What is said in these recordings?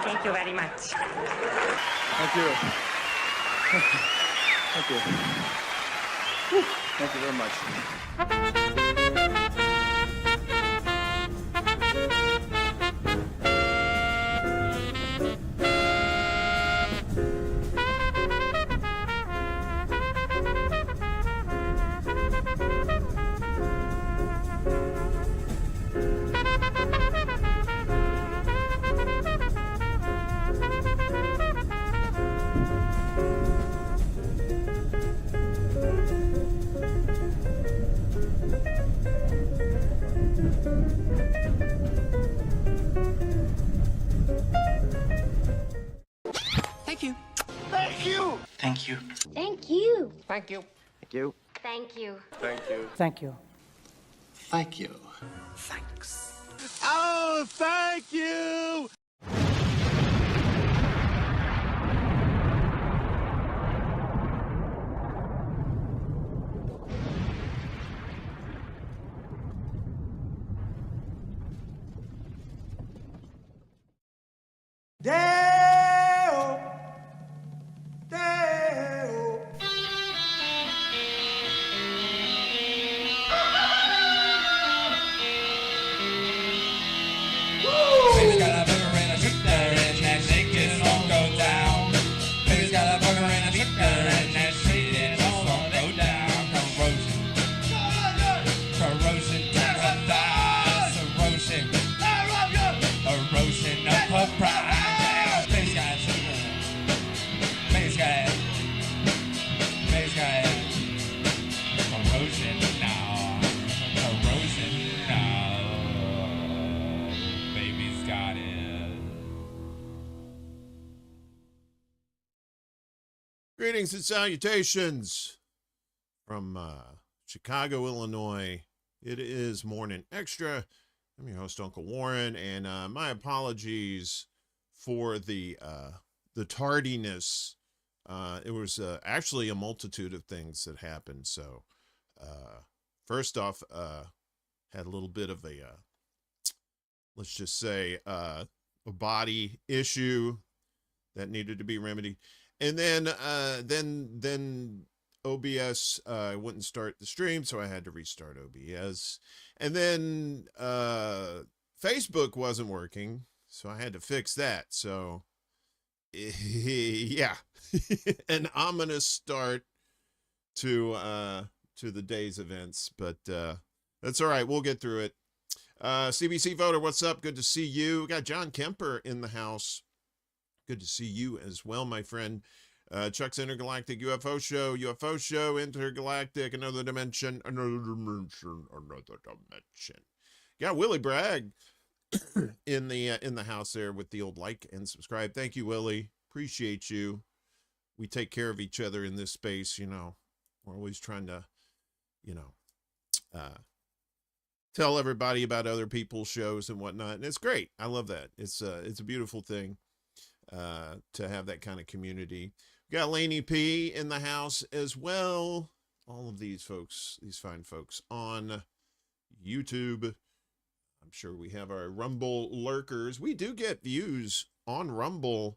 Thank you very much. Thank you. Thank you. Whew. Thank you very much. Thank you. Thank you. Thank you. Thank you. Thank you. Thank you. Thank you. Thank you. Thank you. Thank you. Thanks. Oh, thank you. Deo, Deo. Baby's got a burger and a sugar and that shake it won't go down. Baby's got a burger and a sugar and that shake it won't go down. Corrosion to her thighs, erosion, erosion of her pride. Baby's got sugar, baby's got corrosion now, corrosion now. Baby's got it. Greetings and salutations from Chicago, Illinois. It is Morning Extra. I'm your host, Uncle Warren, and my apologies for the tardiness. It was actually a multitude of things that happened. So, first off, had a little bit of a, let's just say, a body issue that needed to be remedied. And then OBS wouldn't start the stream, so I had to restart OBS. And then Facebook wasn't working, so I had to fix that. So yeah, an ominous start to the day's events, but that's all right. We'll get through it. CBC voter, what's up? Good to see you. We got John Kemper in the house. Good to see you as well, my friend. Chuck's Intergalactic UFO Show, Intergalactic, another dimension. Got Willie Bragg in the house there with the old like and subscribe. Thank you, Willie. Appreciate you. We take care of each other in this space, you know. We're always trying to, you know, tell everybody about other people's shows and whatnot. And it's great. I love that. It's a beautiful thing to have that kind of community. We got Laine P in the house as well. All of these folks, these fine folks on YouTube. I'm sure we have our Rumble lurkers. We do get views on Rumble,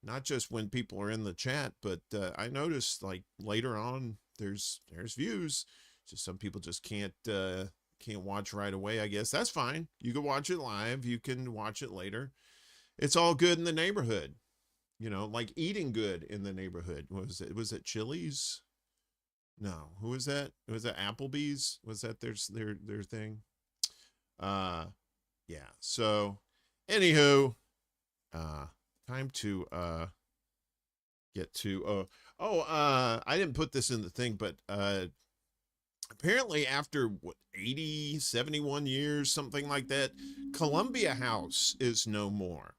not just when people are in the chat, but I noticed like later on there's views. Just some people just can't watch right away, I guess. That's fine. You can watch it live. You can watch it later. It's all good in the neighborhood, you know, like eating good in the neighborhood. Was it Chili's? No, who was that? Was that Applebee's? Was that their thing? Yeah. So, anywho, time to get to I didn't put this in the thing, but apparently after 71 years, something like that, Columbia House is no more.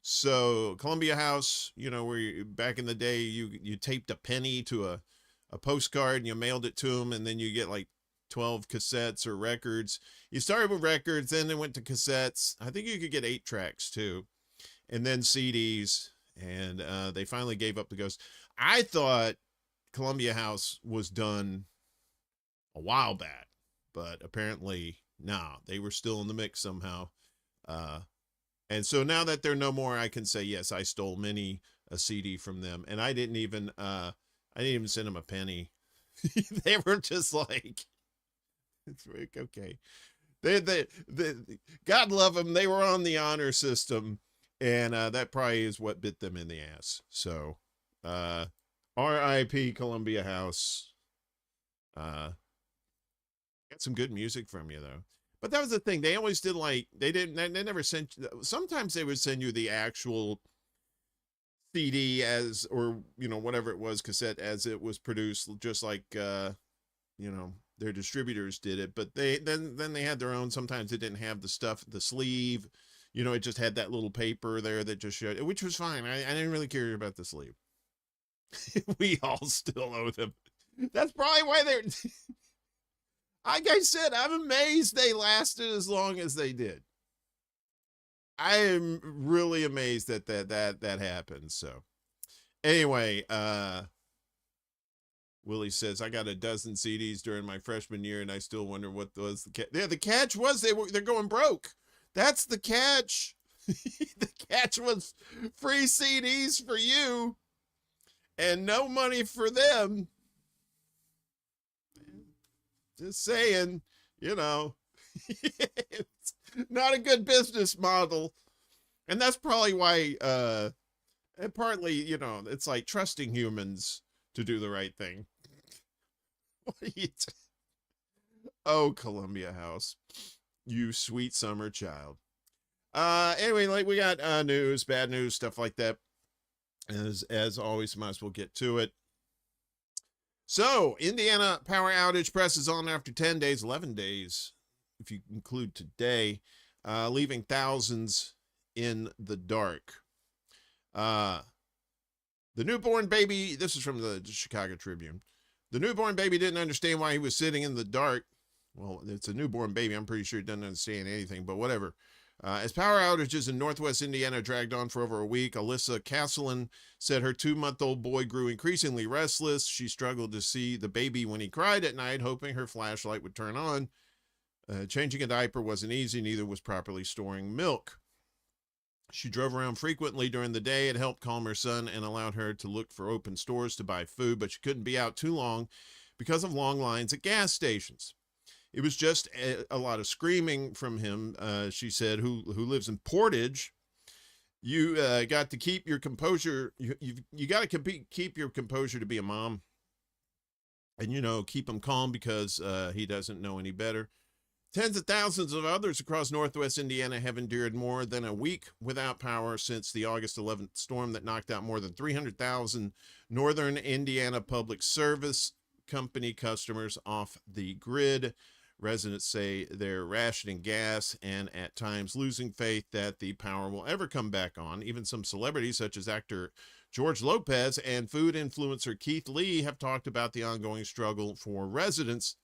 So Columbia House, you know, where back in the day you taped a penny to a postcard and you mailed it to them, and then you get like 12 cassettes or records. You started with records, then it went to cassettes. I think you could get 8 tracks too, and then CDs, and they finally gave up the ghost. I thought Columbia House was done a while back, but apparently no, they were still in the mix somehow. And so now that they're no more, I can say, yes, I stole many a CD from them. And I didn't even send them a penny. They were just like, it's like, okay. They, God love them. They were on the honor system. And that probably is what bit them in the ass. So, R.I.P. Columbia House. Got some good music from you, though. But that was the thing. They always did they never sent, sometimes they would send you the actual CD or, whatever it was, cassette as it was produced, just like, their distributors did it. But then they had their own. Sometimes they didn't have the sleeve, it just had that little paper there that just showed, which was fine. I didn't really care about the sleeve. We all still owe them. That's probably why they're, like I said, I'm amazed they lasted as long as they did. I am really amazed that happened. So anyway, Willie says, I got a dozen CDs during my freshman year and I still wonder what was the catch. Yeah, the catch was they're going broke. That's the catch. The catch was free CDs for you and no money for them. Just saying, it's not a good business model. And that's probably why, and partly, it's like trusting humans to do the right thing. What are you Oh, Columbia House, you sweet summer child. Anyway, we got news, bad news, stuff like that. As always, might as well get to it. So, Indiana power outage presses on after 10 days, 11 days, if you include today, leaving thousands in the dark. The newborn baby, this is from the Chicago Tribune. The newborn baby didn't understand why he was sitting in the dark. Well, it's a newborn baby. I'm pretty sure it doesn't understand anything, but whatever. As power outages in Northwest Indiana dragged on for over a week, Alyssa Castleton said her 2-month-old boy grew increasingly restless. She struggled to see the baby when he cried at night, hoping her flashlight would turn on. Changing a diaper wasn't easy, neither was properly storing milk. She drove around frequently during the day. It helped calm her son and allowed her to look for open stores to buy food, but she couldn't be out too long because of long lines at gas stations. It was just a lot of screaming from him, she said, who lives in Portage. You got to keep your composure. You got to keep your composure to be a mom. And, keep him calm because he doesn't know any better. Tens of thousands of others across Northwest Indiana have endured more than a week without power since the August 11th storm that knocked out more than 300,000 Northern Indiana Public Service Company customers off the grid. Residents say they're rationing gas and at times losing faith that the power will ever come back on. Even some celebrities such as actor George Lopez and food influencer Keith Lee have talked about the ongoing struggle for residents.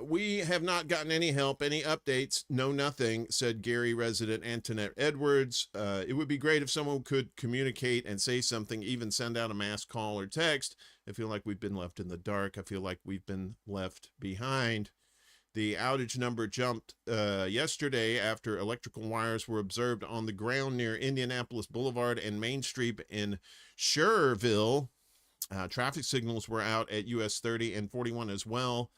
We have not gotten any help, any updates, no nothing, said Gary resident Antoinette Edwards. It would be great if someone could communicate and say something, even send out a mass call or text. I feel like we've been left in the dark. I feel like we've been left behind. The outage number jumped yesterday after electrical wires were observed on the ground near Indianapolis Boulevard and Main Street in Schererville. Traffic signals were out at US 30 and 41 as well.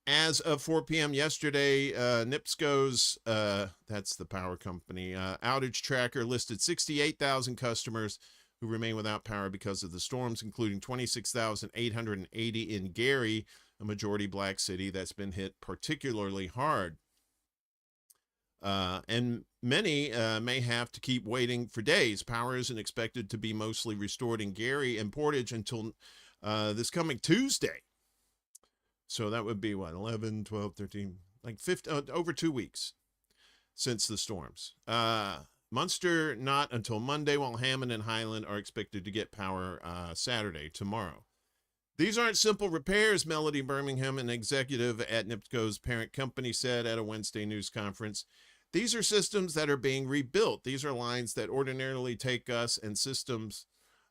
As of 4 p.m. yesterday, NIPSCO's, that's the power company, outage tracker listed 68,000 customers who remain without power because of the storms, including 26,880 in Gary, a majority black city that's been hit particularly hard. And many may have to keep waiting for days. Power isn't expected to be mostly restored in Gary and Portage until this coming Tuesday. So that would be, 11, 12, 13, like 15, over 2 weeks since the storms. Munster not until Monday, while Hammond and Highland are expected to get power Saturday, tomorrow. These aren't simple repairs, Melody Birmingham, an executive at NIPSCO's parent company, said at a Wednesday news conference. These are systems that are being rebuilt. These are lines that ordinarily take us and systems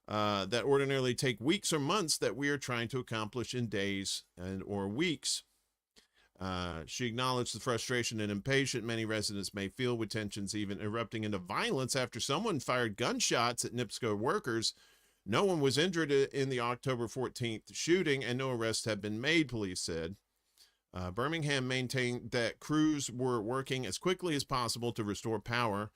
that ordinarily take weeks or months that we are trying to accomplish in days or weeks. She acknowledged the frustration and impatience many residents may feel with tensions even erupting into violence after someone fired gunshots at NIPSCO workers. No one was injured in the October 14th shooting, and no arrests have been made, police said. Birmingham maintained that crews were working as quickly as possible to restore power.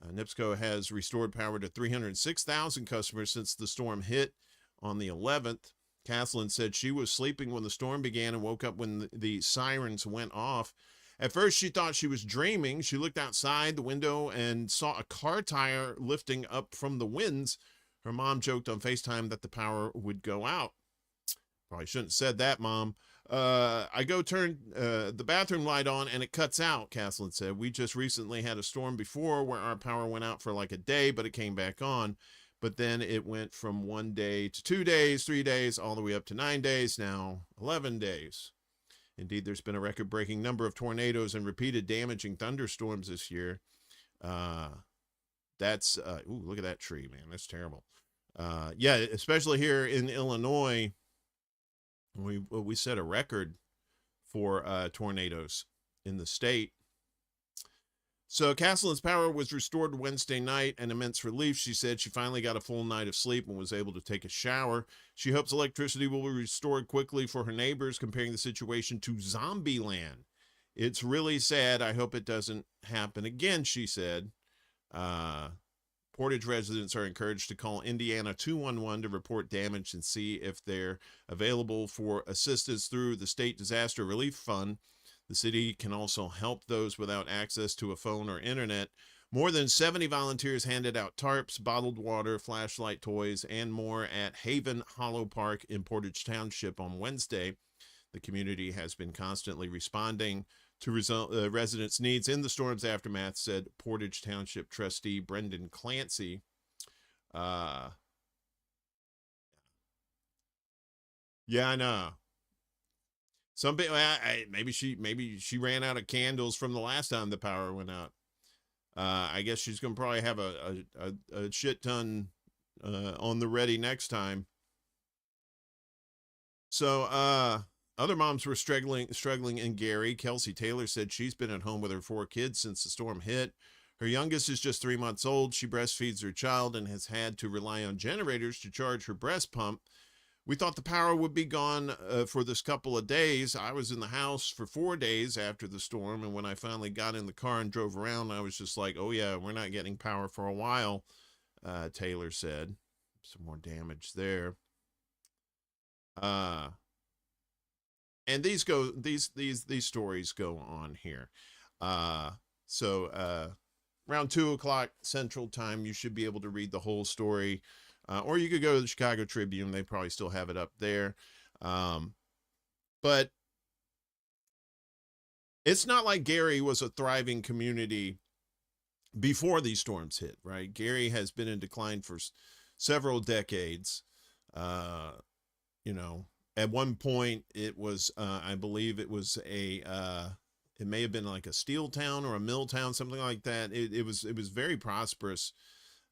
NIPSCO has restored power to 306,000 customers since the storm hit on the 11th. Caslin said she was sleeping when the storm began and woke up when the sirens went off. At first, she thought she was dreaming. She looked outside the window and saw a car tire lifting up from the winds. Her mom joked on FaceTime that the power would go out. Probably shouldn't have said that, Mom. I go turn the bathroom light on and it cuts out, Caslin said. We just recently had a storm before where our power went out for like a day, but it came back on. But then it went from 1 day to 2 days, 3 days, all the way up to 9 days, now 11 days. Indeed, there's been a record-breaking number of tornadoes and repeated damaging thunderstorms this year. Ooh, look at that tree, man. That's terrible. Yeah, especially here in Illinois, we set a record for tornadoes in the state. So Caslin's power was restored Wednesday night, an immense relief. She said she finally got a full night of sleep and was able to take a shower. She hopes electricity will be restored quickly for her neighbors, comparing the situation to zombie land. It's really sad. I hope it doesn't happen again, she said. Portage residents are encouraged to call Indiana 211 to report damage and see if they're available for assistance through the State Disaster Relief Fund. The city can also help those without access to a phone or internet. More than 70 volunteers handed out tarps, bottled water, flashlight toys, and more at Haven Hollow Park in Portage Township on Wednesday. The community has been constantly responding to residents' needs in the storm's aftermath, said Portage Township trustee Brendan Clancy. Yeah, I know. Some people, maybe she ran out of candles from the last time the power went out. I guess she's gonna probably have a shit ton on the ready next time. So other moms were struggling in Gary. Kelsey Taylor said she's been at home with her 4 kids since the storm hit. Her youngest is just 3 months old. She breastfeeds her child and has had to rely on generators to charge her breast pump. We thought the power would be gone for this couple of days. I was in the house for 4 days after the storm, and when I finally got in the car and drove around, I was just like, oh yeah, we're not getting power for a while, Taylor said. Some more damage there. And these stories go on here. So around 2 o'clock Central Time, you should be able to read the whole story. Or you could go to the Chicago Tribune. They probably still have it up there. But it's not like Gary was a thriving community before these storms hit, right? Gary has been in decline for several decades. You know, at one point it was, I believe it was it may have been like a steel town or a mill town, something like that. It was very prosperous.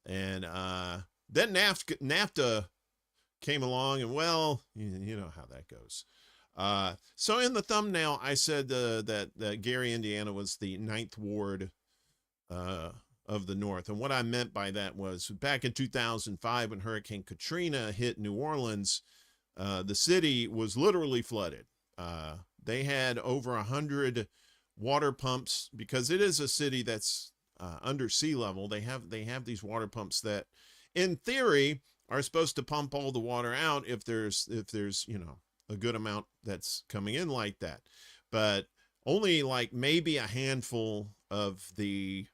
And, then NAFTA came along, and well, you know how that goes. So in the thumbnail, I said that Gary, Indiana was the 9th ward of the North. And what I meant by that was back in 2005, when Hurricane Katrina hit New Orleans, the city was literally flooded. They had over 100 water pumps because it is a city that's under sea level. They have these water pumps that, in theory, are supposed to pump all the water out if there's you know, a good amount that's coming in like that. But only like maybe a handful of the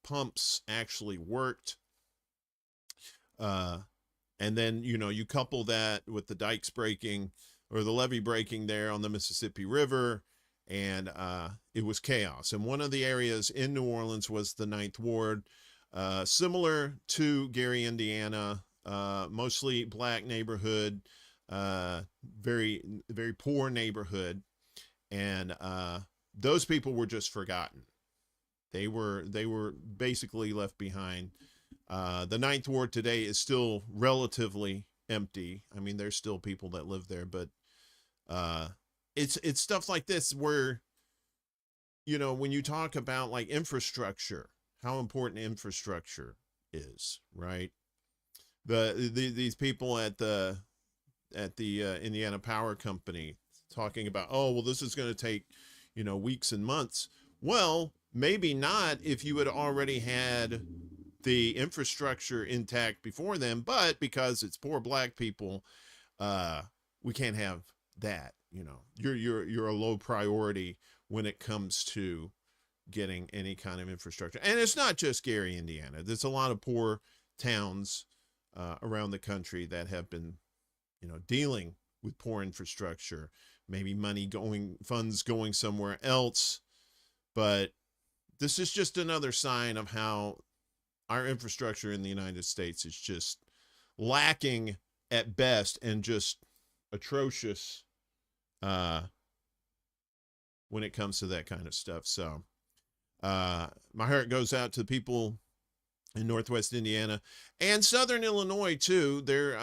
pumps actually worked. And then, you know, you couple that with the dikes breaking or the levee breaking there on the Mississippi River, and it was chaos. And one of the areas in New Orleans was the 9th ward. Similar to Gary, Indiana, mostly black neighborhood, very, very poor neighborhood. And, those people were just forgotten. They were basically left behind. The 9th ward today is still relatively empty. I mean, there's still people that live there, but, it's stuff like this where you know, when you talk about like infrastructure, how important infrastructure is, right? These people at the Indiana Power Company talking about, oh, well, this is going to take, you know, weeks and months. Well, maybe not if you had already had the infrastructure intact before them, but because it's poor black people, we can't have that. You know, you're a low priority when it comes to getting any kind of infrastructure. And it's not just Gary, Indiana. There's a lot of poor towns around the country that have been, you know, dealing with poor infrastructure, maybe funds going somewhere else. But this is just another sign of how our infrastructure in the United States is just lacking at best and just atrocious when it comes to that kind of stuff. So my heart goes out to the people in Northwest Indiana and Southern Illinois too. They're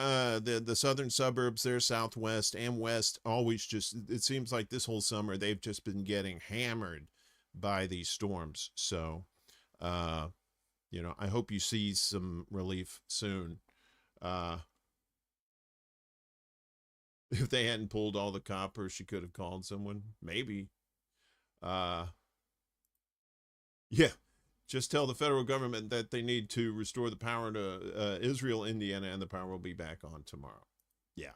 the southern suburbs, they're Southwest and West, always just, it seems like this whole summer they've just been getting hammered by these storms. So you know, I hope you see some relief soon. If they hadn't pulled all the copper, she could have called someone, maybe. Yeah, just tell the federal government that they need to restore the power to Israel, Indiana, and the power will be back on tomorrow. Yeah.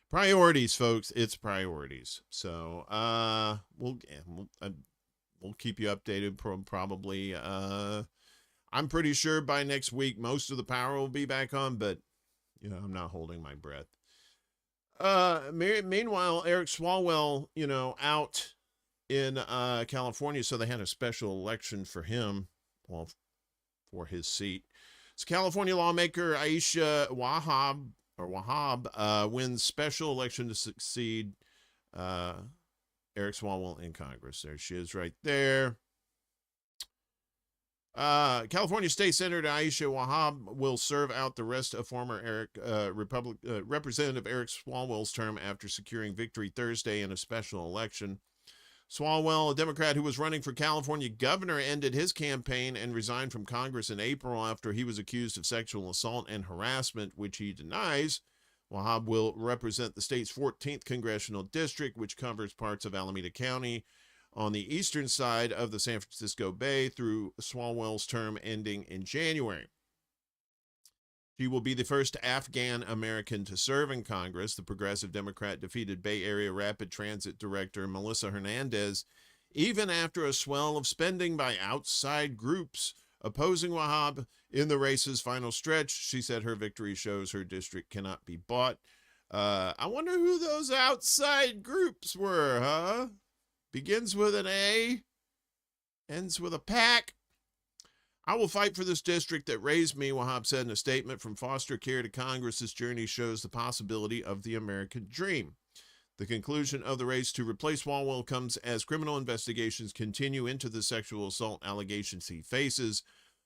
Priorities, folks. It's priorities. So we'll keep you updated probably. I'm pretty sure by next week most of the power will be back on, but you know, I'm not holding my breath. Meanwhile, Eric Swalwell, you know, out in California, so they had a special election for him, well, for his seat. So California lawmaker Aisha Wahab wins special election to succeed Eric Swalwell in Congress. There she is right there. California State Senator Aisha Wahab will serve out the rest of former Representative Eric Swalwell's term after securing victory Thursday in a special election. Swalwell, a Democrat who was running for California governor, ended his campaign and resigned from Congress in April after he was accused of sexual assault and harassment, which he denies. Wahab will represent the state's 14th congressional district, which covers parts of Alameda County on the eastern side of the San Francisco Bay through Swalwell's term ending in January. She will be the first Afghan American to serve in Congress. The Progressive Democrat defeated Bay Area Rapid Transit Director Melissa Hernandez, even after a swell of spending by outside groups opposing Wahab in the race's final stretch. She said her victory shows her district cannot be bought. I wonder who those outside groups were, huh? Begins with an A, ends with a PAC. I will fight for this district that raised me, Wahab said in a statement. From foster care to Congress, this journey shows the possibility of the American dream. The conclusion of the race to replace Swalwell comes as criminal investigations continue into the sexual assault allegations he faces.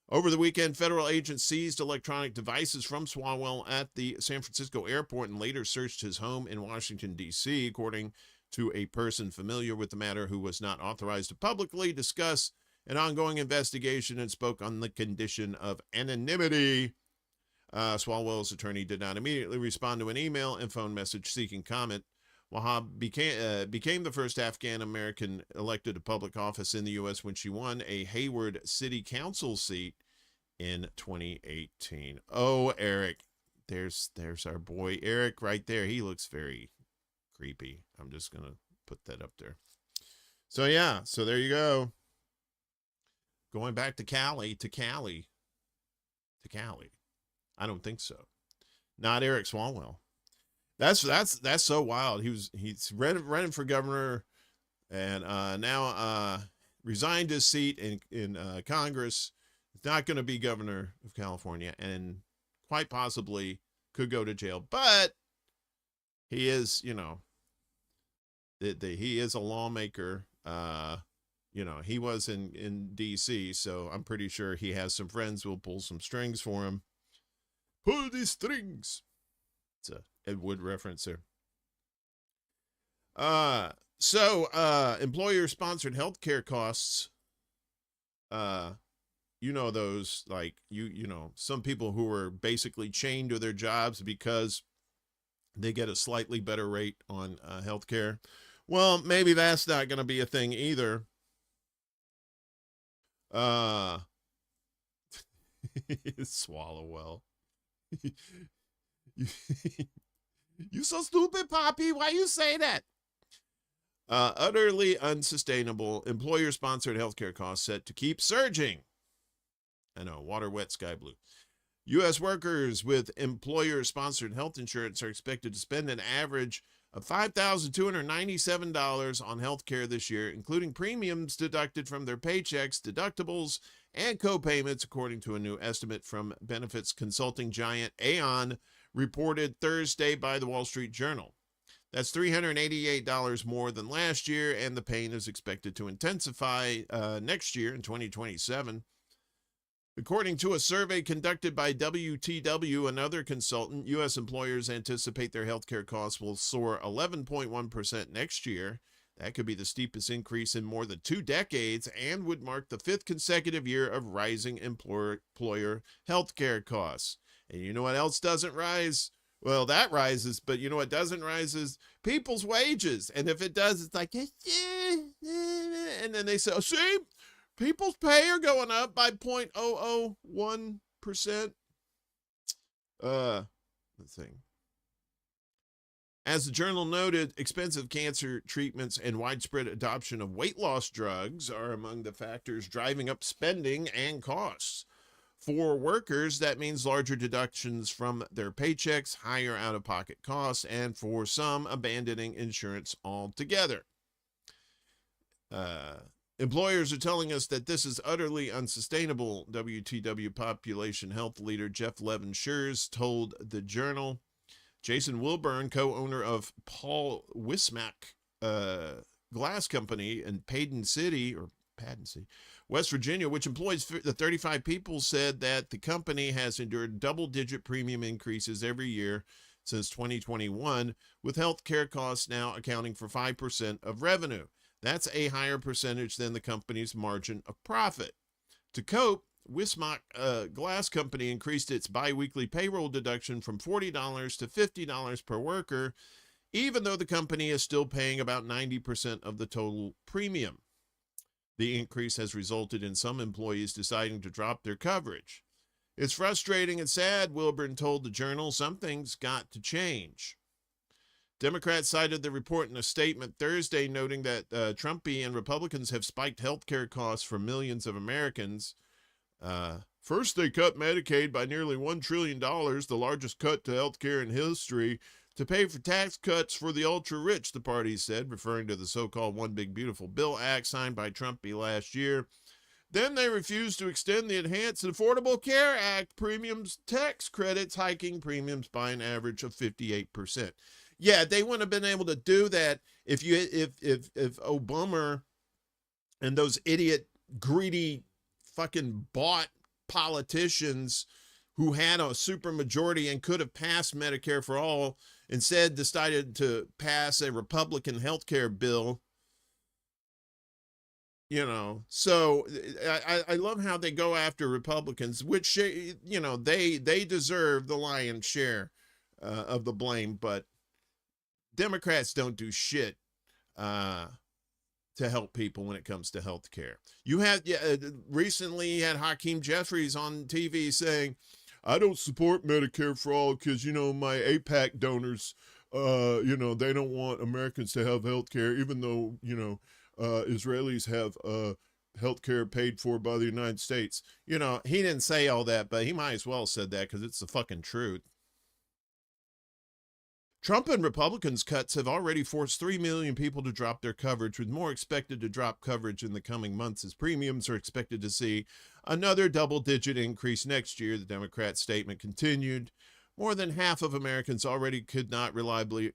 Over the weekend, federal agents seized electronic devices from Swalwell at the San Francisco airport and later searched his home in Washington, D.C., according to a person familiar with the matter who was not authorized to publicly discuss an ongoing investigation and spoke on the condition of anonymity. Swalwell's attorney did not immediately respond to an email and phone message seeking comment. Wahab became the first Afghan American elected to public office in the U.S. when she won a Hayward City Council seat in 2018. Oh, Eric. There's our boy Eric right there. He looks very creepy. I'm just going to put that up there. So, yeah. So, there you go. Going back to Cali. I don't think so. Not Eric Swalwell. That's so wild. He's running for governor and now resigned his seat in Congress. He's not going to be governor of California and quite possibly could go to jail. But he is, you know, he is a lawmaker. You know, he was in D.C., so I'm pretty sure he has some friends who will pull some strings for him. Pull the strings. It's a Ed Wood reference there. So, employer-sponsored healthcare costs, you know, those, like, you know, some people who are basically chained to their jobs because they get a slightly better rate on healthcare. Well, maybe that's not going to be a thing either. Swallow well. You so stupid, Poppy. Why you say that? Utterly unsustainable employer-sponsored healthcare costs set to keep surging. I know, water wet, sky blue. U.S. workers with employer-sponsored health insurance are expected to spend an average of $5,297 on healthcare this year, including premiums deducted from their paychecks, deductibles, and co-payments, according to a new estimate from benefits consulting giant Aon, reported Thursday by the Wall Street Journal. That's $388 more than last year, and the pain is expected to intensify next year in 2027. According to a survey conducted by WTW, another consultant, U.S. employers anticipate their healthcare costs will soar 11.1% next year. That could be the steepest increase in more than 2 decades and would mark the 5th consecutive year of rising employer healthcare costs. And you know what else doesn't rise? Well, that rises, but you know what doesn't rise is people's wages. And if it does, it's like, and then they say, oh, see, people's pay are going up by 0.001%. Let's see. As the journal noted, expensive cancer treatments and widespread adoption of weight loss drugs are among the factors driving up spending and costs. For workers, that means larger deductions from their paychecks, higher out-of-pocket costs, and for some, abandoning insurance altogether. Employers are telling us that this is utterly unsustainable, WTW population health leader Jeff Levin-Schurz told the Journal. Jason Wilburn, co-owner of Paul Wismack Glass Company in Paden City, West Virginia, which employs the 35 people, said that the company has endured double-digit premium increases every year since 2021, with health care costs now accounting for 5% of revenue. That's a higher percentage than the company's margin of profit. To cope, Wismack Glass Company increased its biweekly payroll deduction from $40 to $50 per worker, even though the company is still paying about 90% of the total premium. The increase has resulted in some employees deciding to drop their coverage. It's frustrating and sad, Wilburn told the Journal. Something's got to change. Democrats cited the report in a statement Thursday, noting that Trumpy and Republicans have spiked health care costs for millions of Americans. First, they cut Medicaid by nearly $1 trillion, the largest cut to health care in history, to pay for tax cuts for the ultra-rich, the party said, referring to the so-called One Big Beautiful Bill Act signed by Trumpy last year. Then they refused to extend the Enhanced Affordable Care Act premiums tax credits, hiking premiums by an average of 58%. Yeah, they wouldn't have been able to do that if Obama and those idiot, greedy, fucking bought politicians who had a supermajority and could have passed Medicare for all, instead decided to pass a Republican health care bill. You know, so I love how they go after Republicans, which, you know, they deserve the lion's share of the blame, but Democrats don't do shit to help people when it comes to health care. You had recently you had Hakeem Jeffries on TV saying, I don't support Medicare for all because, you know, my AIPAC donors, you know, they don't want Americans to have health care, even though, you know, Israelis have health care paid for by the United States. You know, he didn't say all that, but he might as well have said that because it's the fucking truth. Trump and Republicans' cuts have already forced 3 million people to drop their coverage, with more expected to drop coverage in the coming months as premiums are expected to see another double-digit increase next year, the Democrat statement continued. More than half of Americans already could not reliably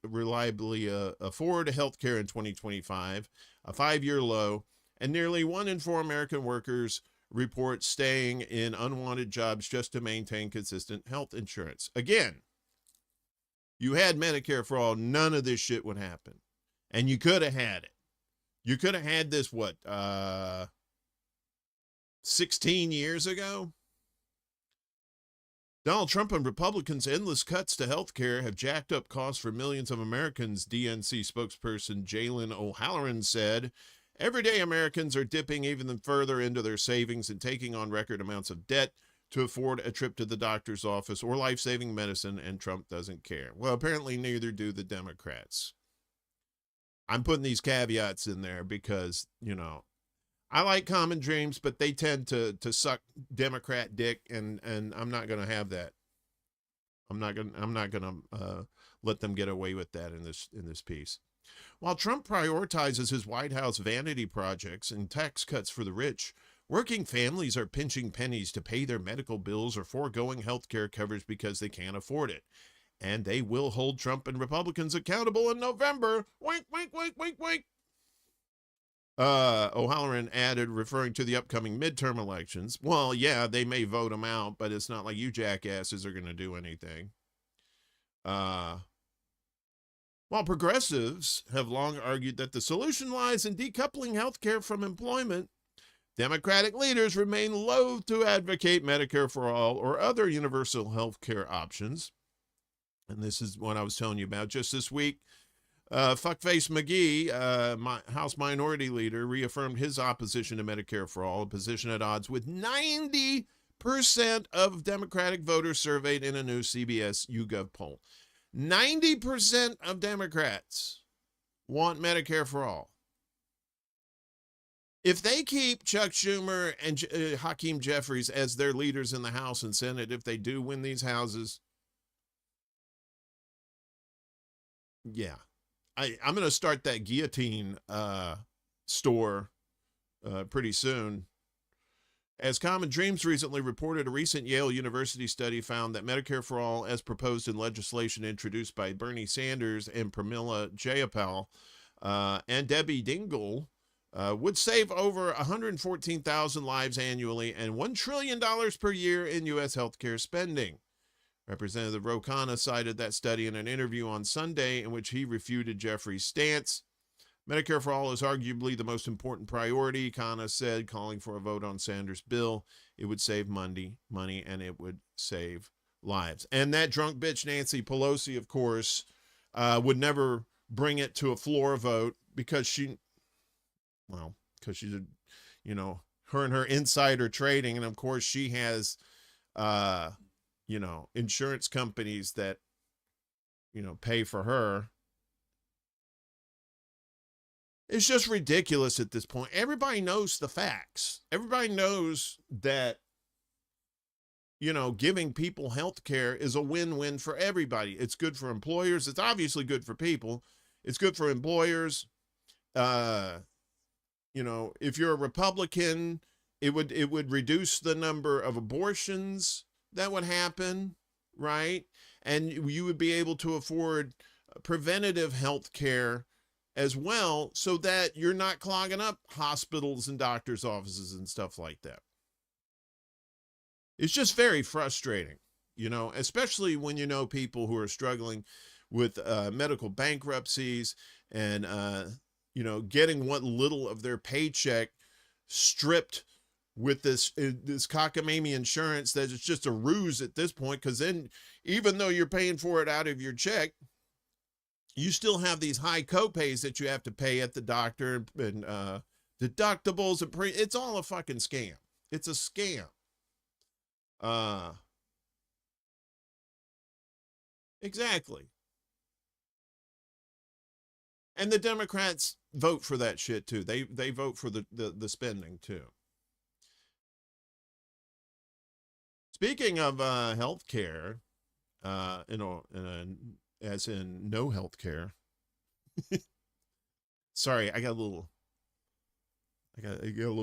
afford health care in 2025, a 5-year low, and nearly 1 in 4 American workers report staying in unwanted jobs just to maintain consistent health insurance. Again, you had Medicare for all, none of this shit would happen. And you could have had it. You could have had this, 16 years ago? Donald Trump and Republicans' endless cuts to health care have jacked up costs for millions of Americans, DNC spokesperson Jalen O'Halloran said. Everyday Americans are dipping even further into their savings and taking on record amounts of debt to afford a trip to the doctor's office or life-saving medicine, and Trump doesn't care. Well, apparently neither do the Democrats. I'm putting these caveats in there because, I like common dreams, but they tend to suck Democrat dick, and I'm not going to have that. I'm not going to let them get away with that in this piece. While Trump prioritizes his White House vanity projects and tax cuts for the rich, working families are pinching pennies to pay their medical bills or foregoing health care coverage because they can't afford it. And they will hold Trump and Republicans accountable in November. Wink, wink, wink, wink, wink. O'Halloran added, referring to the upcoming midterm elections. Well, yeah, they may vote him out, but it's not like you jackasses are going to do anything. While progressives have long argued that the solution lies in decoupling healthcare from employment, Democratic leaders remain loath to advocate Medicare for all or other universal health care options. And this is what I was telling you about just this week. Fuckface McGee, House Minority Leader, reaffirmed his opposition to Medicare for all, a position at odds with 90% of Democratic voters surveyed in a new CBS YouGov poll. 90% of Democrats want Medicare for all. If they keep Chuck Schumer and Hakeem Jeffries as their leaders in the House and Senate, if they do win these houses, yeah. I'm going to start that guillotine store pretty soon. As Common Dreams recently reported, a recent Yale University study found that Medicare for All, as proposed in legislation introduced by Bernie Sanders and Pramila Jayapal and Debbie Dingell, would save over 114,000 lives annually and $1 trillion per year in U.S. healthcare spending. Representative Ro Khanna cited that study in an interview on Sunday in which he refuted Jeffrey's stance. Medicare for all is arguably the most important priority, Khanna said, calling for a vote on Sanders' bill. It would save money, and it would save lives. And that drunk bitch Nancy Pelosi, of course, would never bring it to a floor vote because she's, her and her insider trading, and of course she has, insurance companies that, pay for her. It's just ridiculous at this point. Everybody knows the facts. Everybody knows that, giving people health care is a win-win for everybody. It's good for employers. It's obviously good for people. It's good for employers. If you're a Republican, it would reduce the number of abortions that would happen, right? And you would be able to afford preventative health care as well, so that you're not clogging up hospitals and doctors' offices and stuff like that. It's just very frustrating, especially when people who are struggling with medical bankruptcies and, getting what little of their paycheck stripped with this cockamamie insurance that it's just a ruse at this point, because then even though you're paying for it out of your check, you still have these high copays that you have to pay at the doctor and deductibles and it's all a fucking scam. It's a scam. Exactly. And the Democrats vote for that shit too. They vote for the spending too. Speaking of health care, as in no health care. Sorry, I got a little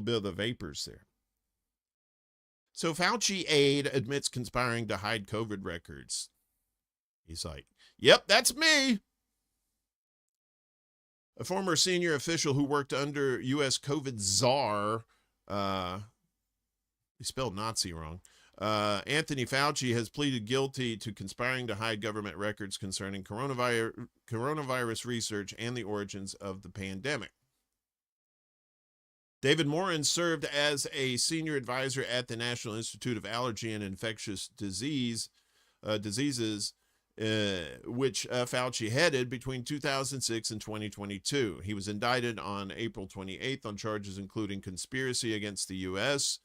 bit of the vapors there. So Fauci aide admits conspiring to hide COVID records. He's like, yep, that's me. A former senior official who worked under U.S. COVID czar, he spelled Nazi wrong, Anthony Fauci has pleaded guilty to conspiring to hide government records concerning coronavirus research and the origins of the pandemic. David Mornin served as a senior advisor at the National Institute of Allergy and Infectious Diseases, which Fauci headed between 2006 and 2022. He was indicted on April 28th on charges including conspiracy against the U.S.,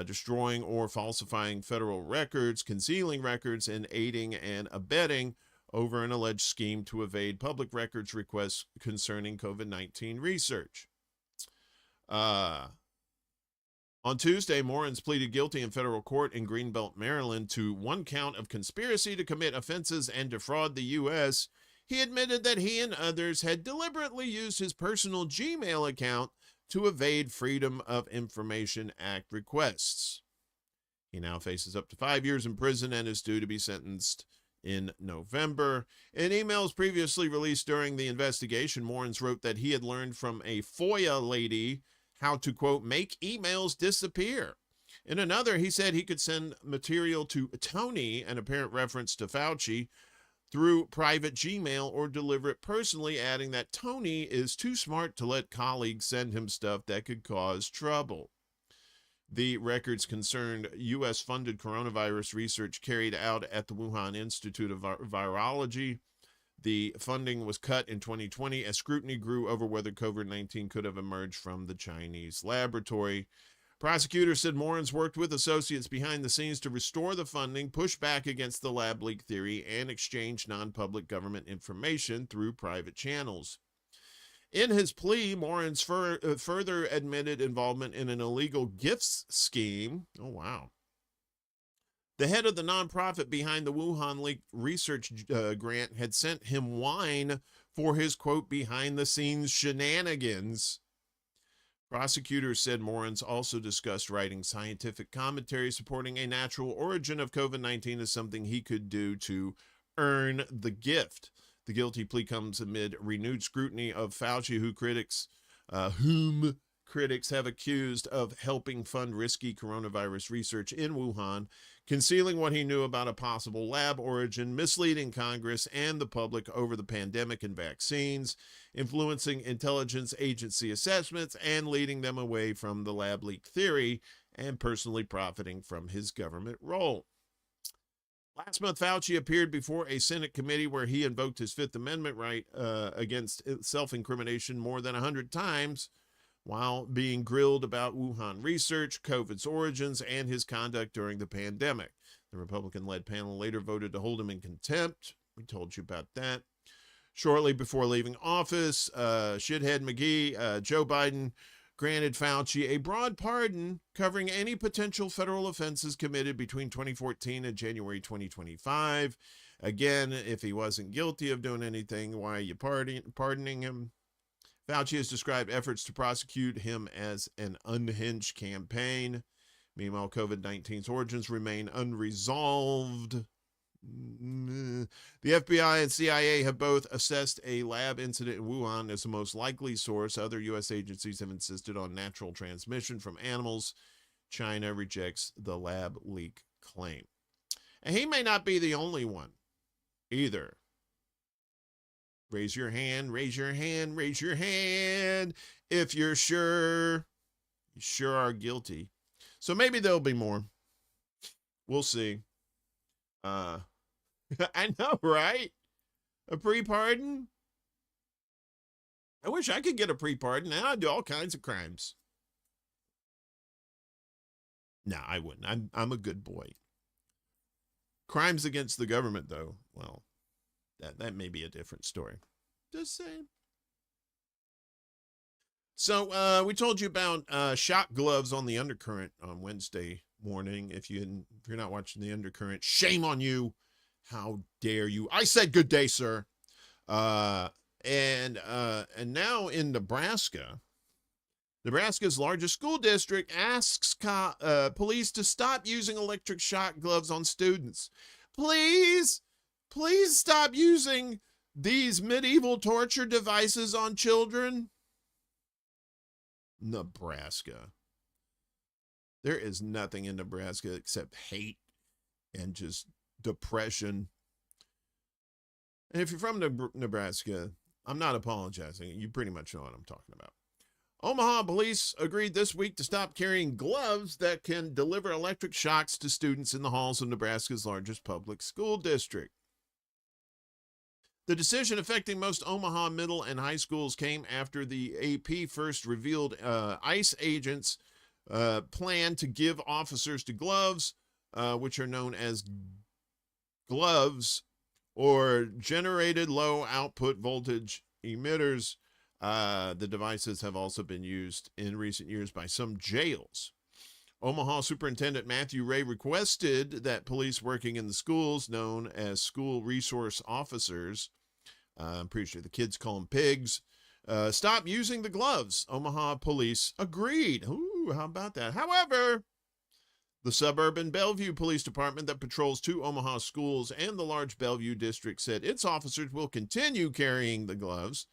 destroying or falsifying federal records, concealing records, and aiding and abetting over an alleged scheme to evade public records requests concerning COVID-19 research. On Tuesday, Morins pleaded guilty in federal court in Greenbelt, Maryland, to one count of conspiracy to commit offenses and defraud the U.S. He admitted that he and others had deliberately used his personal Gmail account to evade Freedom of Information Act requests. He now faces up to 5 years in prison and is due to be sentenced in November. In emails previously released during the investigation, Morins wrote that he had learned from a FOIA lady how to, quote, make emails disappear. In another, he said he could send material to Tony, an apparent reference to Fauci, through private Gmail or deliver it personally, adding that Tony is too smart to let colleagues send him stuff that could cause trouble. The records concerned U.S.-funded coronavirus research carried out at the Wuhan Institute of Virology. The funding was cut in 2020 as scrutiny grew over whether COVID-19 could have emerged from the Chinese laboratory. Prosecutors said Morins worked with associates behind the scenes to restore the funding, push back against the lab leak theory, and exchange non-public government information through private channels. In his plea, Morins further admitted involvement in an illegal gifts scheme. Oh, wow. The head of the nonprofit behind the Wuhan leak research grant had sent him wine for his, quote, behind-the-scenes shenanigans. Prosecutors said Morins also discussed writing scientific commentary supporting a natural origin of COVID-19 as something he could do to earn the gift. The guilty plea comes amid renewed scrutiny of Fauci, whom critics have accused of helping fund risky coronavirus research in Wuhan, concealing what he knew about a possible lab origin, misleading Congress and the public over the pandemic and vaccines, influencing intelligence agency assessments, and leading them away from the lab leak theory, and personally profiting from his government role. Last month, Fauci appeared before a Senate committee where he invoked his Fifth Amendment right against self-incrimination more than 100 times, while being grilled about Wuhan research, COVID's origins, and his conduct during the pandemic. The Republican-led panel later voted to hold him in contempt. We told you about that. Shortly before leaving office, shithead McGee, Joe Biden granted Fauci a broad pardon covering any potential federal offenses committed between 2014 and January 2025. Again, if he wasn't guilty of doing anything, why are you pardoning him? Fauci has described efforts to prosecute him as an unhinged campaign. Meanwhile, COVID-19's origins remain unresolved. The FBI and CIA have both assessed a lab incident in Wuhan as the most likely source. Other U.S. agencies have insisted on natural transmission from animals. China rejects the lab leak claim. And he may not be the only one either. Raise your hand, raise your hand, raise your hand if you're sure. You sure are guilty. So maybe there'll be more. We'll see. I know, right? A pre-pardon? I wish I could get a pre-pardon. Now I'd do all kinds of crimes. No, I wouldn't. I'm a good boy. Crimes against the government, though, well, that may be a different story. Just saying. So we told you about shock gloves on the Undercurrent on Wednesday morning. If you're not watching the Undercurrent, shame on you. How dare you? I said good day, sir. And now in Nebraska's largest school district asks police to stop using electric shock gloves on students. Please stop using these medieval torture devices on children. Nebraska. There is nothing in Nebraska except hate and just depression. And if you're from Nebraska, I'm not apologizing. You pretty much know what I'm talking about. Omaha police agreed this week to stop carrying gloves that can deliver electric shocks to students in the halls of Nebraska's largest public school district. The decision affecting most Omaha middle and high schools came after the AP first revealed ICE agents plan to give officers to gloves, which are known as gloves or generated low output voltage emitters. The devices have also been used in recent years by some jails. Omaha Superintendent Matthew Ray requested that police working in the schools, known as school resource officers, I'm pretty sure the kids call them pigs, stop using the gloves. Omaha police agreed. Ooh, how about that? However, the suburban Bellevue Police Department that patrols 2 Omaha schools and the large Bellevue district said its officers will continue carrying the gloves.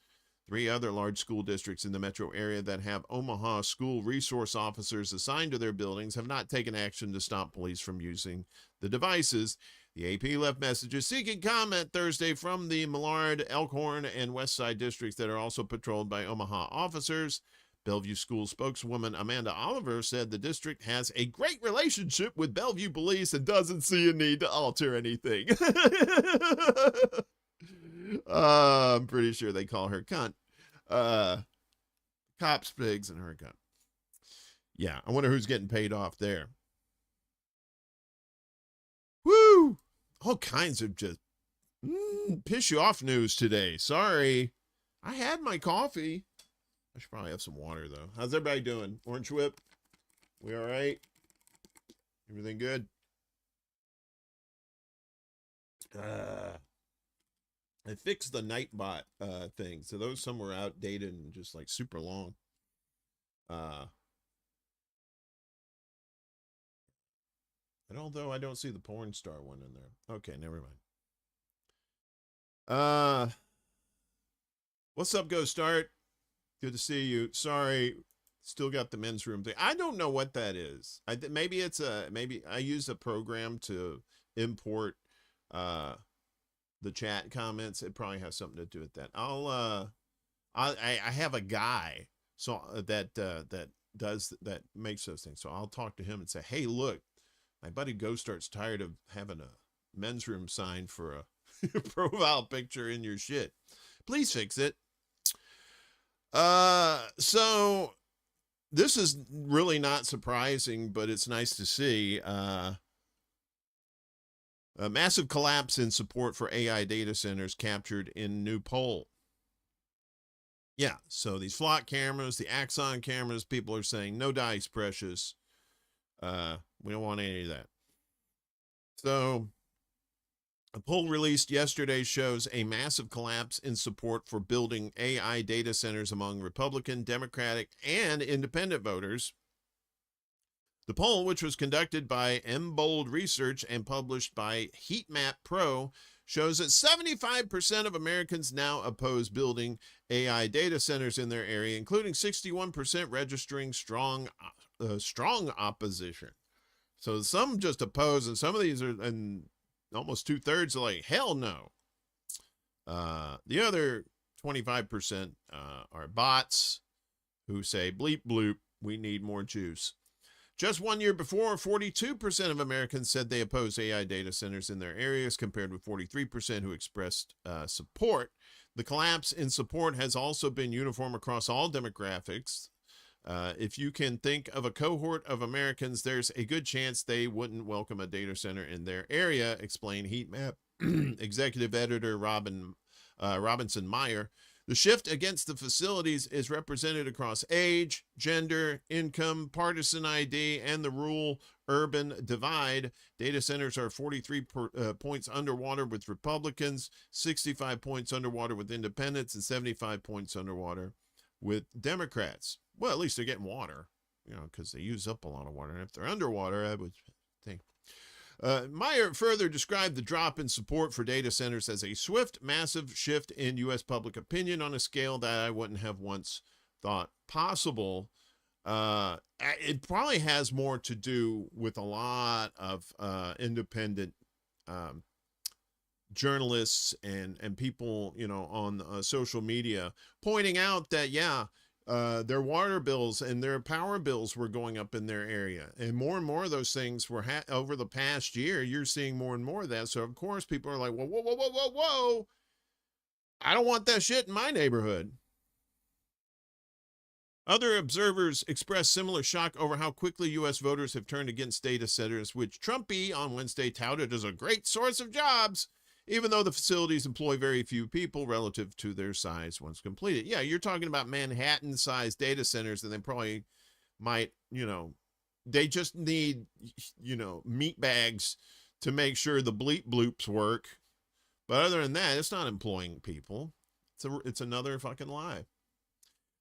3 other large school districts in the metro area that have Omaha school resource officers assigned to their buildings have not taken action to stop police from using the devices. The AP left messages seeking comment Thursday from the Millard, Elkhorn, and Westside districts that are also patrolled by Omaha officers. Bellevue School spokeswoman Amanda Oliver said the district has a great relationship with Bellevue police and doesn't see a need to alter anything. I'm pretty sure they call her cunt. Cops, pigs, and her cunt. Yeah, I wonder who's getting paid off there. Woo! All kinds of just piss you off news today. Sorry. I had my coffee. I should probably have some water, though. How's everybody doing? Orange Whip? We all right? Everything good? I fixed the Nightbot thing. So those some were outdated and just like super long. And although I don't see the porn star one in there. Okay, never mind. What's up, Go Start? Good to see you. Sorry, still got the men's room thing. I don't know what that is. Maybe I use a program to import the chat comments. It probably has something to do with that. I have a guy that makes those things. So I'll talk to him and say, hey, look, my buddy Go Start's tired of having a men's room sign for a profile picture in your shit. Please fix it. So this is really not surprising, but it's nice to see. A massive collapse in support for AI data centers captured in new poll. Yeah, so these flock cameras, the Axon cameras, people are saying, no dice, precious. We don't want any of that. So a poll released yesterday shows a massive collapse in support for building AI data centers among Republican, Democratic, and independent voters. The poll, which was conducted by Embold Research and published by Heatmap Pro, shows that 75% of Americans now oppose building AI data centers in their area, including 61% registering strong opposition. So some just oppose, and some of these are, and almost 2/3 are like, hell no. The other 25% are bots who say, bleep bloop, we need more juice. Just 1 year before, 42% of Americans said they oppose AI data centers in their areas, compared with 43% who expressed support. The collapse in support has also been uniform across all demographics. If you can think of a cohort of Americans, there's a good chance they wouldn't welcome a data center in their area, explained Heatmap executive editor Robinson Meyer. The shift against the facilities is represented across age, gender, income, partisan ID, and the rural-urban divide. Data centers are 43 points underwater with Republicans, 65 points underwater with independents, and 75 points underwater with Democrats. Well, at least they're getting water, because they use up a lot of water. And if they're underwater, I would think. Meyer further described the drop in support for data centers as a swift, massive shift in U.S. public opinion on a scale that I wouldn't have once thought possible. It probably has more to do with a lot of independent journalists and people, on social media pointing out that, their water bills and their power bills were going up in their area. And more of those things were over the past year. You're seeing more and more of that. So, of course, people are like, whoa, whoa, whoa, whoa, whoa, whoa. I don't want that shit in my neighborhood. Other observers expressed similar shock over how quickly U.S. voters have turned against data centers, which Trumpy on Wednesday touted as a great source of jobs, even though the facilities employ very few people relative to their size once completed. Yeah, you're talking about Manhattan-sized data centers, and they probably might, they just need, meat bags to make sure the bleep bloops work. But other than that, it's not employing people. It's another fucking lie.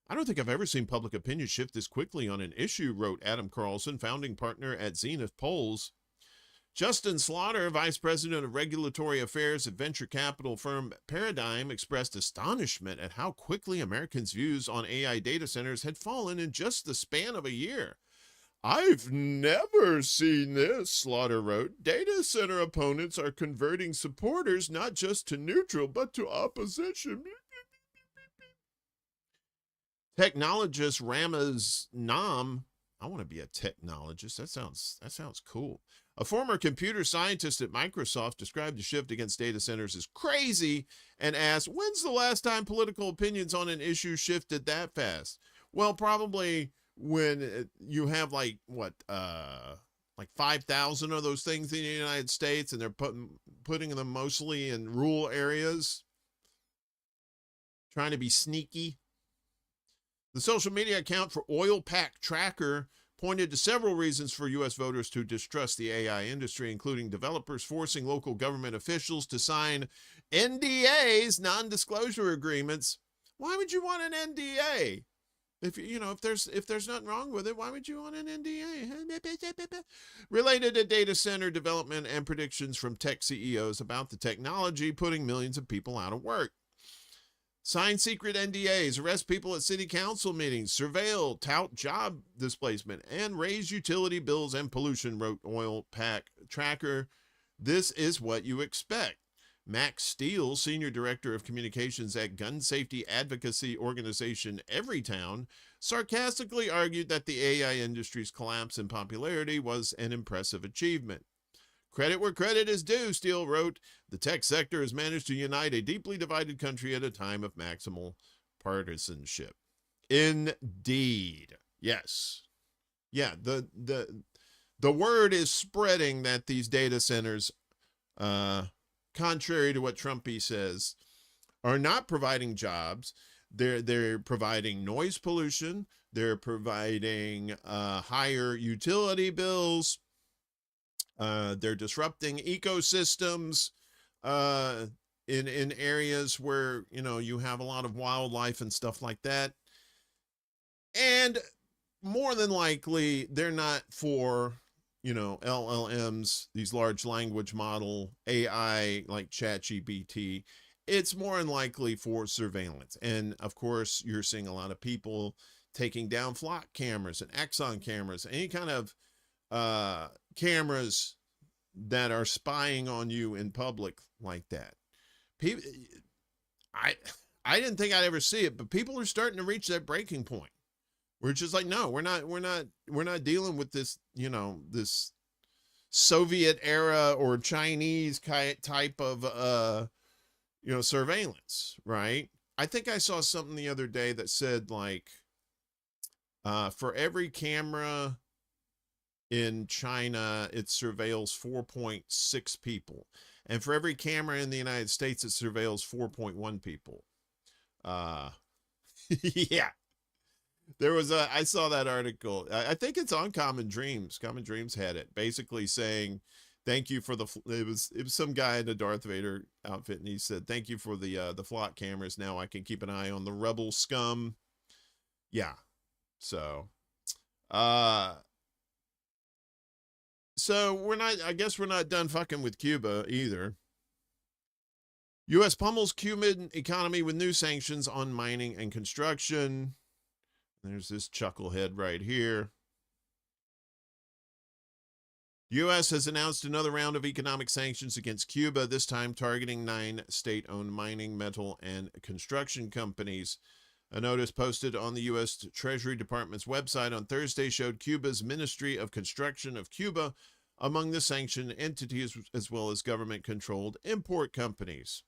I don't think I've ever seen public opinion shift this quickly on an issue, wrote Adam Carlson, founding partner at Zenith Polls. Justin Slaughter, vice president of regulatory affairs at venture capital firm Paradigm, expressed astonishment at how quickly Americans' views on AI data centers had fallen in just the span of a year. I've never seen this, Slaughter wrote. Data center opponents are converting supporters not just to neutral, but to opposition. Technologist Ramaz Nam, I want to be a technologist. That sounds cool. A former computer scientist at Microsoft described the shift against data centers as crazy and asked, when's the last time political opinions on an issue shifted that fast? Well, probably when you have like 5,000 of those things in the United States, and they're putting them mostly in rural areas, trying to be sneaky. The social media account for Oil Pack Tracker pointed to several reasons for U.S. voters to distrust the AI industry, including developers forcing local government officials to sign NDAs, non-disclosure agreements. Why would you want an NDA? If there's nothing wrong with it, why would you want an NDA? Related to data center development and predictions from tech CEOs about the technology putting millions of people out of work. Sign secret NDAs, arrest people at city council meetings, surveil, tout job displacement, and raise utility bills and pollution, wrote Oil Pack Tracker. This is what you expect. Max Steele, senior director of communications at gun safety advocacy organization Everytown, sarcastically argued that the AI industry's collapse in popularity was an impressive achievement. Credit where credit is due, Steele wrote. The tech sector has managed to unite a deeply divided country at a time of maximal partisanship. Indeed. Yes. Yeah, the word is spreading that these data centers, contrary to what Trumpy says, are not providing jobs. They're providing noise pollution. They're providing higher utility bills. They're disrupting ecosystems in areas where, you have a lot of wildlife and stuff like that. And more than likely, they're not for, LLMs, these large language model AI like ChatGPT. It's more than likely for surveillance. And of course, you're seeing a lot of people taking down flock cameras and Exxon cameras, any kind of cameras that are spying on you in public like that. People, I didn't think I'd ever see it, but people are starting to reach that breaking point. We're just like, no, we're not dealing with this, this Soviet era or Chinese type of, surveillance, right? I think I saw something the other day that said like, for every camera in China, it surveils 4.6 people. And for every camera in the United States, it surveils 4.1 people. Yeah. I saw that article. I think it's on Common Dreams. Common Dreams had it basically saying, thank you for it was some guy in a Darth Vader outfit. And he said, thank you for the flock cameras. Now I can keep an eye on the rebel scum. Yeah. So I guess we're not done fucking with Cuba either. U.S. pummels Cuban economy with new sanctions on mining and construction. There's this chucklehead right here. The U.S. has announced another round of economic sanctions against Cuba, this time targeting 9 state-owned mining, metal, and construction companies. A notice posted on the U.S. Treasury Department's website on Thursday showed Cuba's Ministry of Construction of Cuba among the sanctioned entities, as well as government-controlled import companies.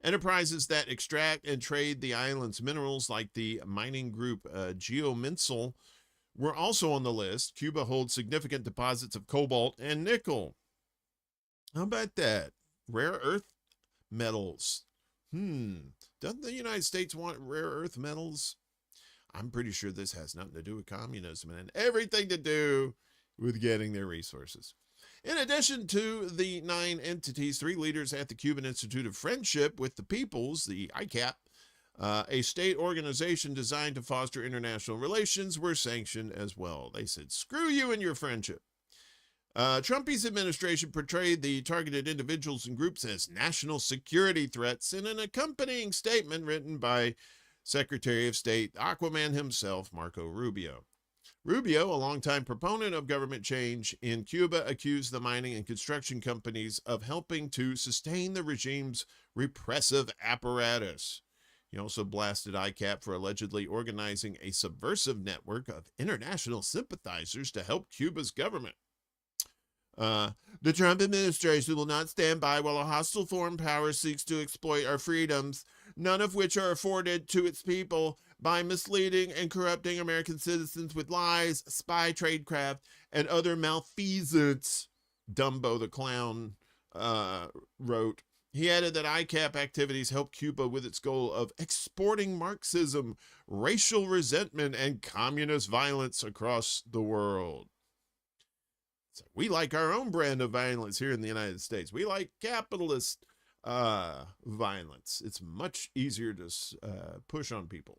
Enterprises that extract and trade the island's minerals, like the mining group Geominsal, were also on the list. Cuba holds significant deposits of cobalt and nickel. How about that? Rare earth metals. Doesn't the United States want rare earth metals? I'm pretty sure this has nothing to do with communism and everything to do with getting their resources. In addition to the 9 entities, 3 leaders at the Cuban Institute of Friendship with the Peoples, the ICAP, a state organization designed to foster international relations, were sanctioned as well. They said, screw you and your friendship. Trump's administration portrayed the targeted individuals and groups as national security threats in an accompanying statement written by Secretary of State Aquaman himself, Marco Rubio. Rubio, a longtime proponent of government change in Cuba, accused the mining and construction companies of helping to sustain the regime's repressive apparatus. He also blasted ICAP for allegedly organizing a subversive network of international sympathizers to help Cuba's government. The Trump administration will not stand by while a hostile foreign power seeks to exploit our freedoms, none of which are afforded to its people, by misleading and corrupting American citizens with lies, spy tradecraft, and other malfeasance, Dumbo the Clown wrote. He added that ICAP activities help Cuba with its goal of exporting Marxism, racial resentment, and communist violence across the world. So we like our own brand of violence here in the United States. We like capitalist violence. It's much easier to push on people.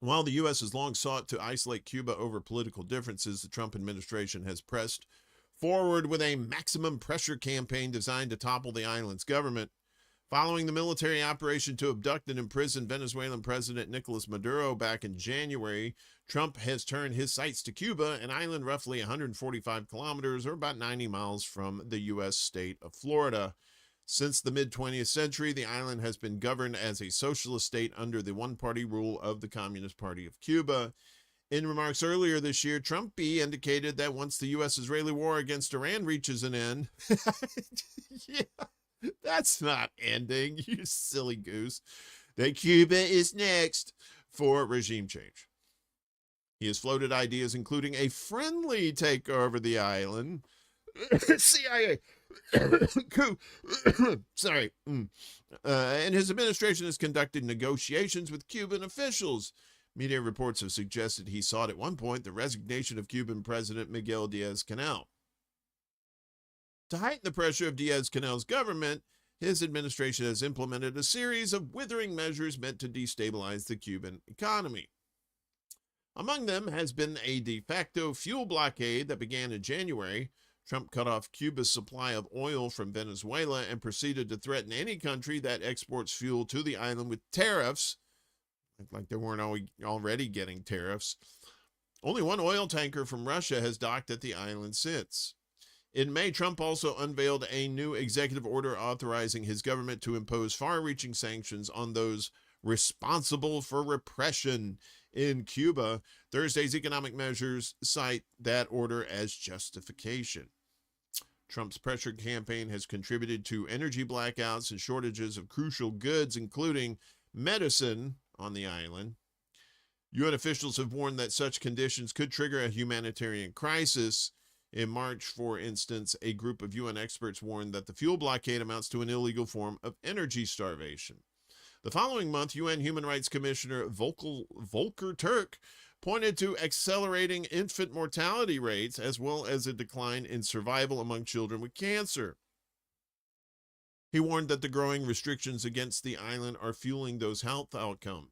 While the U.S. has long sought to isolate Cuba over political differences, the Trump administration has pressed forward with a maximum pressure campaign designed to topple the island's government. Following the military operation to abduct and imprison Venezuelan President Nicolas Maduro back in January, Trump has turned his sights to Cuba, an island roughly 145 kilometers or about 90 miles from the U.S. state of Florida. Since the mid-20th century, the island has been governed as a socialist state under the one-party rule of the Communist Party of Cuba. In remarks earlier this year, Trump indicated that once the U.S.-Israeli war against Iran reaches an end, yeah, that's not ending, you silly goose, that Cuba is next for regime change. He has floated ideas including a friendly takeover of the island, CIA coup, sorry, and his administration has conducted negotiations with Cuban officials. Media reports have suggested he sought at one point the resignation of Cuban President Miguel Diaz-Canel. To heighten the pressure of Diaz-Canel's government, his administration has implemented a series of withering measures meant to destabilize the Cuban economy. Among them has been a de facto fuel blockade that began in January. Trump cut off Cuba's supply of oil from Venezuela and proceeded to threaten any country that exports fuel to the island with tariffs, like they weren't already getting tariffs. Only one oil tanker from Russia has docked at the island since. In May, Trump also unveiled a new executive order authorizing his government to impose far-reaching sanctions on those responsible for repression in Cuba. Thursday's economic measures cite that order as justification. Trump's pressure campaign has contributed to energy blackouts and shortages of crucial goods, including medicine, on the island. UN officials have warned that such conditions could trigger a humanitarian crisis. In March, for instance, a group of UN experts warned that the fuel blockade amounts to an illegal form of energy starvation. The following month, UN Human Rights Commissioner Volker Turk pointed to accelerating infant mortality rates as well as a decline in survival among children with cancer. He warned that the growing restrictions against the island are fueling those health outcomes.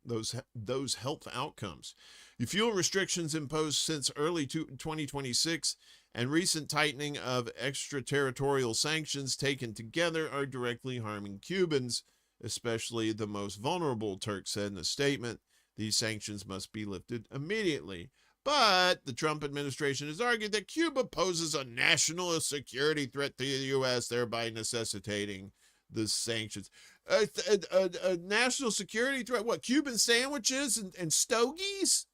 The fuel restrictions imposed since early 2026 and recent tightening of extraterritorial sanctions taken together are directly harming Cubans, especially the most vulnerable, Turk said in a statement. These sanctions must be lifted immediately. But the Trump administration has argued that Cuba poses a national security threat to the U.S., thereby necessitating the sanctions. A national security threat. What, Cuban sandwiches and stogies?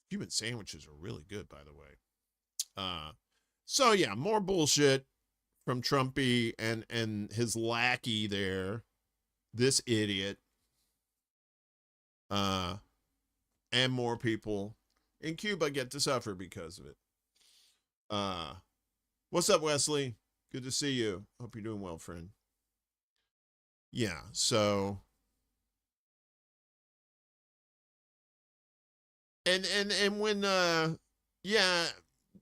Cuban sandwiches are really good, by the way. So yeah, more bullshit from Trumpy and his lackey there, this idiot. And more people in Cuba get to suffer because of it. What's up, Wesley? Good to see you. Hope you're doing well, friend. Yeah, so and when yeah,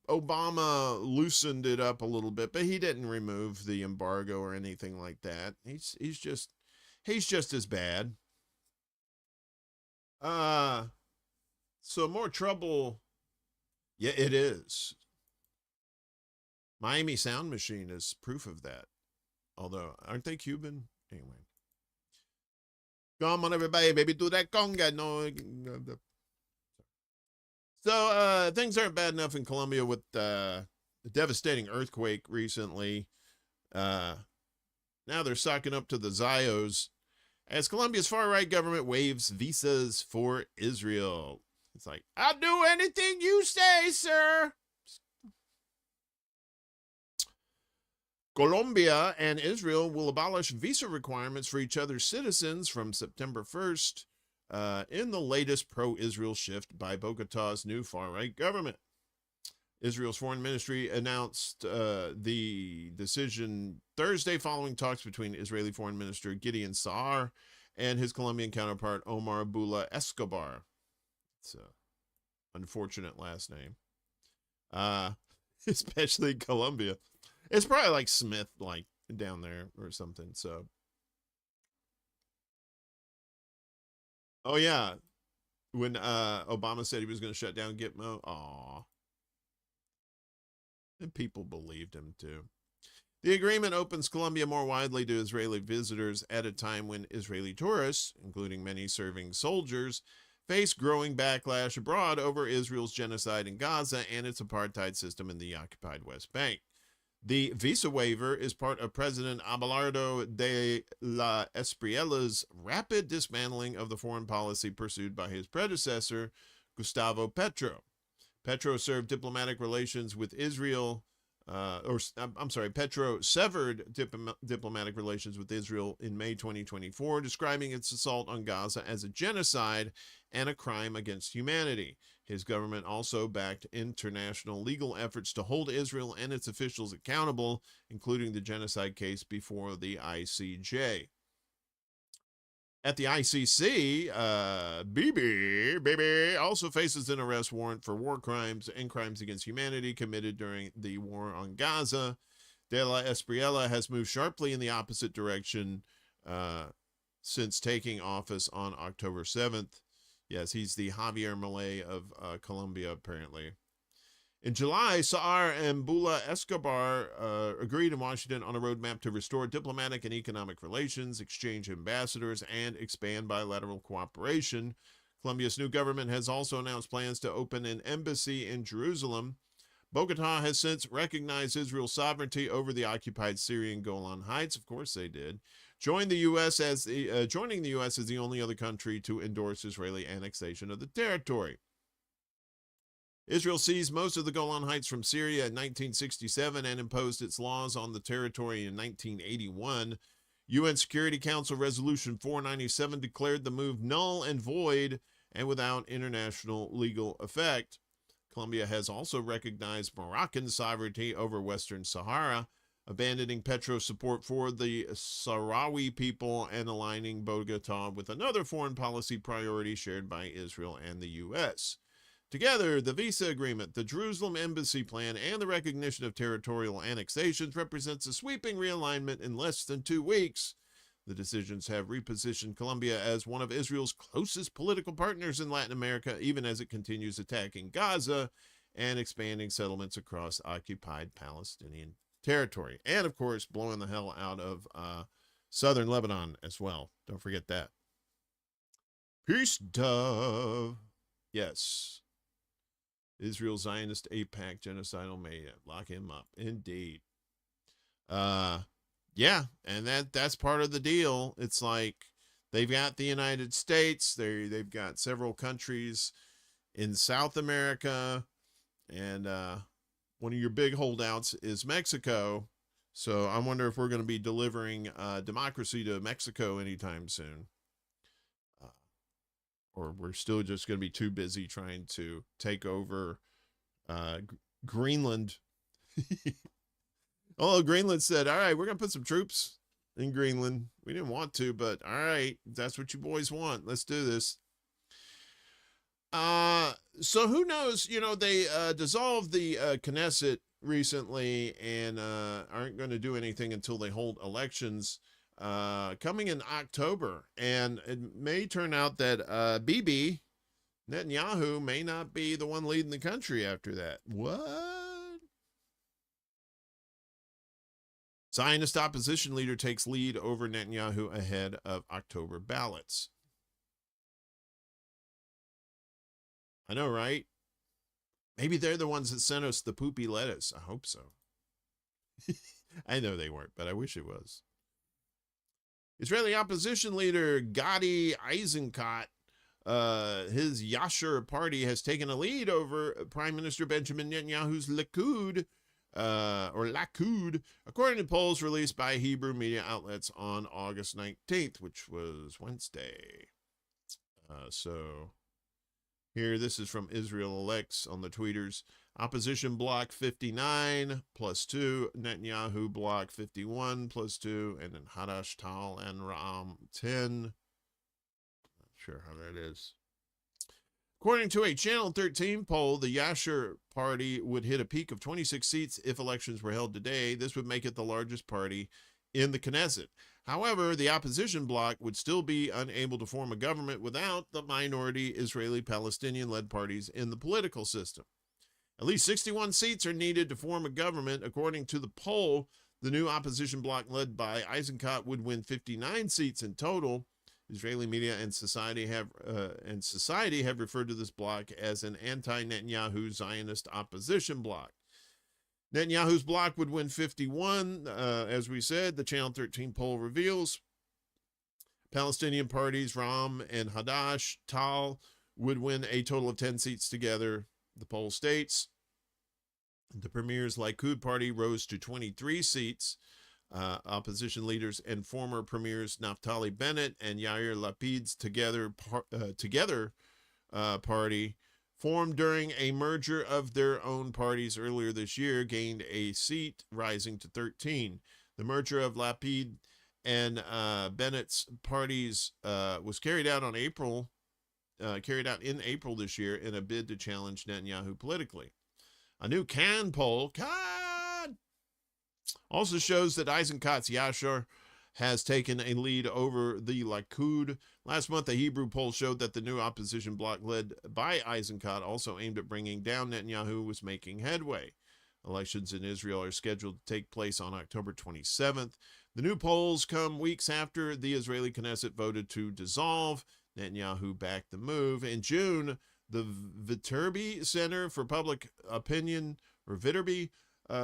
Obama loosened it up a little bit, but he didn't remove the embargo or anything like that. He's just as bad. So more trouble. Yeah, it is. Miami Sound Machine is proof of that. Although, aren't they Cuban? Anyway. Come on, everybody, baby, do that conga. No. So, things aren't bad enough in Colombia with the devastating earthquake recently. Now they're socking up to the Zios as Colombia's far-right government waives visas for Israel. It's like, I'll do anything you say, sir. Colombia and Israel will abolish visa requirements for each other's citizens from September 1st in the latest pro-Israel shift by Bogota's new far-right government. Israel's foreign ministry announced the decision Thursday following talks between Israeli Foreign Minister Gideon Saar and his Colombian counterpart Omar Bula Escobar. It's an unfortunate last name. Especially Colombia. It's probably like Smith, like down there or something. So, oh yeah, when Obama said he was going to shut down Gitmo, aw, and people believed him too. The agreement opens Colombia more widely to Israeli visitors at a time when Israeli tourists, including many serving soldiers, face growing backlash abroad over Israel's genocide in Gaza and its apartheid system in the occupied West Bank. The visa waiver is part of President Abelardo de la Espriela's rapid dismantling of the foreign policy pursued by his predecessor, Gustavo Petro. Petro served diplomatic relations with Israel, Petro severed diplomatic relations with Israel in May 2024, describing its assault on Gaza as a genocide and a crime against humanity. His government also backed international legal efforts to hold Israel and its officials accountable, including the genocide case before the ICJ. At the ICC, Bibi also faces an arrest warrant for war crimes and crimes against humanity committed during the war on Gaza. De la Espriella has moved sharply in the opposite direction since taking office on October 7th. Yes, he's the Javier Milei of Colombia, apparently. In July, Saar and Bula Escobar agreed in Washington on a roadmap to restore diplomatic and economic relations, exchange ambassadors, and expand bilateral cooperation. Colombia's new government has also announced plans to open an embassy in Jerusalem. Bogota has since recognized Israel's sovereignty over the occupied Syrian Golan Heights. Of course they did. Joining the U.S. as the only other country to endorse Israeli annexation of the territory. Israel seized most of the Golan Heights from Syria in 1967 and imposed its laws on the territory in 1981. UN Security Council Resolution 497 declared the move null and void and without international legal effect. Colombia has also recognized Moroccan sovereignty over Western Sahara, abandoning Petro's support for the Sahrawi people and aligning Bogota with another foreign policy priority shared by Israel and the U.S. Together, the visa agreement, the Jerusalem embassy plan, and the recognition of territorial annexations represents a sweeping realignment in less than 2 weeks. The decisions have repositioned Colombia as one of Israel's closest political partners in Latin America, even as it continues attacking Gaza and expanding settlements across occupied Palestinian territory. And, of course, blowing the hell out of southern Lebanon as well. Don't forget that. Peace, dove. Yes. Israel Zionist AIPAC genocidal mayhem. Lock him up. Indeed. Yeah, and that's part of the deal. It's like they've got the United States, they've got several countries in South America, and one of your big holdouts is Mexico. So I wonder if we're going to be delivering democracy to Mexico anytime soon. Or we're still just going to be too busy trying to take over Greenland. Although Greenland said, all right, we're going to put some troops in Greenland. We didn't want to, but all right, that's what you boys want. Let's do this. So who knows? You know, they dissolved the Knesset recently and aren't going to do anything until they hold elections coming in October. And it may turn out that Bibi Netanyahu may not be the one leading the country after that. What? Zionist opposition leader takes lead over Netanyahu ahead of October ballots. I know, right? Maybe they're the ones that sent us the poopy lettuce. I hope so. I know they weren't, but I wish it was. Israeli opposition leader Gadi Eisenkot, his Yashar party has taken a lead over Prime Minister Benjamin Netanyahu's Likud, according to polls released by Hebrew media outlets on August 19th, which was Wednesday. So here, this is from Israel Elects on the tweeters. Opposition bloc 59 plus 2, Netanyahu bloc 51 plus 2, and then Hadash, Tal, and Ram 10. Not sure how that is. According to a Channel 13 poll, the Yashar party would hit a peak of 26 seats if elections were held today. This would make it the largest party in the Knesset. However, the opposition bloc would still be unable to form a government without the minority Israeli-Palestinian-led parties in the political system. At least 61 seats are needed to form a government. According to the poll, the new opposition bloc led by Eisenkot would win 59 seats in total. Israeli media and society have referred to this bloc as an anti-Netanyahu Zionist opposition bloc. Netanyahu's bloc would win 51, as we said, the Channel 13 poll reveals. Palestinian parties Ram and Hadash, Tal would win a total of 10 seats together, the poll states. The Premier's Likud party rose to 23 seats. Opposition leaders and former premiers Naftali Bennett and Yair Lapid's Together party, formed during a merger of their own parties earlier this year, gained a seat, rising to 13. The merger of Lapid and Bennett's parties was carried out in April this year in a bid to challenge Netanyahu politically. A new Cannes poll also shows that Eisenkot's Yashar has taken a lead over the Likud. Last month, a Hebrew poll showed that the new opposition bloc led by Eisenkot, also aimed at bringing down Netanyahu, was making headway. Elections in Israel are scheduled to take place on October 27th. The new polls come weeks after the Israeli Knesset voted to dissolve. Netanyahu backed the move. In June, the Viterbi Center for Public Opinion, or Viterbi,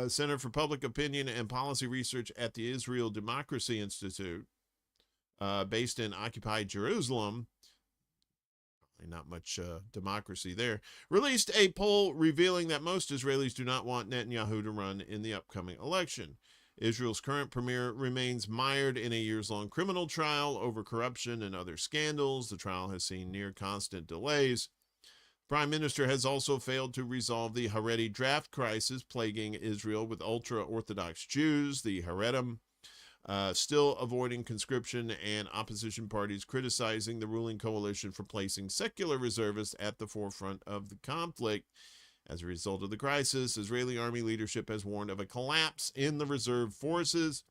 Center for Public Opinion and Policy Research at the Israel Democracy Institute, based in occupied Jerusalem, not much democracy there, released a poll revealing that most Israelis do not want Netanyahu to run in the upcoming election. Israel's current premier remains mired in a years-long criminal trial over corruption and other scandals. The trial has seen near constant delays. Prime Minister has also failed to resolve the Haredi draft crisis plaguing Israel, with ultra-Orthodox Jews, the Haredim, still avoiding conscription, and opposition parties criticizing the ruling coalition for placing secular reservists at the forefront of the conflict. As a result of the crisis, Israeli army leadership has warned of a collapse in the reserve forces.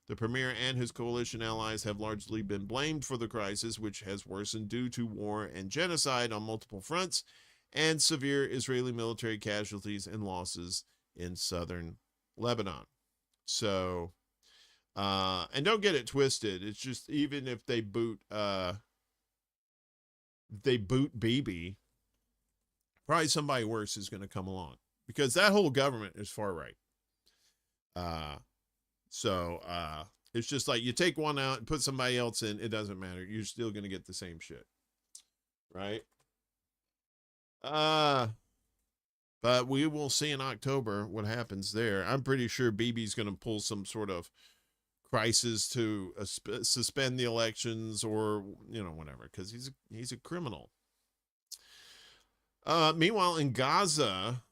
The premier and his coalition allies have largely been blamed for the crisis, which has worsened due to war and genocide on multiple fronts and severe Israeli military casualties and losses in southern Lebanon. So, and don't get it twisted. It's just, even if they boot Bibi, probably somebody worse is going to come along, because that whole government is far right. So It's just like you take one out and put somebody else in, it doesn't matter. You're still going to get the same shit. Right? But we will see in October what happens there. I'm pretty sure BB's going to pull some sort of crisis to suspend the elections or, you know, whatever, because he's a criminal. Meanwhile, in Gaza,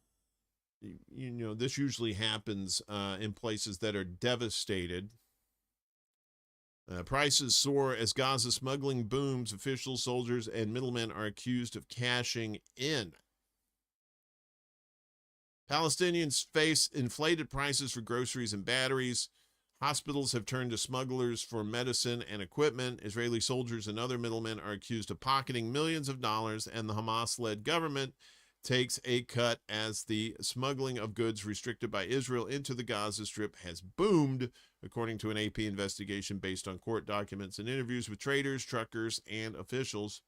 you know, this usually happens in places that are devastated. Prices soar as Gaza smuggling booms. Officials, soldiers, and middlemen are accused of cashing in. Palestinians face inflated prices for groceries and batteries. Hospitals have turned to smugglers for medicine and equipment. Israeli soldiers and other middlemen are accused of pocketing millions of dollars, and the Hamas-led government takes a cut as the smuggling of goods restricted by Israel into the Gaza Strip has boomed, according to an AP investigation based on court documents and interviews with traders, truckers, and officials.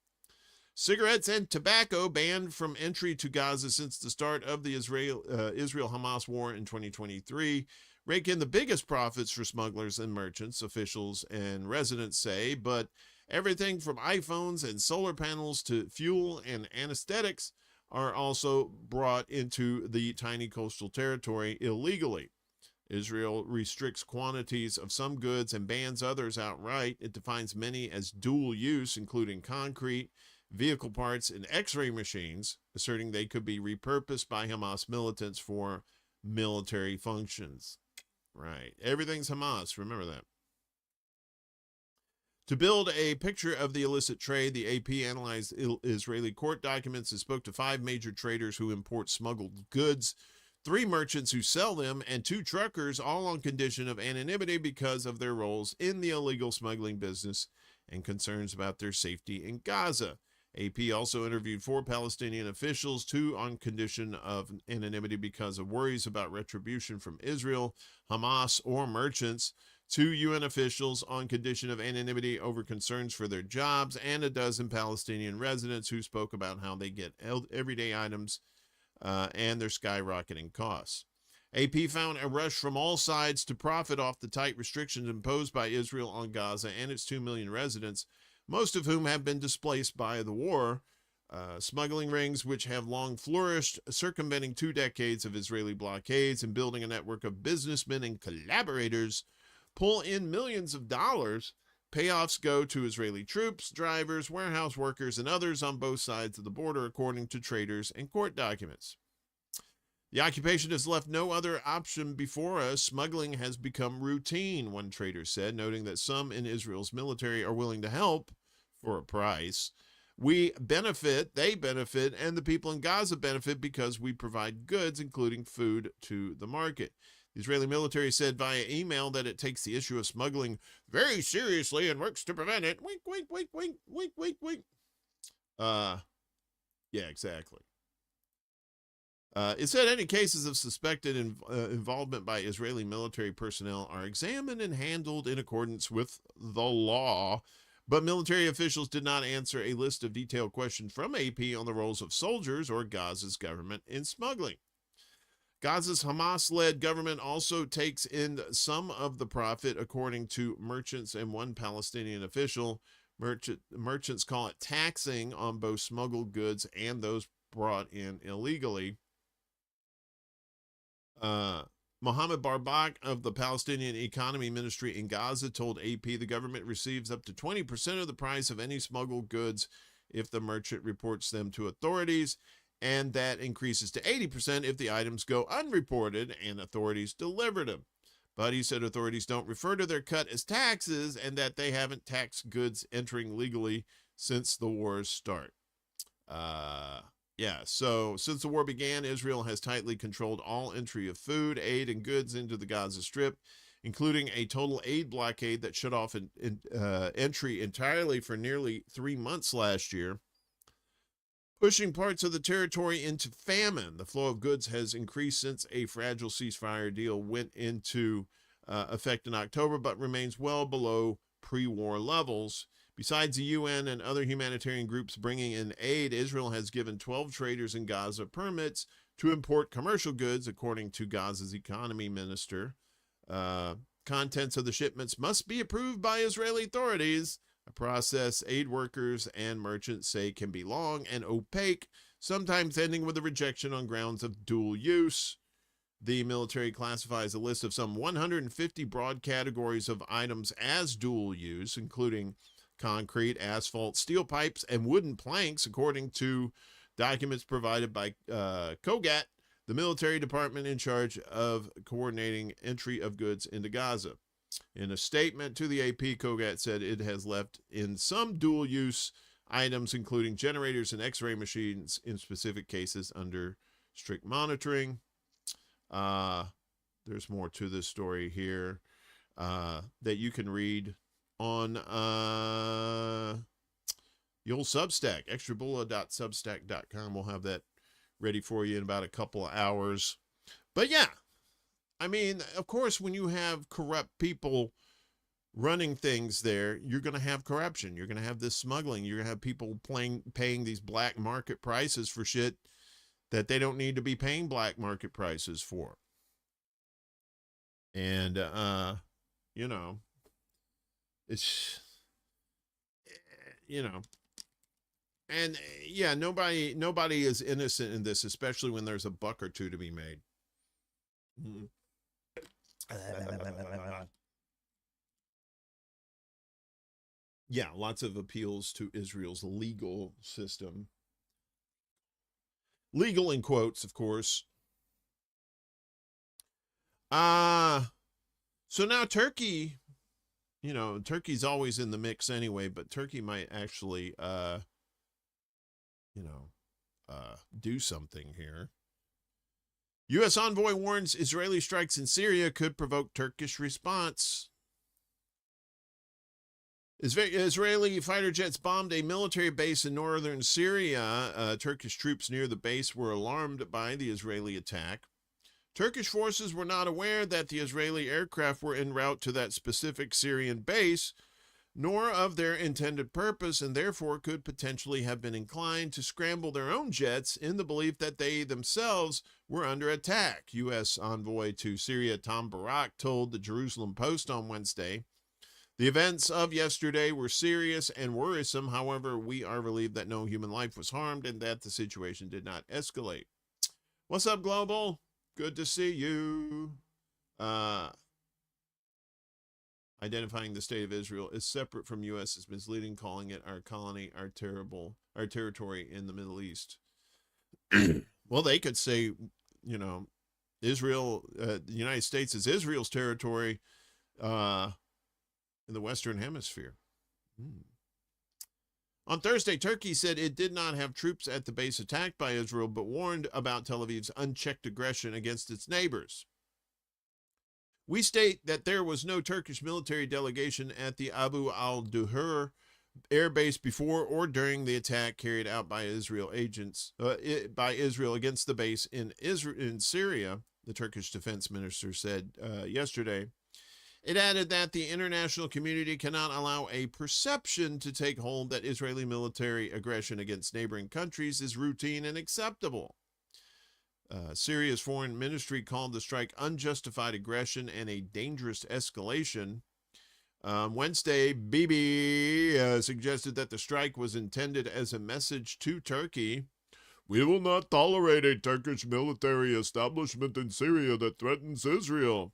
Cigarettes and tobacco banned from entry to Gaza since the start of the Israel-Hamas war in 2023 rake in the biggest profits for smugglers and merchants, officials and residents say, but everything from iPhones and solar panels to fuel and anesthetics are also brought into the tiny coastal territory illegally. Israel restricts quantities of some goods and bans others outright. It defines many as dual use, including concrete, vehicle parts, and X-ray machines, asserting they could be repurposed by Hamas militants for military functions. Right. Everything's Hamas. Remember that. To build a picture of the illicit trade, the AP analyzed Israeli court documents and spoke to 5 major traders who import smuggled goods, 3 merchants who sell them, and 2 truckers, all on condition of anonymity because of their roles in the illegal smuggling business and concerns about their safety in Gaza. AP also interviewed 4 Palestinian officials, 2 on condition of anonymity because of worries about retribution from Israel, Hamas, or merchants, 2 UN officials on condition of anonymity over concerns for their jobs, and a dozen Palestinian residents who spoke about how they get everyday items and their skyrocketing costs. AP found a rush from all sides to profit off the tight restrictions imposed by Israel on Gaza and its 2 million residents, most of whom have been displaced by the war. Smuggling rings, which have long flourished, circumventing 2 decades of Israeli blockades and building a network of businessmen and collaborators, pull in millions of dollars. Payoffs go to Israeli troops, drivers, warehouse workers, and others on both sides of the border, according to traders and court documents. The occupation has left no other option before us. Smuggling has become routine, one trader said, noting that some in Israel's military are willing to help for a price. We benefit, they benefit, and the people in Gaza benefit because we provide goods, including food, to the market. The Israeli military said via email that it takes the issue of smuggling very seriously and works to prevent it. Wink, wink, wink, wink, wink, wink, wink. Yeah, exactly. It said any cases of suspected involvement by Israeli military personnel are examined and handled in accordance with the law, but military officials did not answer a list of detailed questions from AP on the roles of soldiers or Gaza's government in smuggling. Gaza's Hamas-led government also takes in some of the profit, according to merchants and one Palestinian official. Merchants call it taxing on both smuggled goods and those brought in illegally. Mohammed Barbak of the Palestinian Economy Ministry in Gaza told AP the government receives up to 20% of the price of any smuggled goods if the merchant reports them to authorities, and that increases to 80% if the items go unreported and authorities deliver them. But he said authorities don't refer to their cut as taxes and that they haven't taxed goods entering legally since the war's start. So since the war began, Israel has tightly controlled all entry of food, aid, and goods into the Gaza Strip, including a total aid blockade that shut off entry entirely for nearly 3 months last year, pushing parts of the territory into famine. The flow of goods has increased since a fragile ceasefire deal went into effect in October, but remains well below pre-war levels. Besides the UN and other humanitarian groups bringing in aid, Israel has given 12 traders in Gaza permits to import commercial goods, according to Gaza's economy minister. contents of the shipments must be approved by Israeli authorities, a process aid workers and merchants say can be long and opaque, sometimes ending with a rejection on grounds of dual use. The military classifies a list of some 150 broad categories of items as dual use, including concrete, asphalt, steel pipes, and wooden planks, according to documents provided by COGAT, the military department in charge of coordinating entry of goods into Gaza. In a statement to the AP, COGAT said it has left in some dual-use items, including generators and X-ray machines, in specific cases under strict monitoring. There's more to this story here that you can read on the old Substack, ExtraBulla.substack.com. We'll have that ready for you in about a couple of hours. But yeah, I mean, of course, when you have corrupt people running things there, you're going to have corruption. You're going to have this smuggling. You're going to have people paying these black market prices for shit that they don't need to be paying black market prices for. And, you know, it's, you know, and yeah, nobody is innocent in this, especially when there's a buck or two to be made. Yeah, lots of appeals to Israel's legal system. Legal in quotes, of course. So now Turkey, you know, Turkey's always in the mix anyway, but Turkey might actually, do something here. U.S. envoy warns Israeli strikes in Syria could provoke Turkish response. Israeli fighter jets bombed a military base in northern Syria. Turkish troops near the base were alarmed by the Israeli attack. Turkish forces were not aware that the Israeli aircraft were en route to that specific Syrian base, nor of their intended purpose, and therefore could potentially have been inclined to scramble their own jets in the belief that they themselves were under attack. U.S. envoy to Syria Tom Barak told the Jerusalem Post on Wednesday. The events of yesterday were serious and worrisome. However, we are relieved that no human life was harmed and that the situation did not escalate. What's up, Global? Good to see you. Identifying the state of Israel is separate from U.S. is misleading, calling it our colony, our territory in the Middle East. Well, they could say, you know, Israel, the United States is Israel's territory in the Western Hemisphere. On Thursday, Turkey said it did not have troops at the base attacked by Israel, but warned about Tel Aviv's unchecked aggression against its neighbors. We state that there was no Turkish military delegation at the Abu al-Duhur air base before or during the attack carried out by Israel against the base in Syria, the Turkish defense minister said yesterday. It added that the international community cannot allow a perception to take hold that Israeli military aggression against neighboring countries is routine and acceptable. Syria's foreign ministry called the strike unjustified aggression and a dangerous escalation. Wednesday, Bibi suggested that the strike was intended as a message to Turkey. We will not tolerate a Turkish military establishment in Syria that threatens Israel.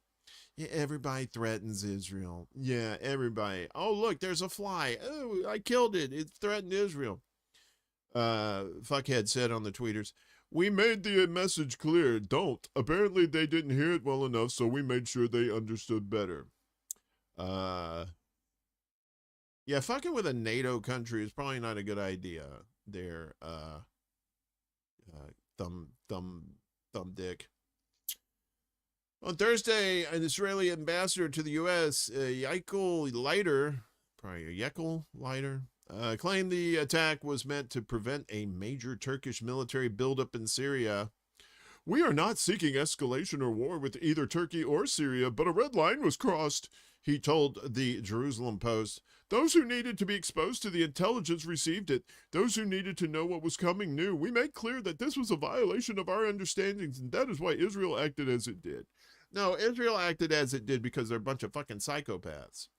Yeah, everybody threatens Israel. Yeah, everybody. Oh, look, there's a fly. Oh, I killed it. It threatened Israel. Fuckhead said on the tweeters, we made the message clear. Don't. Apparently they didn't hear it well enough, so we made sure they understood better. Yeah, fucking with a NATO country is probably not a good idea there. Thumb dick. On Thursday, an Israeli ambassador to the U.S., Yekel Leiter, claimed the attack was meant to prevent a major Turkish military buildup in Syria. We are not seeking escalation or war with either Turkey or Syria, but a red line was crossed, he told the Jerusalem Post. Those who needed to be exposed to the intelligence received it. Those who needed to know what was coming knew. We made clear that this was a violation of our understandings, and that is why Israel acted as it did. No, Israel acted as it did because they're a bunch of fucking psychopaths.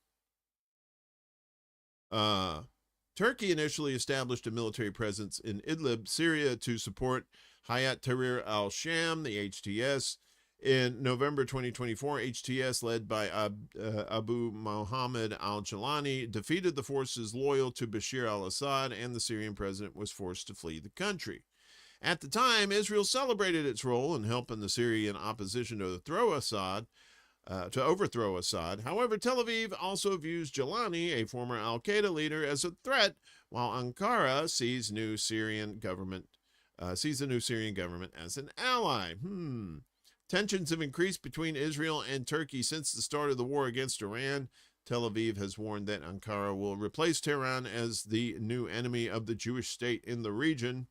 Turkey initially established a military presence in Idlib, Syria, to support Hayat Tahrir al-Sham, the HTS. In November 2024, HTS, led by Abu Mohammed al-Jalani, defeated the forces loyal to Bashir al-Assad, and the Syrian president was forced to flee the country. At the time, Israel celebrated its role in helping the Syrian opposition to overthrow Assad. However, Tel Aviv also views Jalani, a former al-Qaeda leader, as a threat, while Ankara sees the new Syrian government as an ally. Tensions have increased between Israel and Turkey since the start of the war against Iran. Tel Aviv has warned that Ankara will replace Tehran as the new enemy of the Jewish state in the region.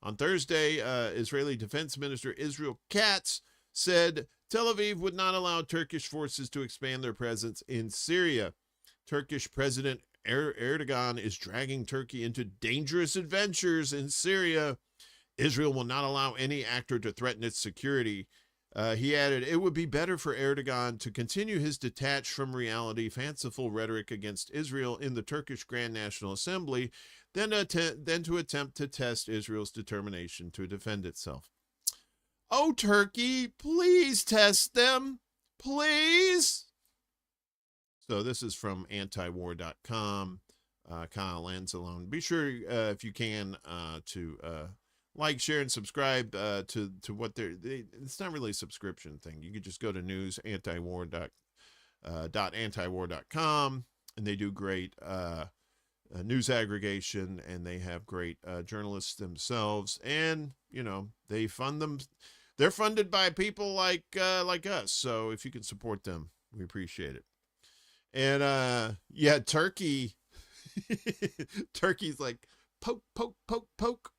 On Thursday, Israeli Defense Minister Israel Katz said Tel Aviv would not allow Turkish forces to expand their presence in Syria. Turkish President Erdogan is dragging Turkey into dangerous adventures in Syria. Israel will not allow any actor to threaten its security. He added, it would be better for Erdogan to continue his detached from reality, fanciful rhetoric against Israel in the Turkish Grand National Assembly than to attempt to test Israel's determination to defend itself. Oh, Turkey, please test them. Please. So this is from antiwar.com, Kyle Lanzalone. Be sure, if you can, to like, share, and subscribe to what it's not really a subscription thing. You could just go to antiwar.com, and they do great news aggregation, and they have great journalists themselves, and they fund them. They're funded by people like us. So if you can support them, we appreciate it. And Turkey, Turkey's like poke, poke, poke, poke.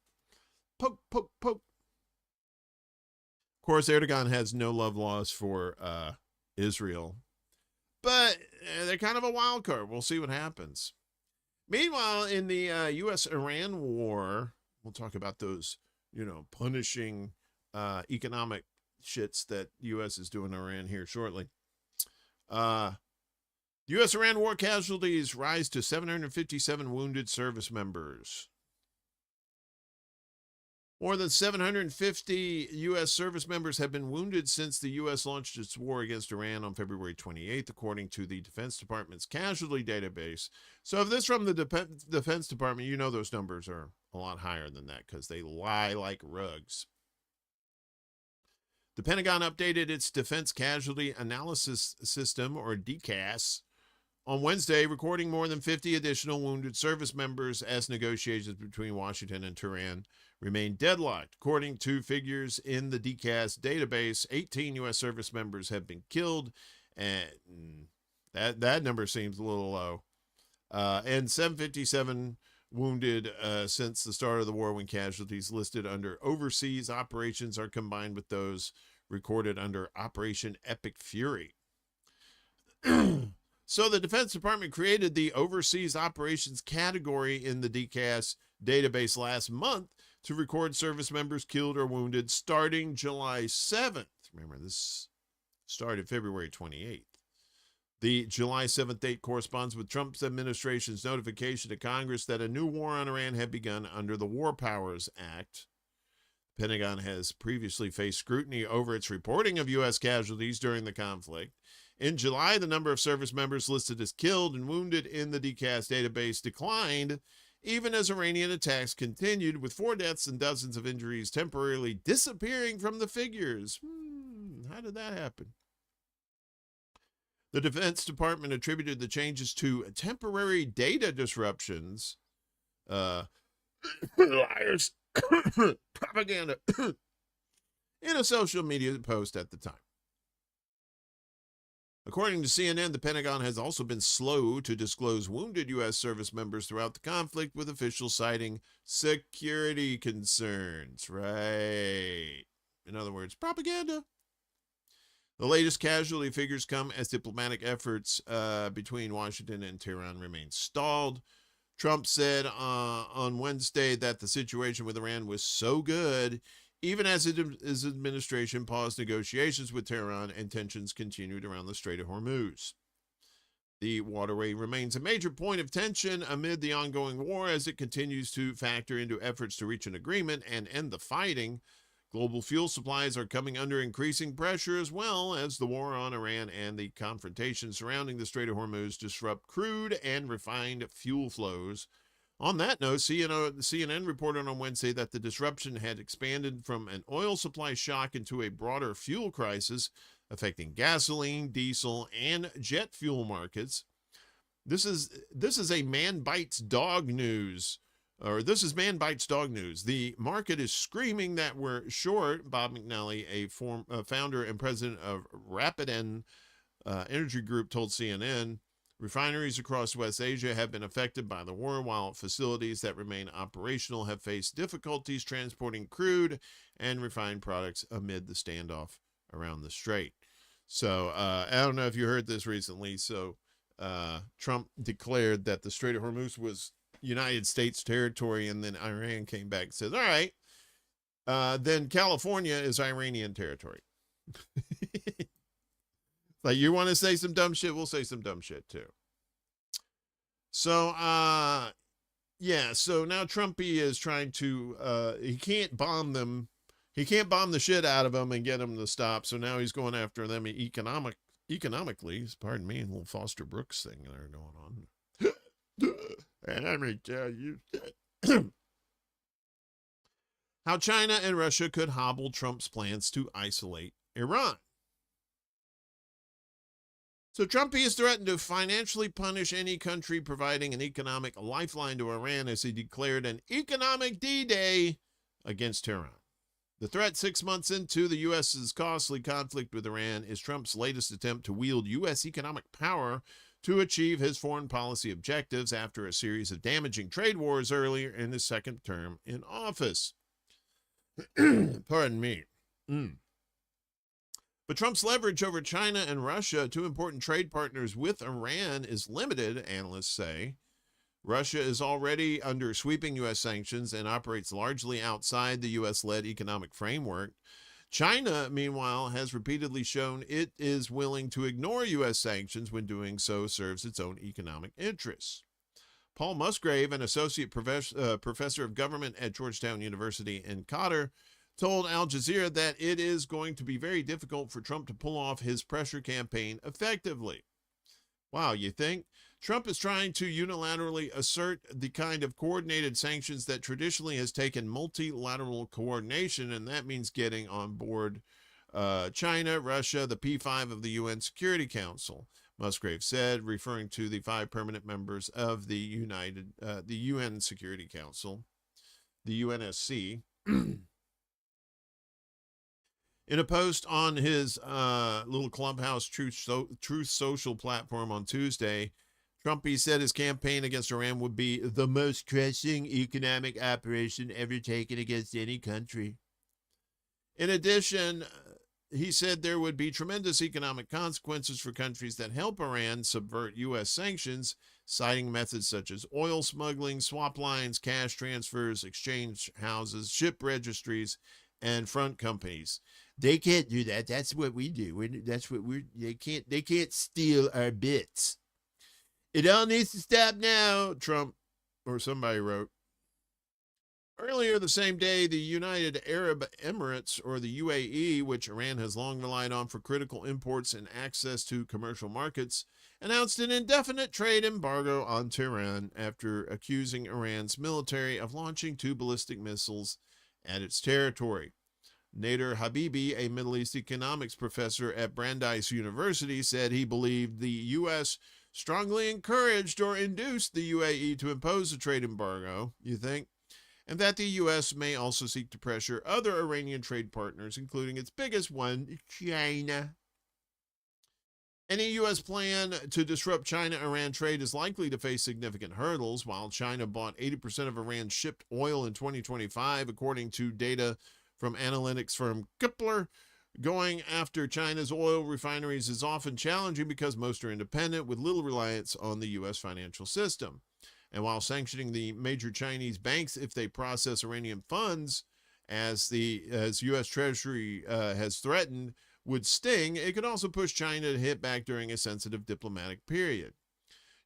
Poke, poke, poke. Of course, Erdogan has no love lost for Israel, but they're kind of a wild card. We'll see what happens. Meanwhile, in the U.S.-Iran war, we'll talk about those, punishing economic shits that the U.S. is doing to Iran here shortly. U.S.-Iran war casualties rise to 757 wounded service members. More than 750 U.S. service members have been wounded since the U.S. launched its war against Iran on February 28th, according to the Defense Department's casualty database. So if this is from the Defense Department, those numbers are a lot higher than that because they lie like rugs. The Pentagon updated its Defense Casualty Analysis System, or DCAS, on Wednesday, recording more than 50 additional wounded service members as negotiations between Washington and Tehran remain deadlocked. According to figures in the DCAS database, 18 U.S. service members have been killed, and that number seems a little low. And 757 wounded since the start of the war, when casualties listed under overseas operations are combined with those recorded under Operation Epic Fury. So the Defense Department created the Overseas Operations category in the DCAS database last month to record service members killed or wounded starting July 7th. Remember, this started February 28th. The July 7th date corresponds with Trump's administration's notification to Congress that a new war on Iran had begun under the War Powers Act. The Pentagon has previously faced scrutiny over its reporting of U.S. casualties during the conflict. In July, the number of service members listed as killed and wounded in the DCAS database declined, even as Iranian attacks continued, with 4 deaths and dozens of injuries temporarily disappearing from the figures. How did that happen? The Defense Department attributed the changes to temporary data disruptions. Liars. Propaganda. In a social media post at the time. According to CNN, the Pentagon has also been slow to disclose wounded U.S. service members throughout the conflict, with officials citing security concerns. Right. In other words, propaganda. The latest casualty figures come as diplomatic efforts between Washington and Tehran remain stalled. Trump said on Wednesday that the situation with Iran was so good, even as his administration paused negotiations with Tehran and tensions continued around the Strait of Hormuz. The waterway remains a major point of tension amid the ongoing war as it continues to factor into efforts to reach an agreement and end the fighting. Global fuel supplies are coming under increasing pressure as well as the war on Iran and the confrontation surrounding the Strait of Hormuz disrupt crude and refined fuel flows. On that note, CNN reported on Wednesday that the disruption had expanded from an oil supply shock into a broader fuel crisis, affecting gasoline, diesel, and jet fuel markets. This is a man bites dog news, or this is man bites dog news. The market is screaming that we're short. Bob McNally, a founder and president of Rapidan Energy Group, told CNN. Refineries across West Asia have been affected by the war, while facilities that remain operational have faced difficulties transporting crude and refined products amid the standoff around the strait. So I don't know if you heard this recently. So Trump declared that the Strait of Hormuz was United States territory, and then Iran came back and said, all right, then California is Iranian territory. Like, you want to say some dumb shit? We'll say some dumb shit too. So, yeah, so now Trumpy is trying to, he can't bomb them. He can't bomb the shit out of them and get them to stop. So now he's going after them economically. Pardon me, a little Foster Brooks thing there going on. And let me tell you how China and Russia could hobble Trump's plans to isolate Iran. So Trumpy has threatened to financially punish any country providing an economic lifeline to Iran as he declared an economic D-Day against Tehran. The threat 6 months into the U.S.'s costly conflict with Iran is Trump's latest attempt to wield U.S. economic power to achieve his foreign policy objectives after a series of damaging trade wars earlier in his second term in office. Pardon me. But Trump's leverage over China and Russia, two important trade partners with Iran, is limited, analysts say. Russia is already under sweeping U.S. sanctions and operates largely outside the U.S.-led economic framework. China, meanwhile, has repeatedly shown it is willing to ignore U.S. sanctions when doing so serves its own economic interests. Paul Musgrave, an associate professor of government at Georgetown University in Qatar, told Al Jazeera that it is going to be very difficult for Trump to pull off his pressure campaign effectively. Wow, you think? Trump is trying to unilaterally assert the kind of coordinated sanctions that traditionally has taken multilateral coordination, and that means getting on board China, Russia, the P5 of the UN Security Council, Musgrave said, referring to the 5 permanent members of the UN Security Council, the UNSC. In a post on his little Clubhouse Truth Social platform on Tuesday, Trumpy said his campaign against Iran would be the most crushing economic operation ever taken against any country. In addition, he said there would be tremendous economic consequences for countries that help Iran subvert U.S. sanctions, citing methods such as oil smuggling, swap lines, cash transfers, exchange houses, ship registries, and front companies. They can't do that. That's what we do. They can't steal our bits. It all needs to stop now, Trump or somebody wrote. Earlier the same day, the United Arab Emirates, or the UAE, which Iran has long relied on for critical imports and access to commercial markets, announced an indefinite trade embargo on Tehran after accusing Iran's military of launching 2 ballistic missiles at its territory. Nader Habibi, a Middle East economics professor at Brandeis University, said he believed the U.S. strongly encouraged or induced the UAE to impose a trade embargo, you think, and that the U.S. may also seek to pressure other Iranian trade partners, including its biggest one, China. Any U.S. plan to disrupt China-Iran trade is likely to face significant hurdles. While China bought 80% of Iran's shipped oil in 2025, according to data from analytics firm Kepler, going after China's oil refineries is often challenging because most are independent with little reliance on the U.S. financial system. And while sanctioning the major Chinese banks if they process Iranian funds as U.S. Treasury has threatened would sting. It could also push China to hit back during a sensitive diplomatic period.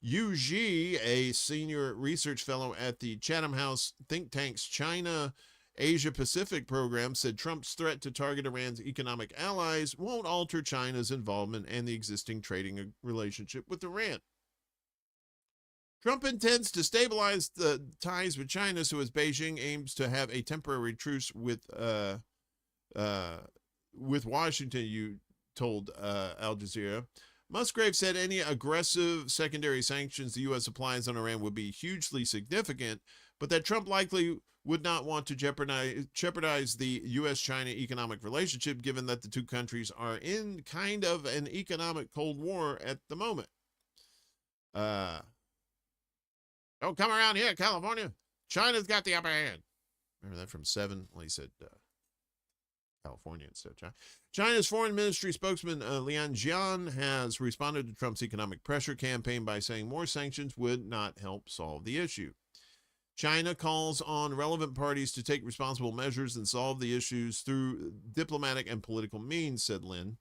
Yu Ji, a senior research fellow at the Chatham House think tank's China Asia Pacific program, said Trump's threat to target Iran's economic allies won't alter China's involvement and the existing trading relationship with Iran. Trump intends to stabilize the ties with China, so as Beijing aims to have a temporary truce with Washington, you told Al Jazeera. Musgrave said any aggressive secondary sanctions the U.S. applies on Iran would be hugely significant, but that Trump likely would not want to jeopardize the U.S.-China economic relationship, given that the two countries are in kind of an economic Cold War at the moment. Don't come around here, California. China's got the upper hand. Remember that from 7? Well, he said California instead of China. China's foreign ministry spokesman Lian Jian has responded to Trump's economic pressure campaign by saying more sanctions would not help solve the issue. China calls on relevant parties to take responsible measures and solve the issues through diplomatic and political means, said Lin.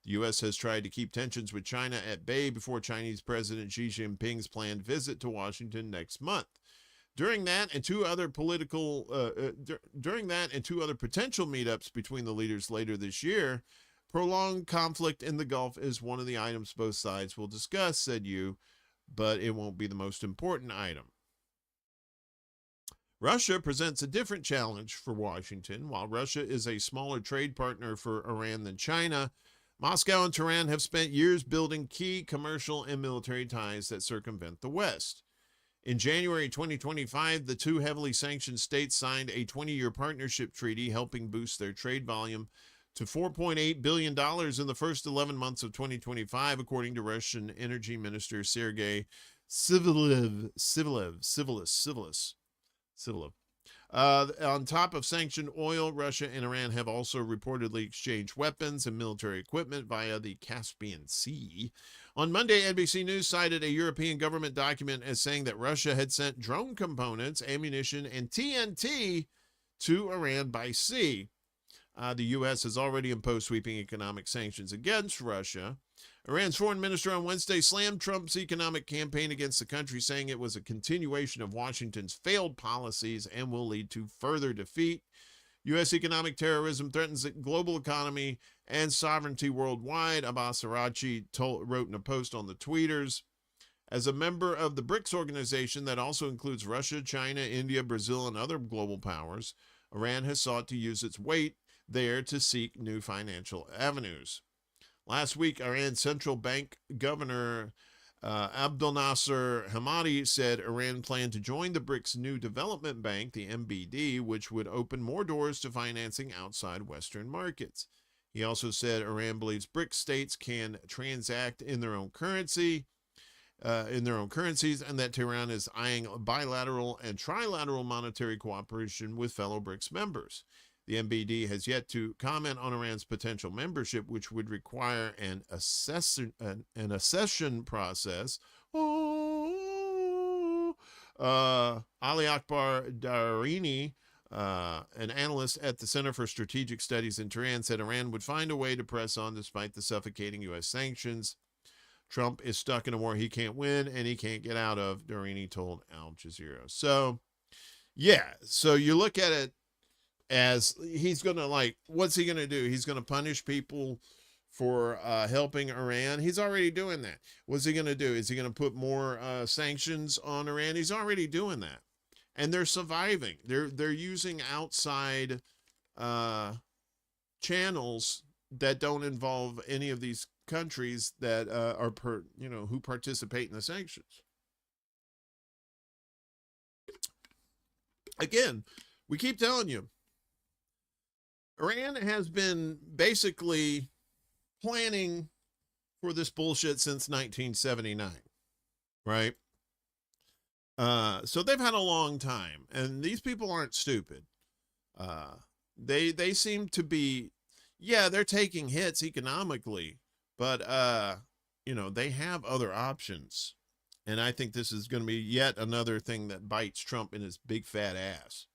The U.S. has tried to keep tensions with China at bay before Chinese President Xi Jinping's planned visit to Washington next month. During that and two other potential meetups between the leaders later this year, prolonged conflict in the Gulf is one of the items both sides will discuss, said Yu, but it won't be the most important item. Russia presents a different challenge for Washington. While Russia is a smaller trade partner for Iran than China, Moscow and Tehran have spent years building key commercial and military ties that circumvent the West. In January 2025, the two heavily sanctioned states signed a 20-year partnership treaty helping boost their trade volume to $4.8 billion in the first 11 months of 2025, according to Russian Energy Minister Sergei Civilev. On top of sanctioned oil, Russia and Iran have also reportedly exchanged weapons and military equipment via the Caspian Sea. On Monday, NBC News cited a European government document as saying that Russia had sent drone components, ammunition, and TNT to Iran by sea. The U.S. has already imposed sweeping economic sanctions against Russia. Iran's foreign minister on Wednesday slammed Trump's economic campaign against the country, saying it was a continuation of Washington's failed policies and will lead to further defeat. U.S. economic terrorism threatens the global economy and sovereignty worldwide, Abbas Araghchi wrote in a post on the tweeters. As a member of the BRICS organization that also includes Russia, China, India, Brazil, and other global powers, Iran has sought to use its weight there to seek new financial avenues. Last week, Iran's central bank governor Abdel Nasser Hamadi said Iran planned to join the BRICS New Development Bank, the MBD, which would open more doors to financing outside Western markets. He also said Iran believes BRICS states can transact in their own currencies, and that Tehran is eyeing bilateral and trilateral monetary cooperation with fellow BRICS members. The MBD has yet to comment on Iran's potential membership, which would require an accession process. Ali Akbar Darini, an analyst at the Center for Strategic Studies in Tehran, said Iran would find a way to press on despite the suffocating U.S. sanctions. Trump is stuck in a war he can't win and he can't get out of, Darini told Al Jazeera. So, yeah, so you look at it as he's going to, what's he going to do? He's going to punish people for helping Iran. He's already doing that. What's he going to do? Is he going to put more sanctions on Iran? He's already doing that. And they're surviving. They're using outside channels that don't involve any of these countries that who participate in the sanctions. Again, we keep telling you, Iran has been basically planning for this bullshit since 1979, right? So they've had a long time, and these people aren't stupid. They seem to be, they're taking hits economically, but they have other options. And I think this is going to be yet another thing that bites Trump in his big fat ass.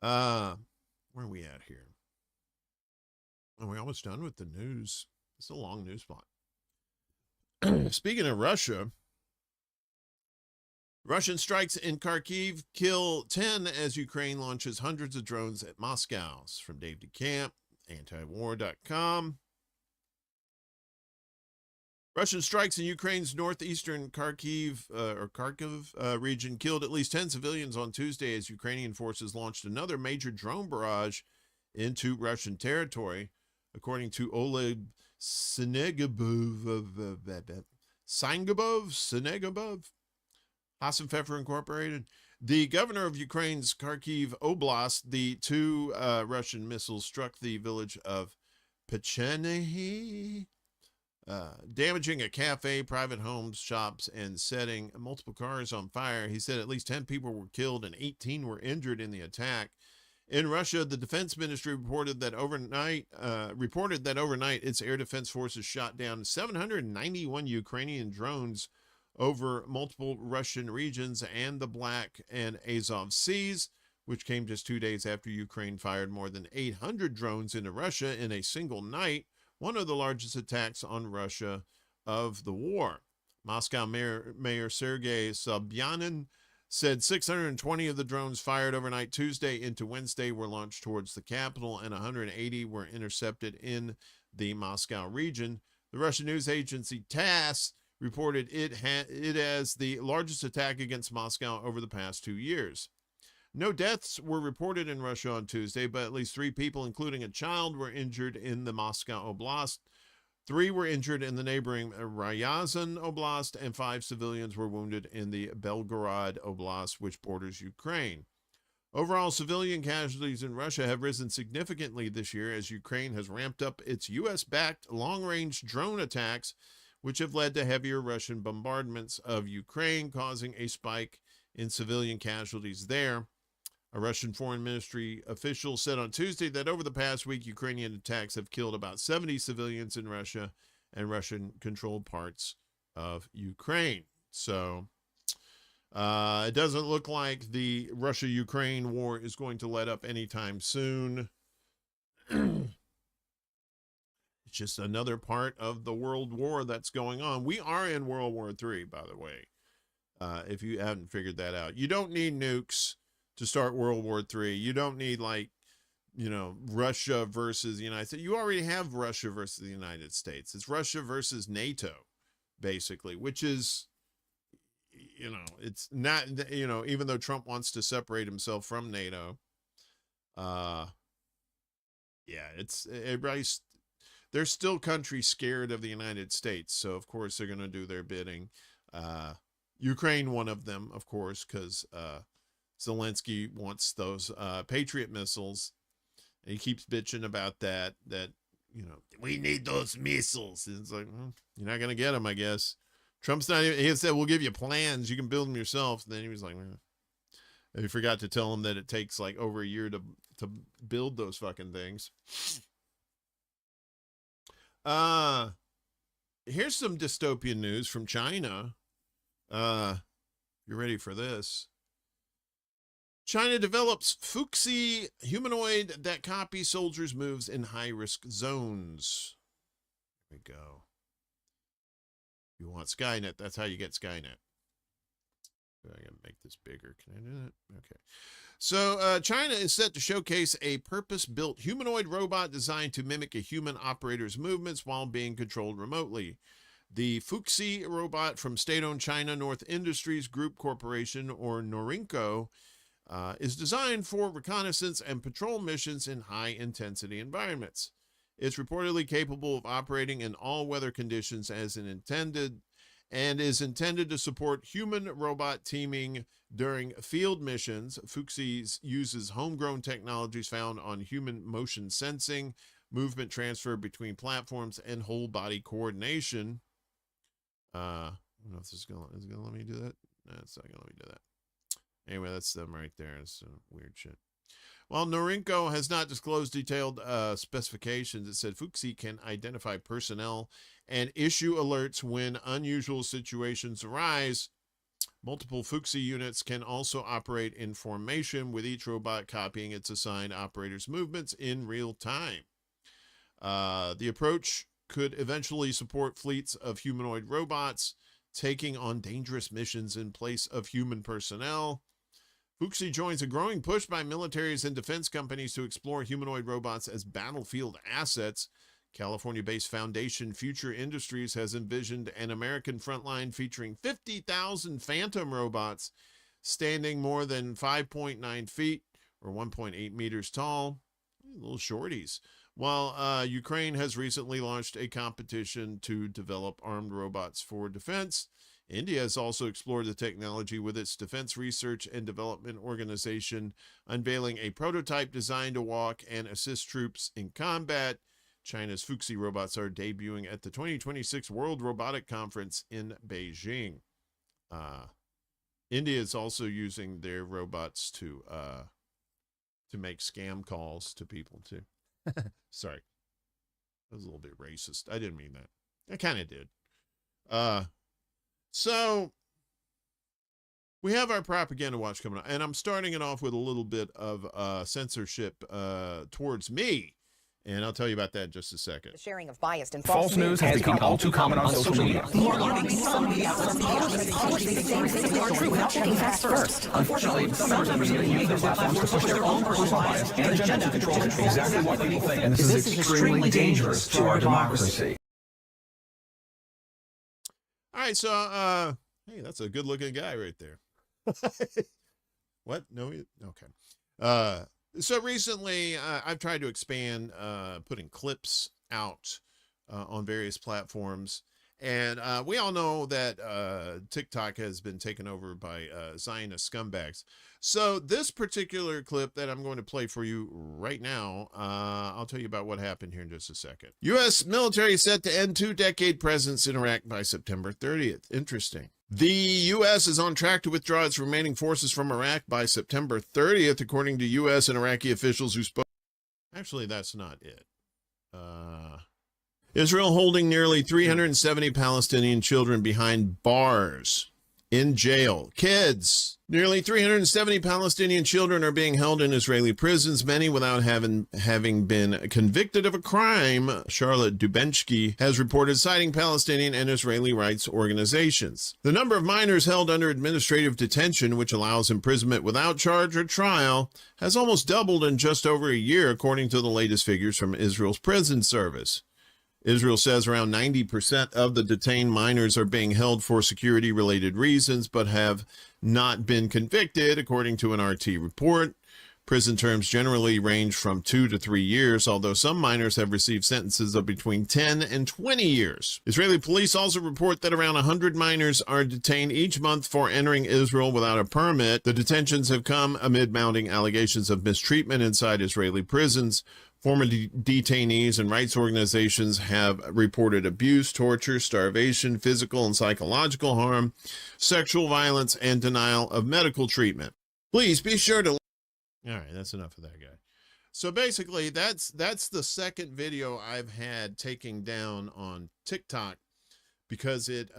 Where are we at here? Oh, we're almost done with the news. It's a long news block. Speaking of Russia, Russian strikes in Kharkiv kill 10 as Ukraine launches hundreds of drones at Moscow. It's from Dave DeCamp, antiwar.com. Russian strikes in Ukraine's northeastern Kharkiv region killed at least 10 civilians on Tuesday as Ukrainian forces launched another major drone barrage into Russian territory, according to Oleg Senegubov, Hassan Incorporated. The governor of Ukraine's Kharkiv Oblast, the two Russian missiles struck the village of Pechenehy, damaging a cafe, private homes, shops, and setting multiple cars on fire. He said at least 10 people were killed and 18 were injured in the attack. In Russia, the defense ministry reported that overnight its air defense forces shot down 791 Ukrainian drones over multiple Russian regions and the Black and Azov Seas, which came just 2 days after Ukraine fired more than 800 drones into Russia in a single night, one of the largest attacks on Russia of the war. Moscow Mayor Sergei Sobyanin said 620 of the drones fired overnight Tuesday into Wednesday were launched towards the capital, and 180 were intercepted in the Moscow region. The Russian news agency TASS reported it as the largest attack against Moscow over the past 2 years. No deaths were reported in Russia on Tuesday, but at least 3 people, including a child, were injured in the Moscow Oblast. 3 were injured in the neighboring Ryazan Oblast, and 5 civilians were wounded in the Belgorod Oblast, which borders Ukraine. Overall, civilian casualties in Russia have risen significantly this year as Ukraine has ramped up its U.S.-backed long-range drone attacks, which have led to heavier Russian bombardments of Ukraine, causing a spike in civilian casualties there. A Russian foreign ministry official said on Tuesday that over the past week, Ukrainian attacks have killed about 70 civilians in Russia and Russian-controlled parts of Ukraine. So it doesn't look like the Russia-Ukraine war is going to let up anytime soon. It's just another part of the world war that's going on. We are in World War III, by the way, if you haven't figured that out. You don't need nukes to start World War III. You don't need, Russia versus the United States. You already have Russia versus the United States. It's Russia versus NATO, basically, which is, it's not, even though Trump wants to separate himself from NATO, everybody's, there's still countries scared of the United States. So, of course, they're going to do their bidding. Ukraine, one of them, of course, because Zelensky wants those Patriot missiles. And he keeps bitching about that, we need those missiles. And it's like, well, you're not going to get them, I guess. Trump's not even, he said, we'll give you plans. You can build them yourself. And then he was like, he forgot to tell him that it takes like over a year to build those fucking things. Here's some dystopian news from China. You're ready for this. China develops Fuxi humanoid that copies soldiers' moves in high-risk zones. There we go. You want Skynet, that's how you get Skynet. I gotta make this bigger. Can I do that? Okay. So China is set to showcase a purpose-built humanoid robot designed to mimic a human operator's movements while being controlled remotely. The Fuxi robot from state-owned China North Industries Group Corporation, or Norinco, is designed for reconnaissance and patrol missions in high-intensity environments. It's reportedly capable of operating in all weather conditions as intended, and is intended to support human-robot teaming during field missions. Fuxi uses homegrown technologies found on human motion sensing, movement transfer between platforms, and whole-body coordination. I don't know if this is gonna let me do that. No, it's not gonna let me do that. Anyway, that's them right there. It's weird shit. While Norinco has not disclosed detailed specifications, it said Fuxi can identify personnel and issue alerts when unusual situations arise. Multiple Fuxi units can also operate in formation, with each robot copying its assigned operator's movements in real time. The approach could eventually support fleets of humanoid robots taking on dangerous missions in place of human personnel. Fuxi joins a growing push by militaries and defense companies to explore humanoid robots as battlefield assets. California-based Foundation Future Industries has envisioned an American frontline featuring 50,000 phantom robots standing more than 5.9 feet or 1.8 meters tall. Little shorties. While Ukraine has recently launched a competition to develop armed robots for defense, India has also explored the technology with its Defense Research and Development Organization, unveiling a prototype designed to walk and assist troops in combat. China's Fuxi robots are debuting at the 2026 World Robotic Conference in Beijing. India is also using their robots to make scam calls to people too. Sorry, that was a little bit racist. I didn't mean that. I kind of did. So we have our propaganda watch coming up, and I'm starting it off with a little bit of censorship towards me. And I'll tell you about that in just a second. The sharing of biased and False news has become all too common on social media. More alarming, some media outlets publish these things as they are true without checking facts first. Unfortunately, some members of the media use their platforms to push their own personal bias and agenda to control exactly what people think. And this is extremely dangerous to our democracy. All right, so hey, that's a good-looking guy right there. What? No, okay. So recently, I've tried to expand putting clips out on various platforms. And we all know that TikTok has been taken over by Zionist scumbags. So this particular clip that I'm going to play for you right now, I'll tell you about what happened here in just a second. U.S. military set to end 2-decade presence in Iraq by September 30th. Interesting. The U.S. is on track to withdraw its remaining forces from Iraq by September 30th, according to U.S. and Iraqi officials who spoke. Actually, that's not it. Israel holding nearly 370 Palestinian children behind bars in jail. Kids. Nearly 370 Palestinian children are being held in Israeli prisons, many without having been convicted of a crime, Charlotte Dubensky has reported, citing Palestinian and Israeli rights organizations. The number of minors held under administrative detention, which allows imprisonment without charge or trial, has almost doubled in just over a year, according to the latest figures from Israel's prison service. Israel says around 90% of the detained minors are being held for security-related reasons, but have not been convicted, according to an RT report. Prison terms generally range from 2 to 3 years, although some minors have received sentences of between 10 and 20 years. Israeli police also report that around 100 minors are detained each month for entering Israel without a permit. The detentions have come amid mounting allegations of mistreatment inside Israeli prisons. Former detainees and rights organizations have reported abuse, torture, starvation, physical and psychological harm, sexual violence, and denial of medical treatment. Please be sure to... All right, that's enough of that guy. So basically, that's the second video I've had taking down on TikTok because it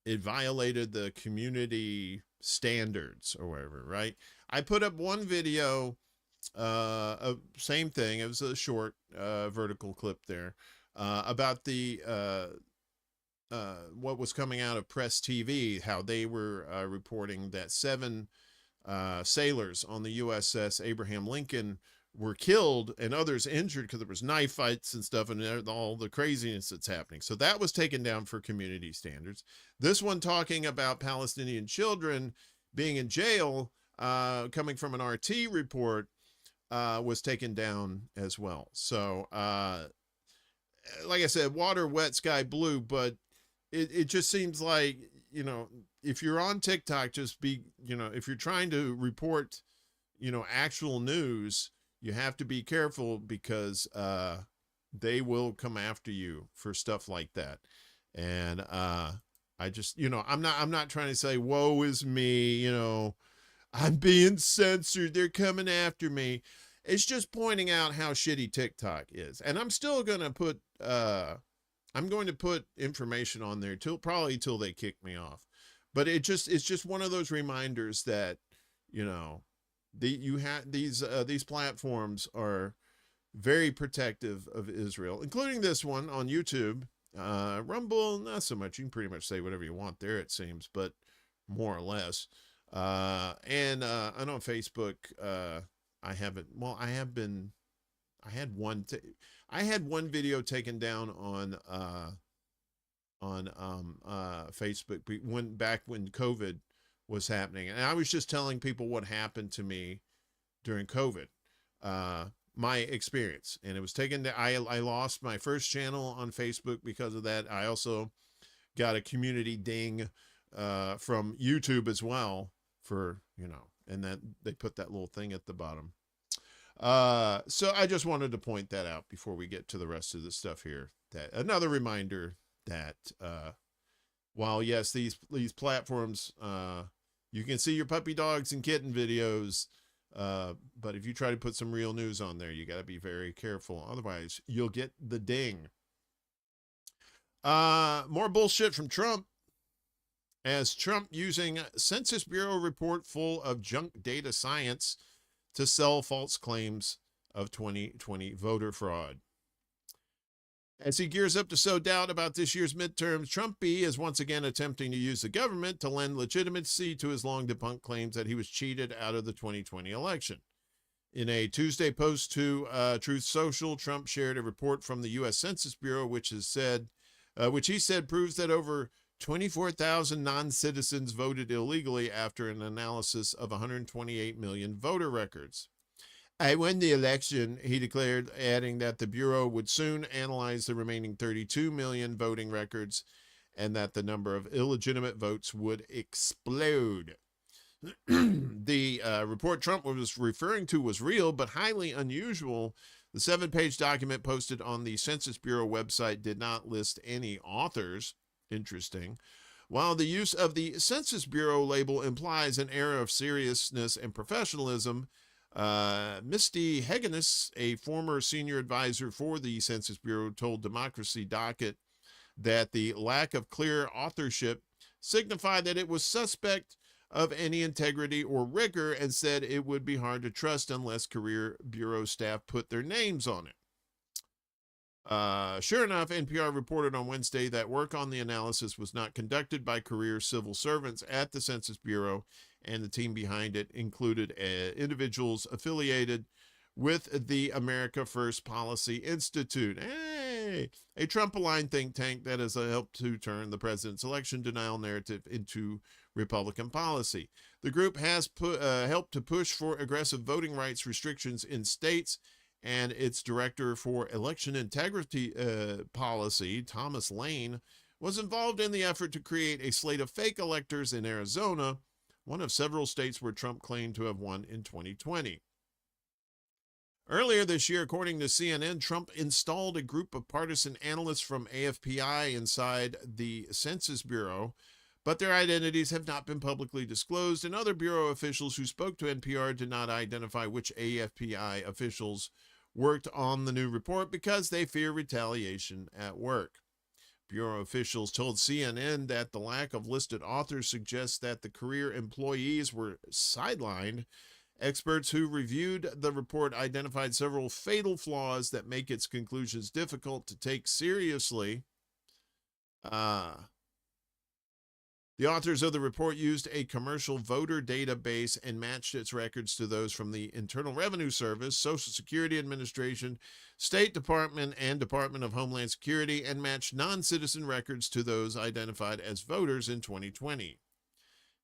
violated the community standards or whatever, right? I put up one video... same thing. It was a short vertical clip there about the what was coming out of Press TV, how they were reporting that 7 sailors on the USS Abraham Lincoln were killed and others injured because there was knife fights and stuff and all the craziness that's happening. So that was taken down for community standards. This one talking about Palestinian children being in jail, coming from an RT report, was taken down as well. So, like I said, water wet, sky blue, but it just seems like, you know, if you're on TikTok, just be, you know, if you're trying to report, you know, actual news, you have to be careful because they will come after you for stuff like that. And I just, you know, I'm not trying to say, woe is me, you know, I'm being censored, they're coming after me. It's just pointing out how shitty TikTok is. And I'm still going to put, I'm going to put information on there probably till they kick me off. But it's just one of those reminders that, you know, these platforms are very protective of Israel, including this one on YouTube. Rumble, not so much. You can pretty much say whatever you want there, it seems, but more or less. And on Facebook, I had one video taken down on Facebook back when COVID was happening, and I was just telling people what happened to me during COVID, my experience, and it was taken to, I lost my first channel on Facebook because of that. I also got a community ding from YouTube as well for, you know, and then they put that little thing at the bottom. So I just wanted to point that out before we get to the rest of the stuff here. That another reminder that while yes, these platforms, you can see your puppy dogs and kitten videos, but if you try to put some real news on there, you got to be very careful. Otherwise, you'll get the ding. More bullshit from Trump. As Trump using Census Bureau report full of junk data science to sell false claims of 2020 voter fraud. As he gears up to sow doubt about this year's midterms, Trumpy is once again attempting to use the government to lend legitimacy to his long-debunked claims that he was cheated out of the 2020 election. In a Tuesday post to Truth Social, Trump shared a report from the U.S. Census Bureau, which he said proves that over 24,000 non-citizens voted illegally after an analysis of 128 million voter records. I won the election, he declared, adding that the Bureau would soon analyze the remaining 32 million voting records and that the number of illegitimate votes would explode. The report Trump was referring to was real, but highly unusual. The 7-page document posted on the Census Bureau website did not list any authors. Interesting. While the use of the Census Bureau label implies an air of seriousness and professionalism, Misty Hegenis, a former senior advisor for the Census Bureau, told Democracy Docket that the lack of clear authorship signified that it was suspect of any integrity or rigor, and said it would be hard to trust unless career Bureau staff put their names on it. Sure enough, NPR reported on Wednesday that work on the analysis was not conducted by career civil servants at the Census Bureau, and the team behind it included individuals affiliated with the America First Policy Institute, a Trump-aligned think tank that has helped to turn the president's election denial narrative into Republican policy. The group has helped to push for aggressive voting rights restrictions in states, and its director for election integrity policy, Thomas Laine, was involved in the effort to create a slate of fake electors in Arizona, one of several states where Trump claimed to have won in 2020. Earlier this year, according to CNN, Trump installed a group of partisan analysts from AFPI inside the Census Bureau, but their identities have not been publicly disclosed, and other Bureau officials who spoke to NPR did not identify which AFPI officials worked on the new report because they fear retaliation at work. Bureau officials told CNN that the lack of listed authors suggests that the career employees were sidelined. Experts who reviewed the report identified several fatal flaws that make its conclusions difficult to take seriously. The authors of the report used a commercial voter database and matched its records to those from the Internal Revenue Service, Social Security Administration, State Department, and Department of Homeland Security, and matched non-citizen records to those identified as voters in 2020.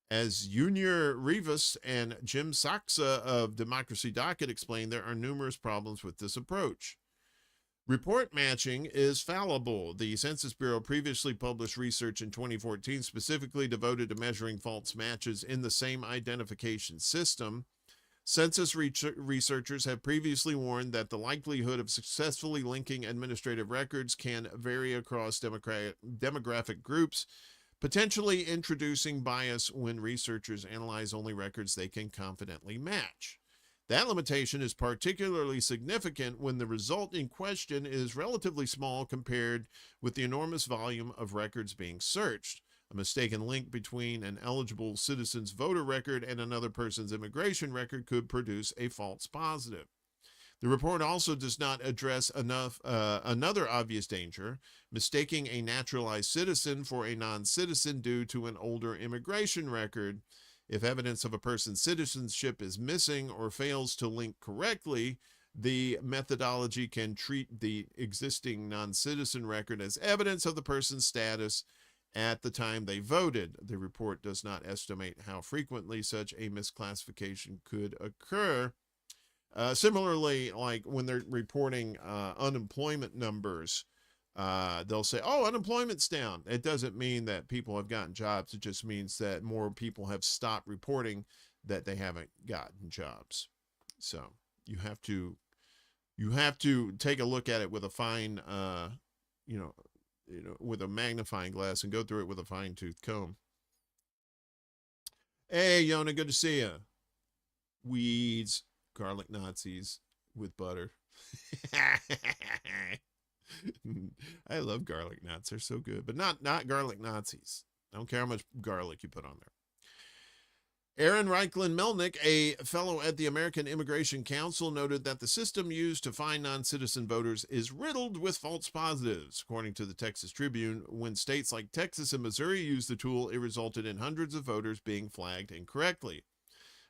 As Junior Rivas and Jim Saxa of Democracy Docket explained, there are numerous problems with this approach. Report matching is fallible. The Census Bureau previously published research in 2014 specifically devoted to measuring false matches in the same identification system. Census researchers have previously warned that the likelihood of successfully linking administrative records can vary across demographic groups, potentially introducing bias when researchers analyze only records they can confidently match. That limitation is particularly significant when the result in question is relatively small compared with the enormous volume of records being searched. A mistaken link between an eligible citizen's voter record and another person's immigration record could produce a false positive. The report also does not address another obvious danger, mistaking a naturalized citizen for a non-citizen due to an older immigration record. If evidence of a person's citizenship is missing or fails to link correctly, the methodology can treat the existing non-citizen record as evidence of the person's status at the time they voted. The report does not estimate how frequently such a misclassification could occur. Similarly, like when they're reporting unemployment numbers, they'll say, oh, unemployment's down. It doesn't mean that people have gotten jobs. It just means that more people have stopped reporting that they haven't gotten jobs. So you have to take a look at it with a fine, with a magnifying glass and go through it with a fine-tooth comb. Hey, Yoninah, good to see you. Weeds, garlic Nazis with butter. I love garlic nuts. They're so good, but not garlic Nazis. I don't care how much garlic you put on there. Aaron Reichlin Melnick, a fellow at the American Immigration Council, noted that the system used to find non-citizen voters is riddled with false positives. According to the Texas Tribune, when states like Texas and Missouri used the tool, it resulted in hundreds of voters being flagged incorrectly.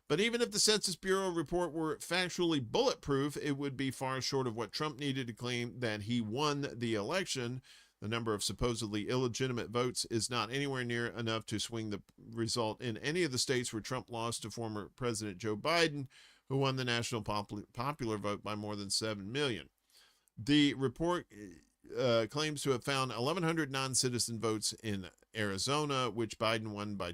But even if the Census Bureau report were factually bulletproof, it would be far short of what Trump needed to claim that he won the election. The number of supposedly illegitimate votes is not anywhere near enough to swing the result in any of the states where Trump lost to former President Joe Biden, who won the national popular vote by more than 7 million. The report claims to have found 1,100 non-citizen votes in Arizona, which Biden won by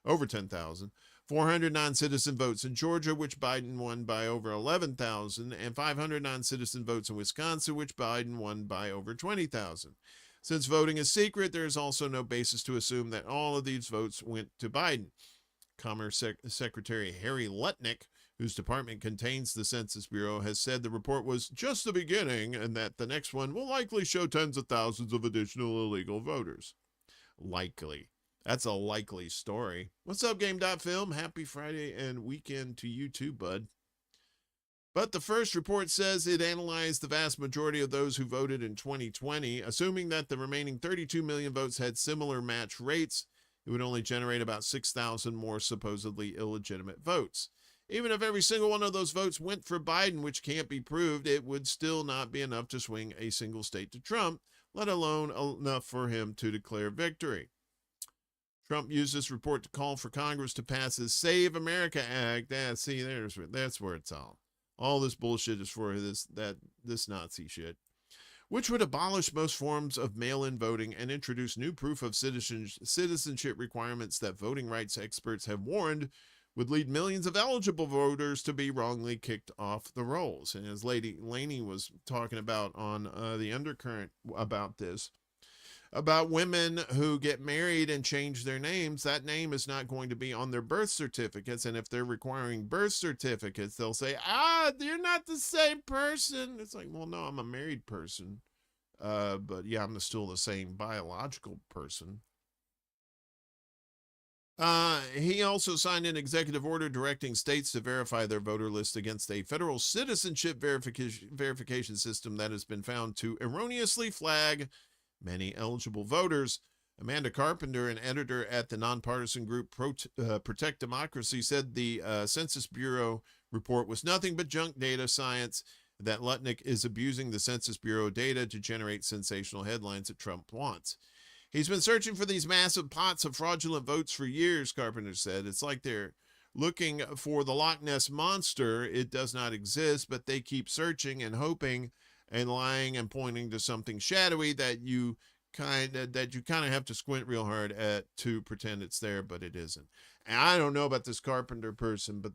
over 10,000. 400 non-citizen votes in Georgia, which Biden won by over 11,000, and 500 non-citizen votes in Wisconsin, which Biden won by over 20,000. Since voting is secret, there is also no basis to assume that all of these votes went to Biden. Commerce Secretary Harry Lutnick, whose department contains the Census Bureau, has said the report was just the beginning and that the next one will likely show tens of thousands of additional illegal voters. Likely. That's a likely story. What's up, Game.Film? Happy Friday and weekend to you too, bud. But the first report says it analyzed the vast majority of those who voted in 2020. Assuming that the remaining 32 million votes had similar match rates, it would only generate about 6,000 more supposedly illegitimate votes. Even if every single one of those votes went for Biden, which can't be proved, it would still not be enough to swing a single state to Trump, let alone enough for him to declare victory. Trump used this report to call for Congress to pass his Save America Act. That's where it's all. All this bullshit is for this Nazi shit, which would abolish most forms of mail-in voting and introduce new proof of citizenship requirements that voting rights experts have warned would lead millions of eligible voters to be wrongly kicked off the rolls. And as Laine was talking about on the Undercurrent about this, about women who get married and change their names, that name is not going to be on their birth certificates. And if they're requiring birth certificates, they'll say, you're not the same person. It's like, well, no, I'm a married person. But yeah, I'm still the same biological person. He also signed an executive order directing states to verify their voter list against a federal citizenship verification system that has been found to erroneously flag many eligible voters. Amanda Carpenter, an editor at the nonpartisan group Protect Democracy, said the Census Bureau report was nothing but junk data science, that Lutnick is abusing the Census Bureau data to generate sensational headlines that Trump wants. He's been searching for these massive pots of fraudulent votes for years, Carpenter said. It's like they're looking for the Loch Ness Monster. It does not exist, but they keep searching and hoping and lying and pointing to something shadowy that you kind of have to squint real hard at to pretend it's there, but it isn't. And I don't know about this Carpenter person, but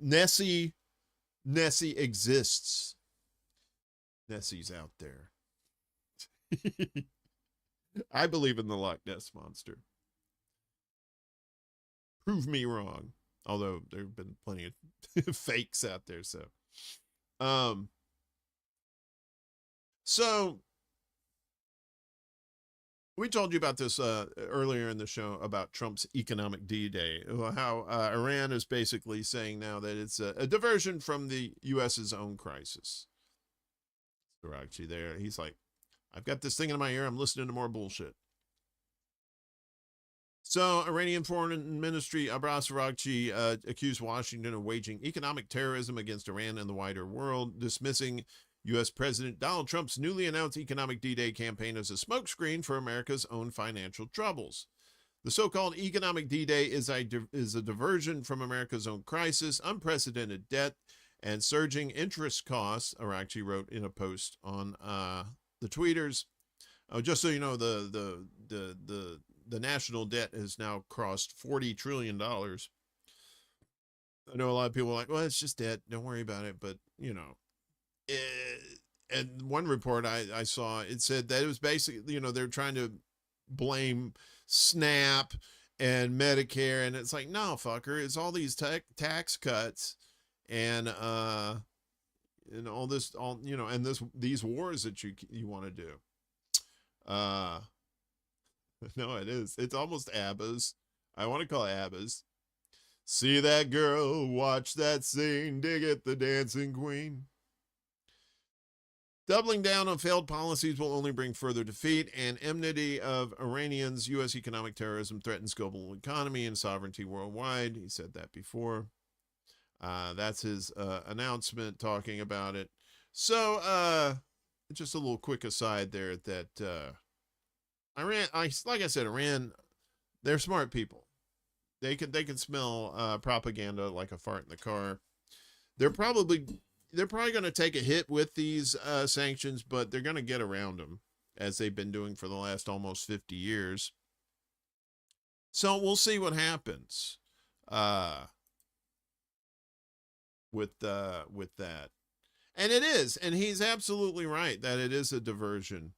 Nessie exists. Nessie's out there. I believe in the Loch Ness Monster. Prove me wrong. Although there have been plenty of fakes out there, So We told you about this earlier in the show about Trump's economic D-Day, how Iran is basically saying now that it's a diversion from the U.S.'s own crisis. So actually there, he's like, I've got this thing in my ear. I'm listening to more bullshit. So Iranian Foreign Ministry Abbas Araghchi accused Washington of waging economic terrorism against Iran and the wider world, dismissing U.S. President Donald Trump's newly announced Economic D-Day campaign as a smokescreen for America's own financial troubles. The so-called Economic D-Day is a diversion from America's own crisis, unprecedented debt, and surging interest costs, Araghchi wrote in a post on the tweeters. Oh, just so you know, the national debt has now crossed $40 trillion. I know a lot of people are like, well, it's just debt. Don't worry about it. But, you know, and one report I saw, it said that it was basically, you know, they're trying to blame SNAP and Medicare. And it's like, no, fucker, it's all these tax cuts and all this, you know, and these wars that you want to do. No, it is. It's almost ABBA's. I want to call it ABBA's. See that girl, watch that scene, dig it, the dancing queen. Doubling down on failed policies will only bring further defeat, and enmity of Iranians. U.S. economic terrorism threatens global economy and sovereignty worldwide. He said that before. That's his announcement talking about it. So, just a little quick aside there that Iran, like I said, Iran, they're smart people. They can smell propaganda like a fart in the car. They're probably going to take a hit with these sanctions, but they're going to get around them, as they've been doing for the last almost 50 years. So we'll see what happens with that. And it is, and he's absolutely right that it is a diversion.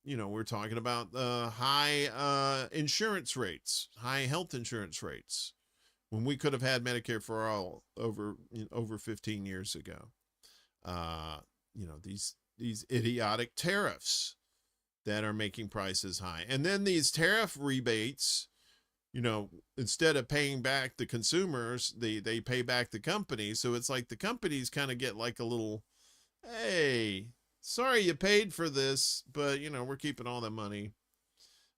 You know, we're talking about high insurance rates, high health insurance rates, when we could have had Medicare for all over 15 years ago. You know, these idiotic tariffs that are making prices high. And then these tariff rebates, you know, instead of paying back the consumers, they pay back the companies. So it's like the companies kind of get like a little, hey, sorry you paid for this, but, you know, we're keeping all the money.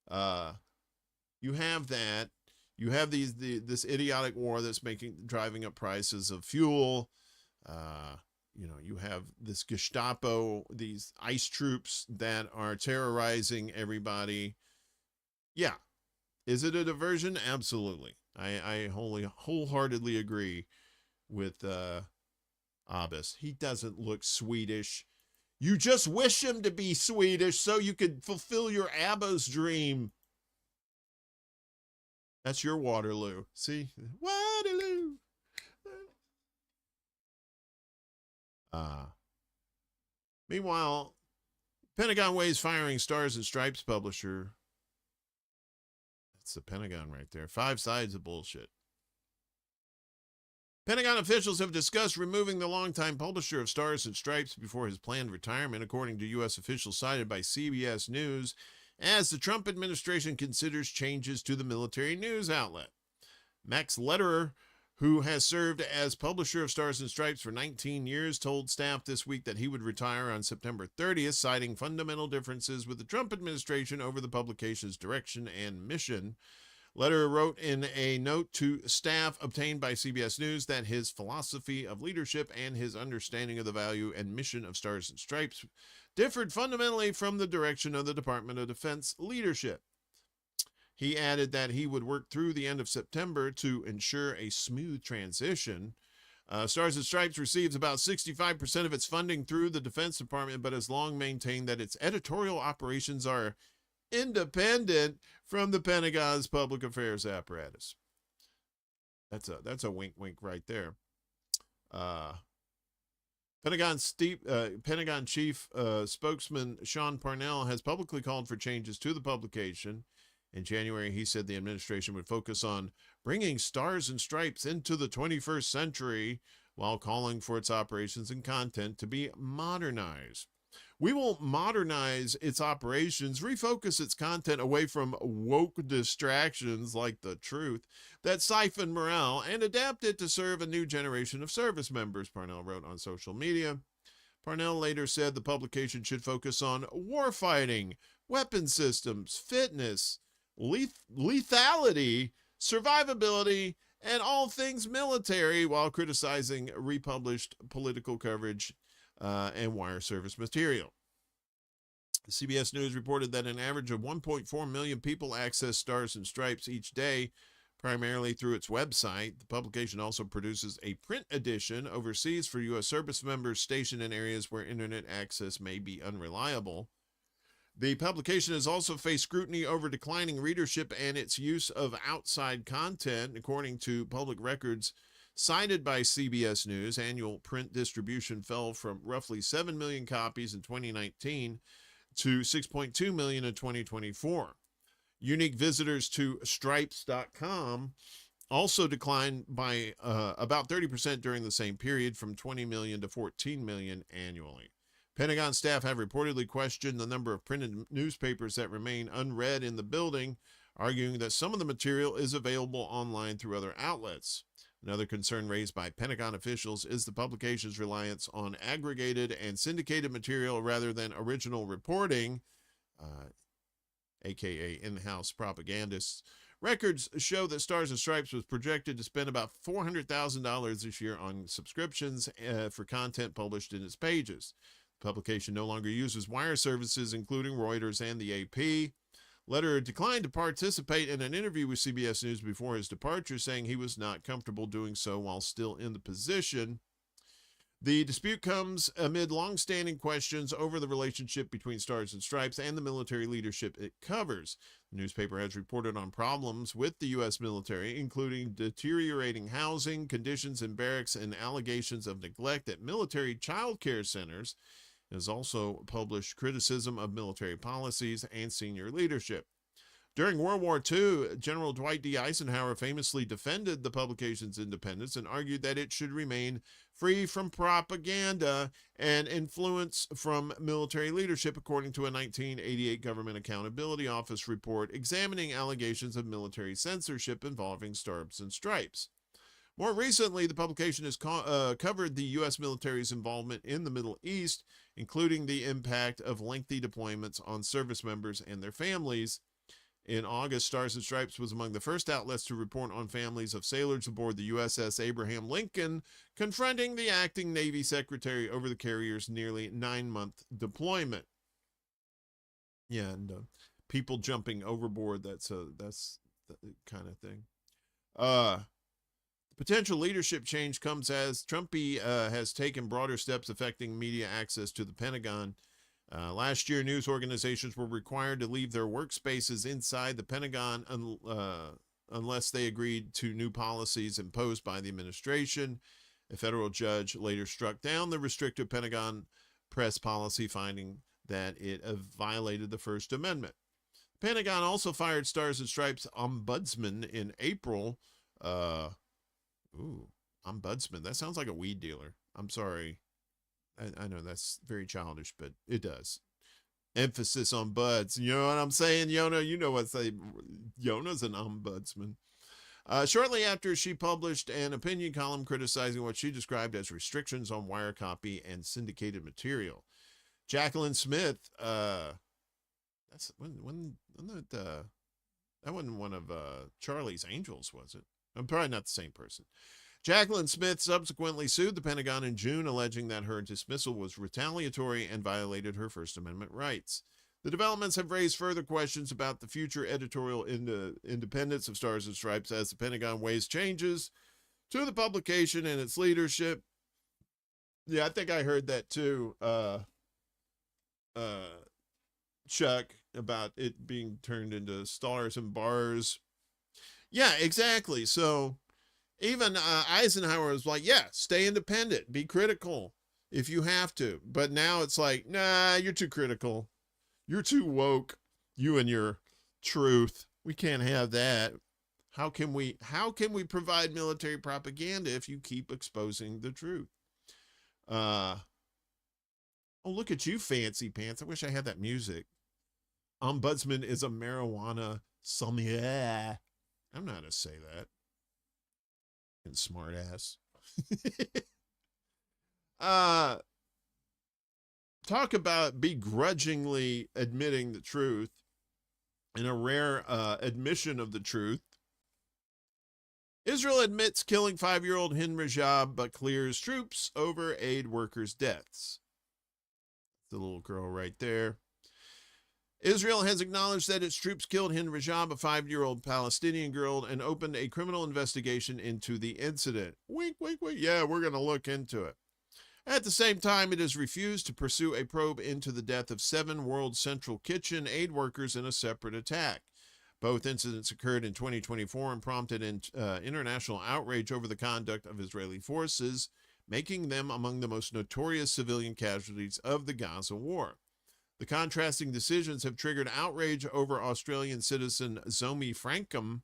You have that. You have this idiotic war that's driving up prices of fuel. You know, you have this Gestapo, these ICE troops that are terrorizing everybody. Yeah. Is it a diversion? Absolutely. I wholeheartedly agree with Abbas. He doesn't look Swedish. You just wish him to be Swedish so you could fulfill your ABBA's dream. That's your Waterloo. See? Waterloo. Meanwhile, Pentagon weighs firing Stars and Stripes publisher. That's the Pentagon right there. 5 sides of bullshit. Pentagon officials have discussed removing the longtime publisher of Stars and Stripes before his planned retirement, according to U.S. officials cited by CBS News, as the Trump administration considers changes to the military news outlet. Max Lederer, who has served as publisher of Stars and Stripes for 19 years, told staff this week that he would retire on September 30th, citing fundamental differences with the Trump administration over the publication's direction and mission. Lederer wrote in a note to staff obtained by CBS News that his philosophy of leadership and his understanding of the value and mission of Stars and Stripes differed fundamentally from the direction of the Department of Defense leadership. He added that he would work through the end of September to ensure a smooth transition. Stars and Stripes receives about 65% of its funding through the Defense Department, but has long maintained that its editorial operations are independent from the Pentagon's public affairs apparatus. That's a wink right there. Pentagon chief spokesman Sean Parnell has publicly called for changes to the publication. In January, he said the administration would focus on bringing Stars and Stripes into the 21st century while calling for its operations and content to be modernized. We will modernize its operations, refocus its content away from woke distractions like the truth that siphon morale, and adapt it to serve a new generation of service members, Parnell wrote on social media. Parnell later said the publication should focus on warfighting, weapon systems, fitness, lethality, survivability, and all things military, while criticizing republished political coverage and wire service material. CBS News reported that an average of 1.4 million people access Stars and Stripes each day, primarily through its website. The publication also produces a print edition overseas for U.S. service members stationed in areas where internet access may be unreliable. The publication has also faced scrutiny over declining readership and its use of outside content. According to public records cited by CBS News, annual print distribution fell from roughly 7 million copies in 2019 to 6.2 million in 2024. Unique visitors to stripes.com also declined by about 30% during the same period, from 20 million to 14 million annually. Pentagon staff have reportedly questioned the number of printed newspapers that remain unread in the building, arguing that some of the material is available online through other outlets. Another concern raised by Pentagon officials is the publication's reliance on aggregated and syndicated material rather than original reporting, aka in-house propagandists. Records show that Stars and Stripes was projected to spend about $400,000 this year on subscriptions for content published in its pages. The publication no longer uses wire services, including Reuters and the AP. Lederer declined to participate in an interview with CBS News before his departure, saying he was not comfortable doing so while still in the position. The dispute comes amid long-standing questions over the relationship between Stars and Stripes and the military leadership it covers. The newspaper has reported on problems with the U.S. military, including deteriorating housing conditions in barracks and allegations of neglect at military child care centers. It has also published criticism of military policies and senior leadership. During World War II, General Dwight D. Eisenhower famously defended the publication's independence and argued that it should remain free from propaganda and influence from military leadership, according to a 1988 Government Accountability Office report examining allegations of military censorship involving Stars and Stripes. More recently, the publication has covered the U.S. military's involvement in the Middle East, including the impact of lengthy deployments on service members and their families. In August, Stars and Stripes was among the first outlets to report on families of sailors aboard the USS Abraham Lincoln, confronting the acting Navy Secretary over the carrier's nearly 9-month deployment. Yeah, and people jumping overboard, that's the kind of thing. Potential leadership change comes as Trumpy has taken broader steps affecting media access to the Pentagon. Last year, news organizations were required to leave their workspaces inside the Pentagon unless they agreed to new policies imposed by the administration. A federal judge later struck down the restrictive Pentagon press policy, finding that it violated the First Amendment. The Pentagon also fired Stars and Stripes ombudsman in April. Ombudsman. That sounds like a weed dealer. I'm sorry. I know that's very childish, but it does. Emphasis on buds. You know what I'm saying, Yoninah? You know what I say. Yoninah's an ombudsman. Shortly after, she published an opinion column criticizing what she described as restrictions on wire copy and syndicated material. Jacqueline Smith, that's that wasn't one of Charlie's Angels, was it? I'm probably not the same person. Jacqueline Smith subsequently sued the Pentagon in June, alleging that her dismissal was retaliatory and violated her First Amendment rights. The developments have raised further questions about the future editorial independence of Stars and Stripes as the Pentagon weighs changes to the publication and its leadership. Yeah, I think I heard that too, Chuck, about it being turned into Stars and Bars. Yeah, exactly. So even Eisenhower was like, yeah, stay independent, be critical if you have to. But now it's like, nah, you're too critical. You're too woke. You and your truth. We can't have that. How can we provide military propaganda if you keep exposing the truth? Oh, look at you, fancy pants. I wish I had that music. Ombudsman is a marijuana sommelier. I'm not to say that. And smart ass. Talk about begrudgingly admitting the truth, and a rare admission of the truth. Israel admits killing 5-year-old Hind Rajab, but clears troops over aid workers' deaths. The little girl right there. Israel has acknowledged that its troops killed Hind Rajab, a 5-year-old Palestinian girl, and opened a criminal investigation into the incident. Wink, wink, wink. Yeah, we're going to look into it. At the same time, it has refused to pursue a probe into the death of 7 World Central Kitchen aid workers in a separate attack. Both incidents occurred in 2024 and prompted international outrage over the conduct of Israeli forces, making them among the most notorious civilian casualties of the Gaza war. The contrasting decisions have triggered outrage over Australian citizen Zomi Frankham,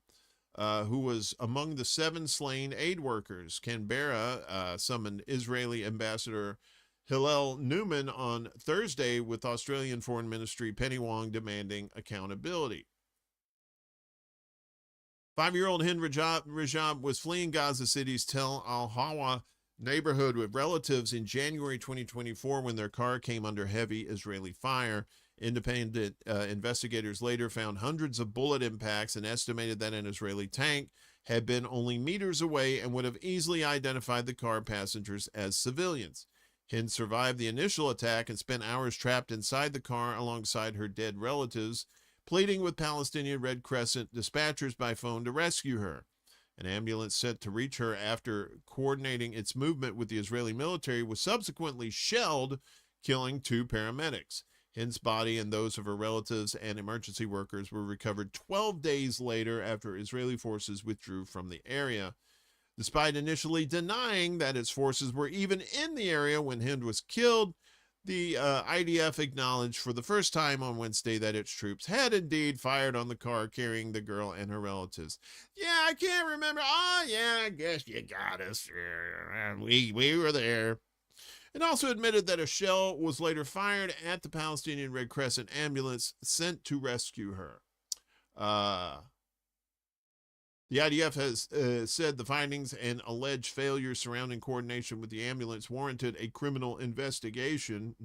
who was among the 7 slain aid workers. Canberra summoned Israeli Ambassador Hillel Newman on Thursday, with Australian Foreign Ministry Penny Wong demanding accountability. 5-year-old Hind Rajab was fleeing Gaza City's Tel Al-Hawa neighborhood with relatives in January 2024 when their car came under heavy Israeli fire. Independent investigators later found hundreds of bullet impacts and estimated that an Israeli tank had been only meters away and would have easily identified the car passengers as civilians. Hind survived the initial attack and spent hours trapped inside the car alongside her dead relatives, pleading with Palestinian Red Crescent dispatchers by phone to rescue her. An ambulance sent to reach her after coordinating its movement with the Israeli military was subsequently shelled, killing 2 paramedics. Hind's body and those of her relatives and emergency workers were recovered 12 days later after Israeli forces withdrew from the area. Despite initially denying that its forces were even in the area when Hind was killed, the IDF acknowledged for the first time on Wednesday that its troops had indeed fired on the car carrying the girl and her relatives. Yeah, I can't remember. Oh, yeah, I guess you got us. We were there. It also admitted that a shell was later fired at the Palestinian Red Crescent ambulance sent to rescue her. The IDF has said the findings and alleged failures surrounding coordination with the ambulance warranted a criminal investigation.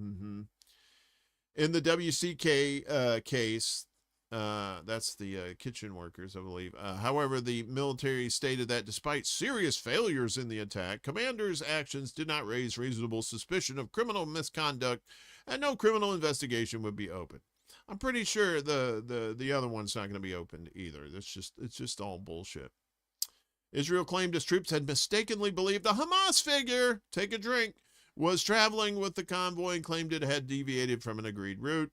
In the WCK case, that's the kitchen workers, I believe. However, the military stated that despite serious failures in the attack, commanders' actions did not raise reasonable suspicion of criminal misconduct, and no criminal investigation would be opened. I'm pretty sure the other one's not going to be opened either. It's just all bullshit. Israel claimed its troops had mistakenly believed a Hamas figure, take a drink, was traveling with the convoy and claimed it had deviated from an agreed route.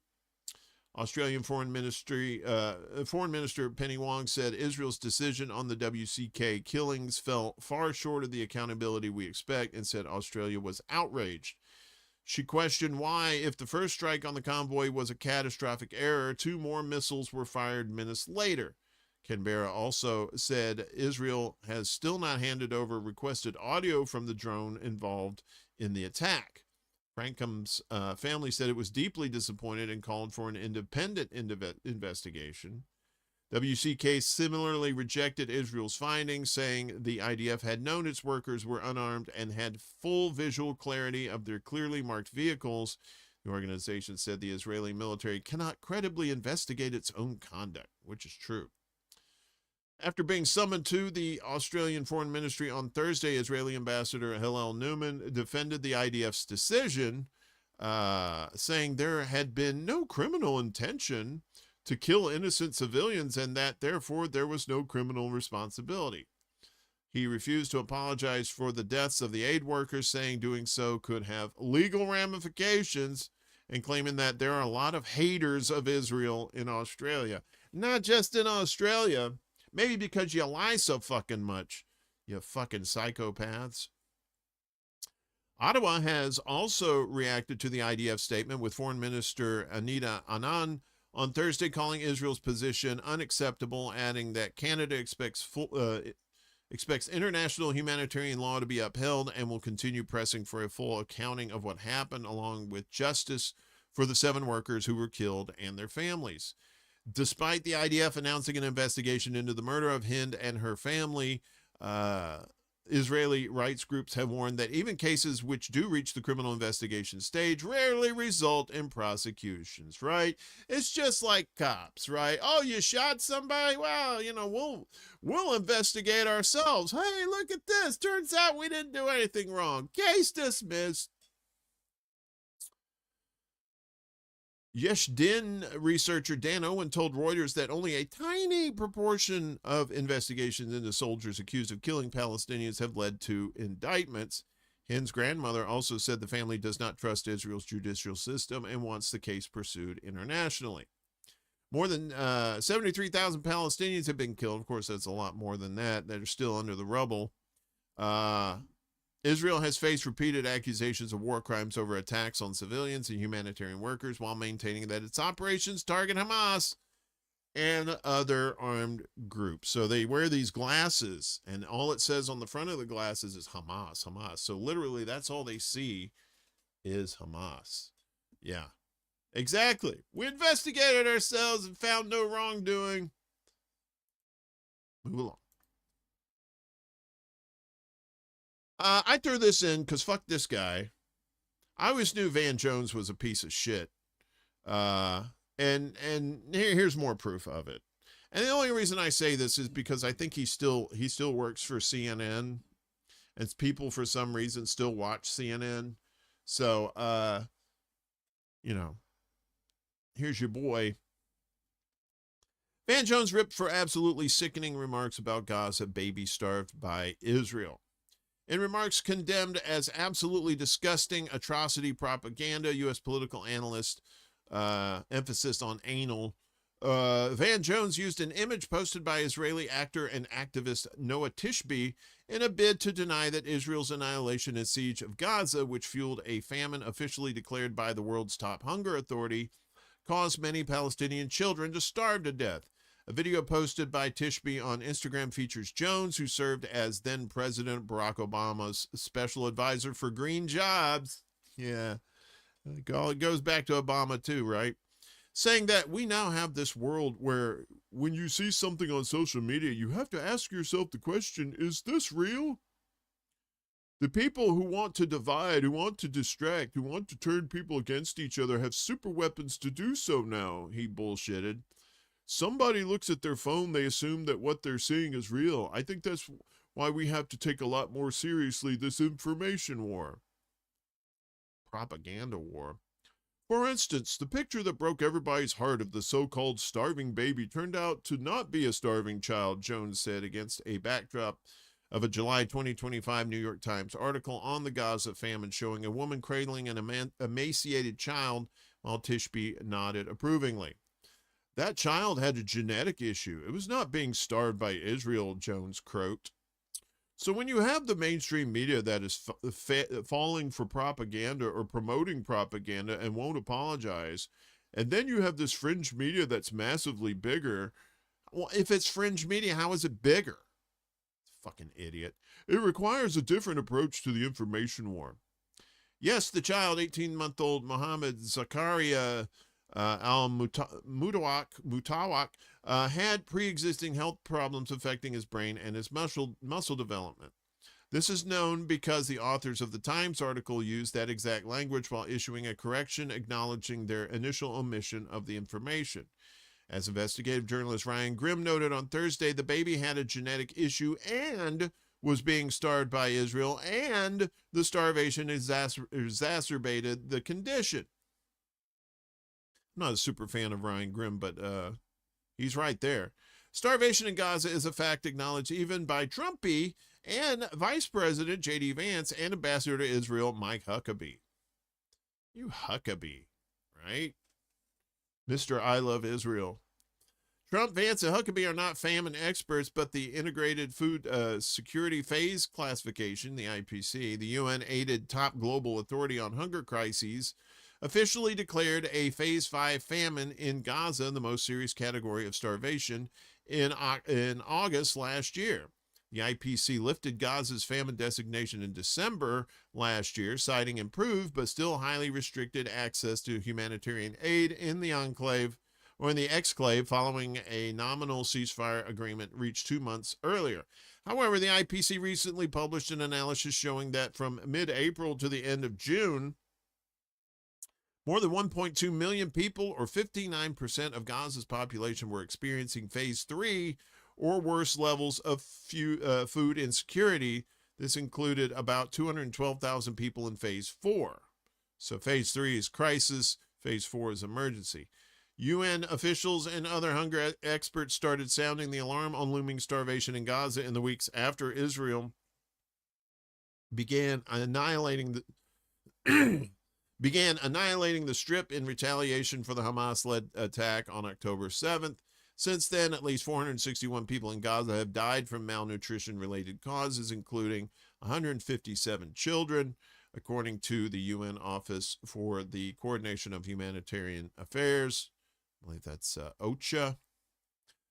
Australian Foreign Minister Penny Wong said Israel's decision on the WCK killings fell far short of the accountability we expect, and said Australia was outraged. She questioned why, if the first strike on the convoy was a catastrophic error, 2 more missiles were fired minutes later. Canberra also said Israel has still not handed over requested audio from the drone involved in the attack. Frankham's family said it was deeply disappointed and called for an independent investigation. WCK similarly rejected Israel's findings, saying the IDF had known its workers were unarmed and had full visual clarity of their clearly marked vehicles. The organization said the Israeli military cannot credibly investigate its own conduct, which is true. After being summoned to the Australian Foreign Ministry on Thursday, Israeli Ambassador Hillel Newman defended the IDF's decision, saying there had been no criminal intention to kill innocent civilians and that, therefore, there was no criminal responsibility. He refused to apologize for the deaths of the aid workers, saying doing so could have legal ramifications, and claiming that there are a lot of haters of Israel in Australia. Not just in Australia, maybe because you lie so fucking much, you fucking psychopaths. Ottawa has also reacted to the IDF statement, with Foreign Minister Anita Anand on Thursday calling Israel's position unacceptable, adding that Canada expects expects international humanitarian law to be upheld and will continue pressing for a full accounting of what happened, along with justice for the 7 workers who were killed and their families. Despite the IDF announcing an investigation into the murder of Hind and her family, Israeli rights groups have warned that even cases which do reach the criminal investigation stage rarely result in prosecutions, right? It's just like cops, right? Oh, you shot somebody? Well, you know, we'll investigate ourselves. Hey, look at this. Turns out we didn't do anything wrong. Case dismissed. Yeshdin researcher Dan Owen told Reuters that only a tiny proportion of investigations into soldiers accused of killing Palestinians have led to indictments. Hind's grandmother also said the family does not trust Israel's judicial system and wants the case pursued internationally. More than 73,000 Palestinians have been killed. Of course, that's a lot more than that are still under the rubble. Israel has faced repeated accusations of war crimes over attacks on civilians and humanitarian workers while maintaining that its operations target Hamas and other armed groups. So they wear these glasses, and all it says on the front of the glasses is Hamas, Hamas. So literally that's all they see is Hamas. Yeah, exactly. We investigated ourselves and found no wrongdoing. Move along. I threw this in because fuck this guy. I always knew Van Jones was a piece of shit. And here's more proof of it. And the only reason I say this is because I think he still works for CNN, and people for some reason still watch CNN. So, you know, here's your boy. Van Jones ripped for absolutely sickening remarks about Gaza baby starved by Israel. In remarks condemned as absolutely disgusting atrocity propaganda, U.S. political analyst, emphasis on anal, Van Jones used an image posted by Israeli actor and activist Noah Tishby in a bid to deny that Israel's annihilation and siege of Gaza, which fueled a famine officially declared by the world's top hunger authority, caused many Palestinian children to starve to death. A video posted by Tishby on Instagram features Jones, who served as then-President Barack Obama's special advisor for green jobs. Yeah, it goes back to Obama too, right? Saying that we now have this world where when you see something on social media, you have to ask yourself the question, is this real? The people who want to divide, who want to distract, who want to turn people against each other have super weapons to do so now, he bullshitted. Somebody looks at their phone, they assume that what they're seeing is real. I think that's why we have to take a lot more seriously this information war. Propaganda war. For instance, the picture that broke everybody's heart of the so-called starving baby turned out to not be a starving child, Jones said, against a backdrop of a July 2025 New York Times article on the Gaza famine showing a woman cradling an emaciated child, while Tishby nodded approvingly. That child had a genetic issue. It was not being starved by Israel, Jones croaked. So when you have the mainstream media that is falling for propaganda or promoting propaganda and won't apologize, and then you have this fringe media that's massively bigger, well, if it's fringe media, how is it bigger? Fucking idiot. It requires a different approach to the information war. Yes, the child, 18-month-old Mohammed Zakaria Mutawak had pre-existing health problems affecting his brain and his muscle development. This is known because the authors of the Times article used that exact language while issuing a correction acknowledging their initial omission of the information. As investigative journalist Ryan Grimm noted on Thursday, the baby had a genetic issue and was being starved by Israel, and the starvation exacerbated the condition. I'm not a super fan of Ryan Grimm, but he's right there. Starvation in Gaza is a fact acknowledged even by Trumpy and Vice President J.D. Vance and Ambassador to Israel Mike Huckabee. You Huckabee, right? Mr. I Love Israel. Trump, Vance, and Huckabee are not famine experts, but the Integrated Food Security Phase Classification, the IPC, the UN-aided top global authority on hunger crises, officially declared a Phase 5 famine in Gaza, the most serious category of starvation, in August last year. The IPC lifted Gaza's famine designation in December last year, citing improved but still highly restricted access to humanitarian aid in the enclave or in the exclave following a nominal ceasefire agreement reached 2 months earlier. However, the IPC recently published an analysis showing that from mid-April to the end of June, more than 1.2 million people, or 59% of Gaza's population, were experiencing phase 3 or worse levels of food insecurity. This included about 212,000 people in phase 4. So phase 3 is crisis, phase 4 is emergency. UN officials and other hunger experts started sounding the alarm on looming starvation in Gaza in the weeks after Israel began annihilating the strip in retaliation for the Hamas-led attack on October 7th. Since then, at least 461 people in Gaza have died from malnutrition-related causes, including 157 children, according to the UN Office for the Coordination of Humanitarian Affairs. I believe that's OCHA.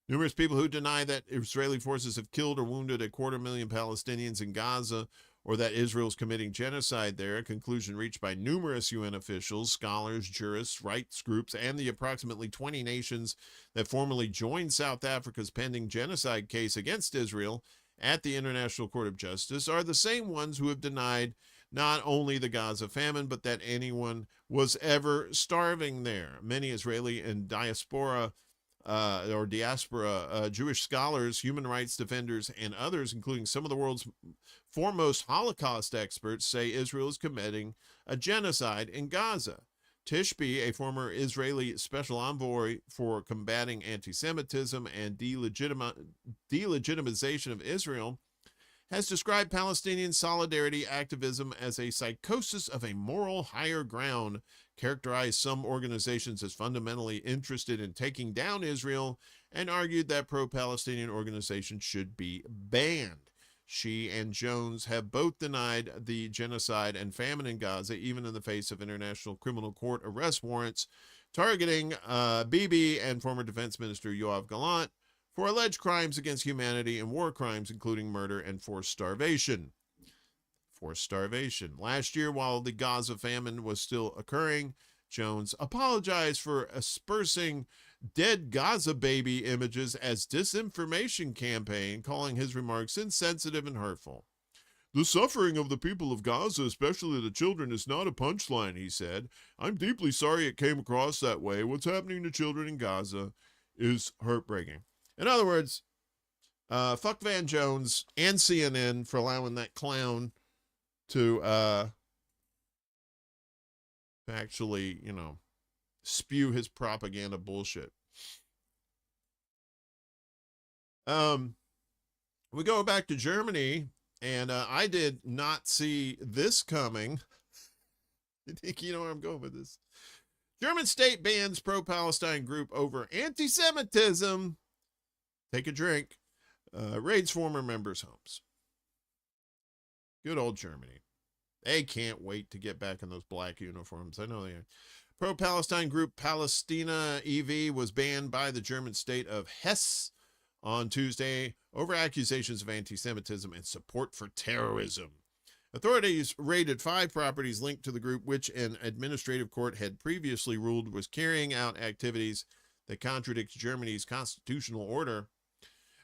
Numerous people who deny that Israeli forces have killed or wounded 250,000 Palestinians in Gaza, or that Israel's committing genocide there, a conclusion reached by numerous UN officials, scholars, jurists, rights groups, and the approximately 20 nations that formally joined South Africa's pending genocide case against Israel at the International Court of Justice, are the same ones who have denied not only the Gaza famine, but that anyone was ever starving there. Many Israeli and diaspora Jewish scholars, human rights defenders, and others, including some of the world's foremost Holocaust experts, say Israel is committing a genocide in Gaza. Tishby, a former Israeli special envoy for combating anti-Semitism and delegitimization of Israel, has described Palestinian solidarity activism as a psychosis of a moral higher ground, characterized some organizations as fundamentally interested in taking down Israel, and argued that pro-Palestinian organizations should be banned. She and Jones have both denied the genocide and famine in Gaza, even in the face of International Criminal Court arrest warrants targeting Bibi and former Defense Minister Yoav Gallant for alleged crimes against humanity and war crimes, including murder and forced starvation. Last year, while the Gaza famine was still occurring, Jones apologized for aspersing dead Gaza baby images as disinformation campaign, calling his remarks insensitive and hurtful. "The suffering of the people of Gaza, especially the children, is not a punchline," he said. "I'm deeply sorry it came across that way. What's happening to children in Gaza is heartbreaking." In other words, fuck Van Jones and CNN for allowing that clown to actually, spew his propaganda bullshit. We go back to Germany, and I did not see this coming. I think you know where I'm going with this. German state bans pro-Palestine group over anti-Semitism. Take a drink. Raids former members' homes. Good old Germany. They can't wait to get back in those black uniforms. I know they are. Pro-Palestine group Palestina EV was banned by the German state of Hesse on Tuesday over accusations of anti-Semitism and support for terrorism. Authorities raided 5 properties linked to the group, which an administrative court had previously ruled was carrying out activities that contradict Germany's constitutional order.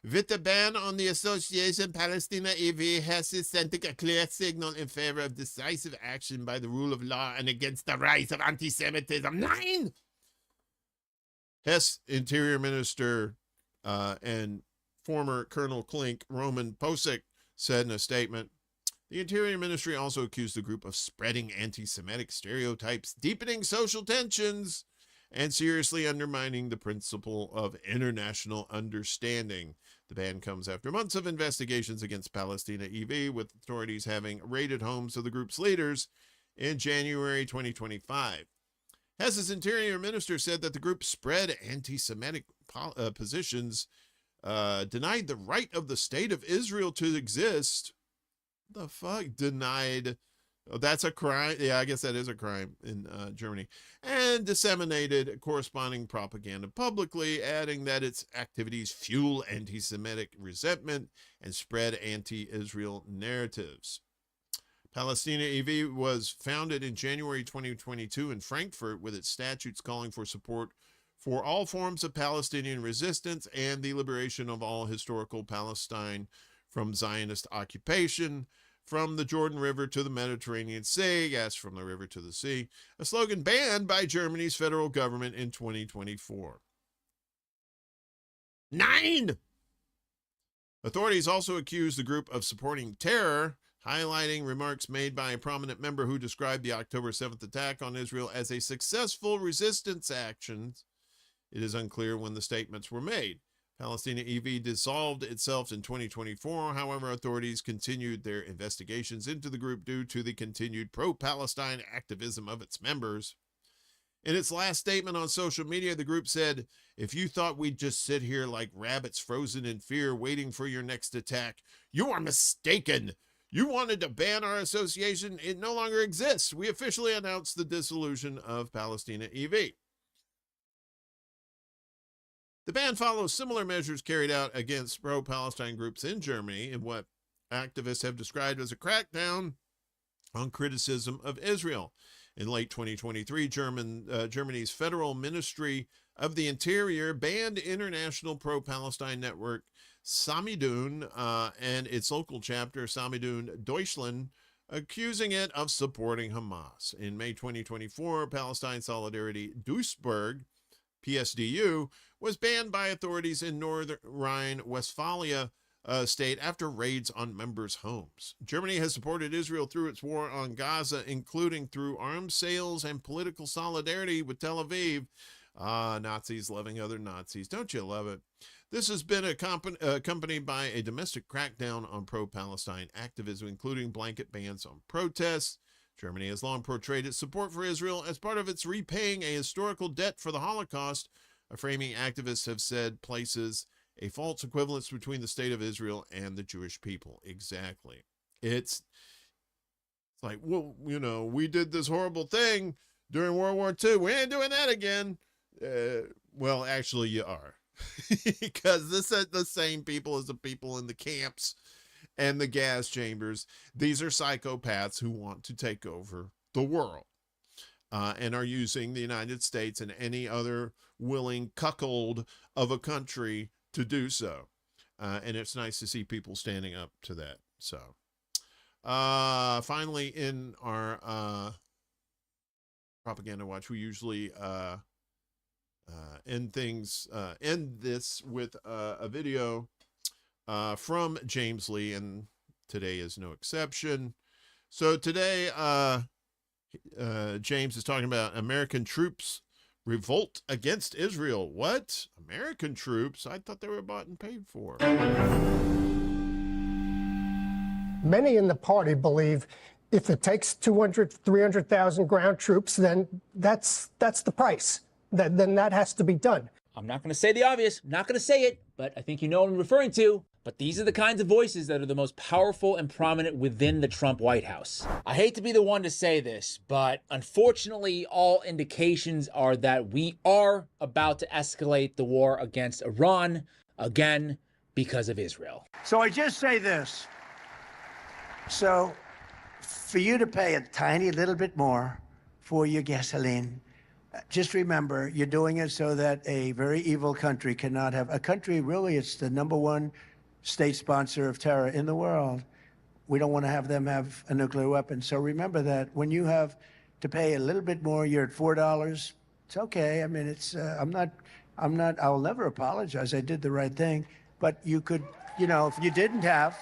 With the ban on the association, Palestina EV has sent a clear signal in favor of decisive action by the rule of law and against the rise of anti-Semitism. Nein! Hesse Interior Minister and former Colonel Klink, Roman Posek, said in a statement, the Interior Ministry also accused the group of spreading anti-Semitic stereotypes, deepening social tensions, and seriously undermining the principle of international understanding. The ban comes after months of investigations against Palestina EV, with authorities having raided homes of the group's leaders in January 2025. Hesse's interior minister said that the group spread anti-Semitic positions, denied the right of the state of Israel to exist. The fuck? Denied Oh, that's a crime. Yeah, I guess that is a crime in Germany. And disseminated corresponding propaganda publicly, adding that its activities fuel anti-Semitic resentment and spread anti-Israel narratives. Palestina EV was founded in January 2022 in Frankfurt with its statutes calling for support for all forms of Palestinian resistance and the liberation of all historical Palestine from Zionist occupation, from the Jordan River to the Mediterranean Sea, yes, from the river to the sea, a slogan banned by Germany's federal government in 2024. 9! Authorities also accused the group of supporting terror, highlighting remarks made by a prominent member who described the October 7th attack on Israel as a successful resistance action. It is unclear when the statements were made. Palestina EV dissolved itself in 2024. However, authorities continued their investigations into the group due to the continued pro-Palestine activism of its members. In its last statement on social media, the group said, "If you thought we'd just sit here like rabbits frozen in fear waiting for your next attack, you are mistaken. You wanted to ban our association. It no longer exists. We officially announced the dissolution of Palestina EV." The ban follows similar measures carried out against pro-Palestine groups in Germany in what activists have described as a crackdown on criticism of Israel. In late 2023, Germany's Federal Ministry of the Interior banned international pro-Palestine network Samidun and its local chapter, Samidun Deutschland, accusing it of supporting Hamas. In May 2024, Palestine Solidarity Duisburg, PSDU, was banned by authorities in Northern Rhine-Westphalia state after raids on members' homes. Germany has supported Israel through its war on Gaza, including through arms sales and political solidarity with Tel Aviv. Nazis loving other Nazis. Don't you love it? This has been accompanied by a domestic crackdown on pro-Palestine activism, including blanket bans on protests. Germany has long portrayed its support for Israel as part of its repaying a historical debt for the Holocaust. A framing activists have said places a false equivalence between the state of Israel and the Jewish people. Exactly. It's like, well, you know, we did this horrible thing during World War II. We ain't doing that again. Well, actually, you are. Because this is the same people as the people in the camps and the gas chambers. These are psychopaths who want to take over the world and are using the United States and any other willing cuckold of a country to do so. And it's nice to see people standing up to that. So finally, in our Propaganda Watch, we usually end this with a video from James Lee, and today is no exception. So today, James is talking about American troops revolt against Israel. What? American troops? I thought they were bought and paid for. Many in the party believe if it takes 200, 300,000 ground troops, then that's the price. Then that has to be done. I'm not going to say the obvious, I'm not going to say it, but I think you know what I'm referring to. But these are the kinds of voices that are the most powerful and prominent within the Trump White House. I hate to be the one to say this, but unfortunately, all indications are that we are about to escalate the war against Iran again because of Israel. So I just say this. So for you to pay a tiny little bit more for your gasoline, just remember, you're doing it so that a very evil country cannot have, a country really, it's the #1 state sponsor of terror in the world. We don't want to have them have a nuclear weapon. So remember that when you have to pay a little bit more, you're at $4. It's okay. I mean, it's, I'll never apologize. I did the right thing. But you could, you know, if you didn't have.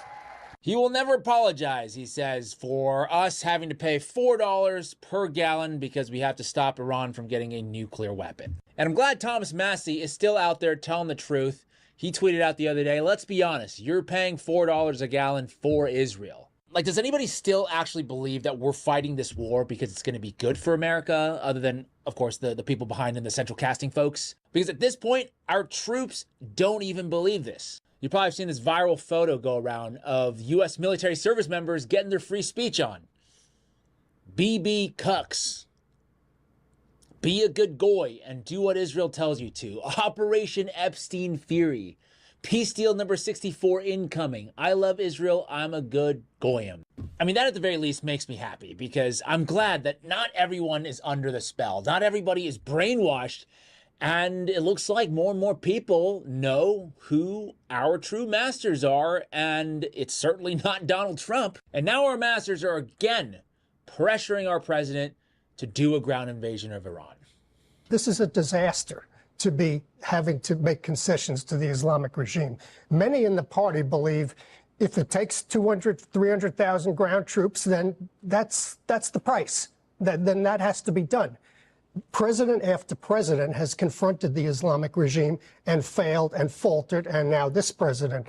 He will never apologize, he says, for us having to pay $4 per gallon because we have to stop Iran from getting a nuclear weapon. And I'm glad Thomas Massie is still out there telling the truth. He tweeted out the other day, let's be honest, you're paying $4 a gallon for Israel. Like, does anybody still actually believe that we're fighting this war because it's going to be good for America, other than, of course, the people behind in the central casting folks? Because at this point, our troops don't even believe this. You probably have seen this viral photo go around of U.S. military service members getting their free speech on. BB Cucks. Be a good goy and do what Israel tells you to. Operation Epstein Fury. Peace deal number 64 incoming. I love Israel. I'm a good goyim. I mean, that at the very least makes me happy because I'm glad that not everyone is under the spell. Not everybody is brainwashed. And it looks like more and more people know who our true masters are. And it's certainly not Donald Trump. And now our masters are again pressuring our president to do a ground invasion of Iran. This is a disaster to be having to make concessions to the Islamic regime. Many in the party believe if it takes 200, 300,000 ground troops, then that's the price. Then that has to be done. President after president has confronted the Islamic regime and failed and faltered, and now this president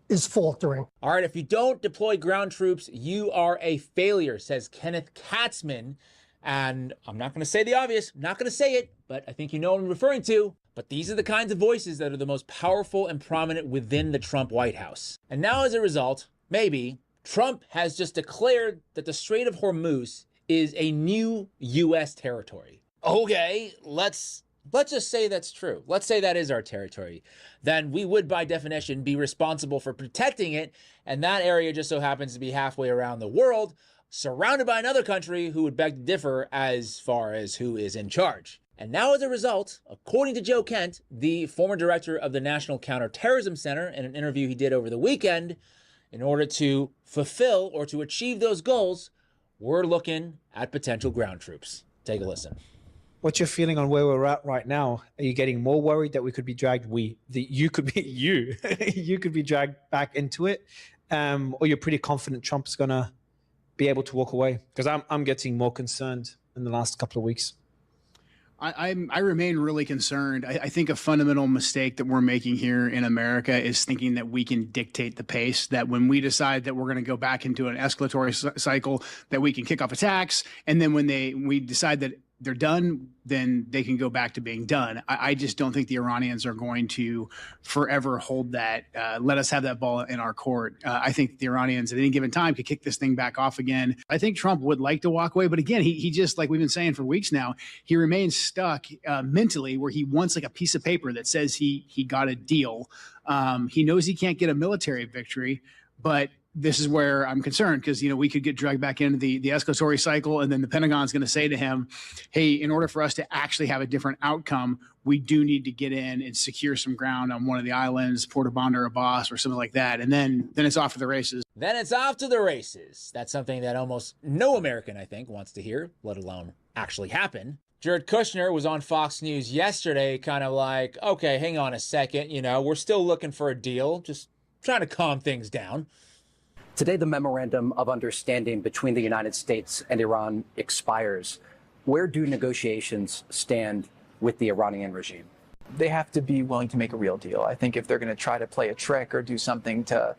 is faltering. All right, if you don't deploy ground troops, you are a failure, says Kenneth Katzman. And I'm not going to say the obvious, I'm not going to say it, but I think you know what I'm referring to. But these are the kinds of voices that are the most powerful and prominent within the Trump White House. And now as a result, maybe, Trump has just declared that the Strait of Hormuz is a new U.S. territory. Okay, let's just say that's true. Let's say that is our territory. Then we would, by definition, be responsible for protecting it. And that area just so happens to be halfway around the world, surrounded by another country who would beg to differ as far as who is in charge. And now as a result, according to Joe Kent, the former director of the National Counterterrorism Center, in an interview he did over the weekend, in order to fulfill or to achieve those goals, we're looking at potential ground troops. Take a listen. What's your feeling on where we're at right now? Are you getting more worried that we could be dragged? You could be dragged back into it, or you're pretty confident Trump's gonna be able to walk away? Because I'm getting more concerned in the last couple of weeks. I remain really concerned. I think a fundamental mistake that we're making here in America is thinking that we can dictate the pace, that when we decide that we're going to go back into an escalatory cycle, that we can kick off attacks. And then when we decide that they're done, then they can go back to being done. I just don't think the Iranians are going to forever hold that, let us have that ball in our court. I think the Iranians at any given time could kick this thing back off again. I think Trump would like to walk away, but again, he just, like we've been saying for weeks now, he remains stuck mentally where he wants like a piece of paper that says he got a deal. He knows he can't get a military victory, but this is where I'm concerned because, we could get dragged back into the escalatory cycle, and then the Pentagon's going to say to him, hey, in order for us to actually have a different outcome, we do need to get in and secure some ground on one of the islands, Port of Bandar Abbas or something like that. And then it's off to the races. Then it's off to the races. That's something that almost no American, I think, wants to hear, let alone actually happen. Jared Kushner was on Fox News yesterday, kind of like, okay, hang on a second. We're still looking for a deal, just trying to calm things down. Today, the memorandum of understanding between the United States and Iran expires. Where do negotiations stand with the Iranian regime? They have to be willing to make a real deal. I think if they're going to try to play a trick or do something to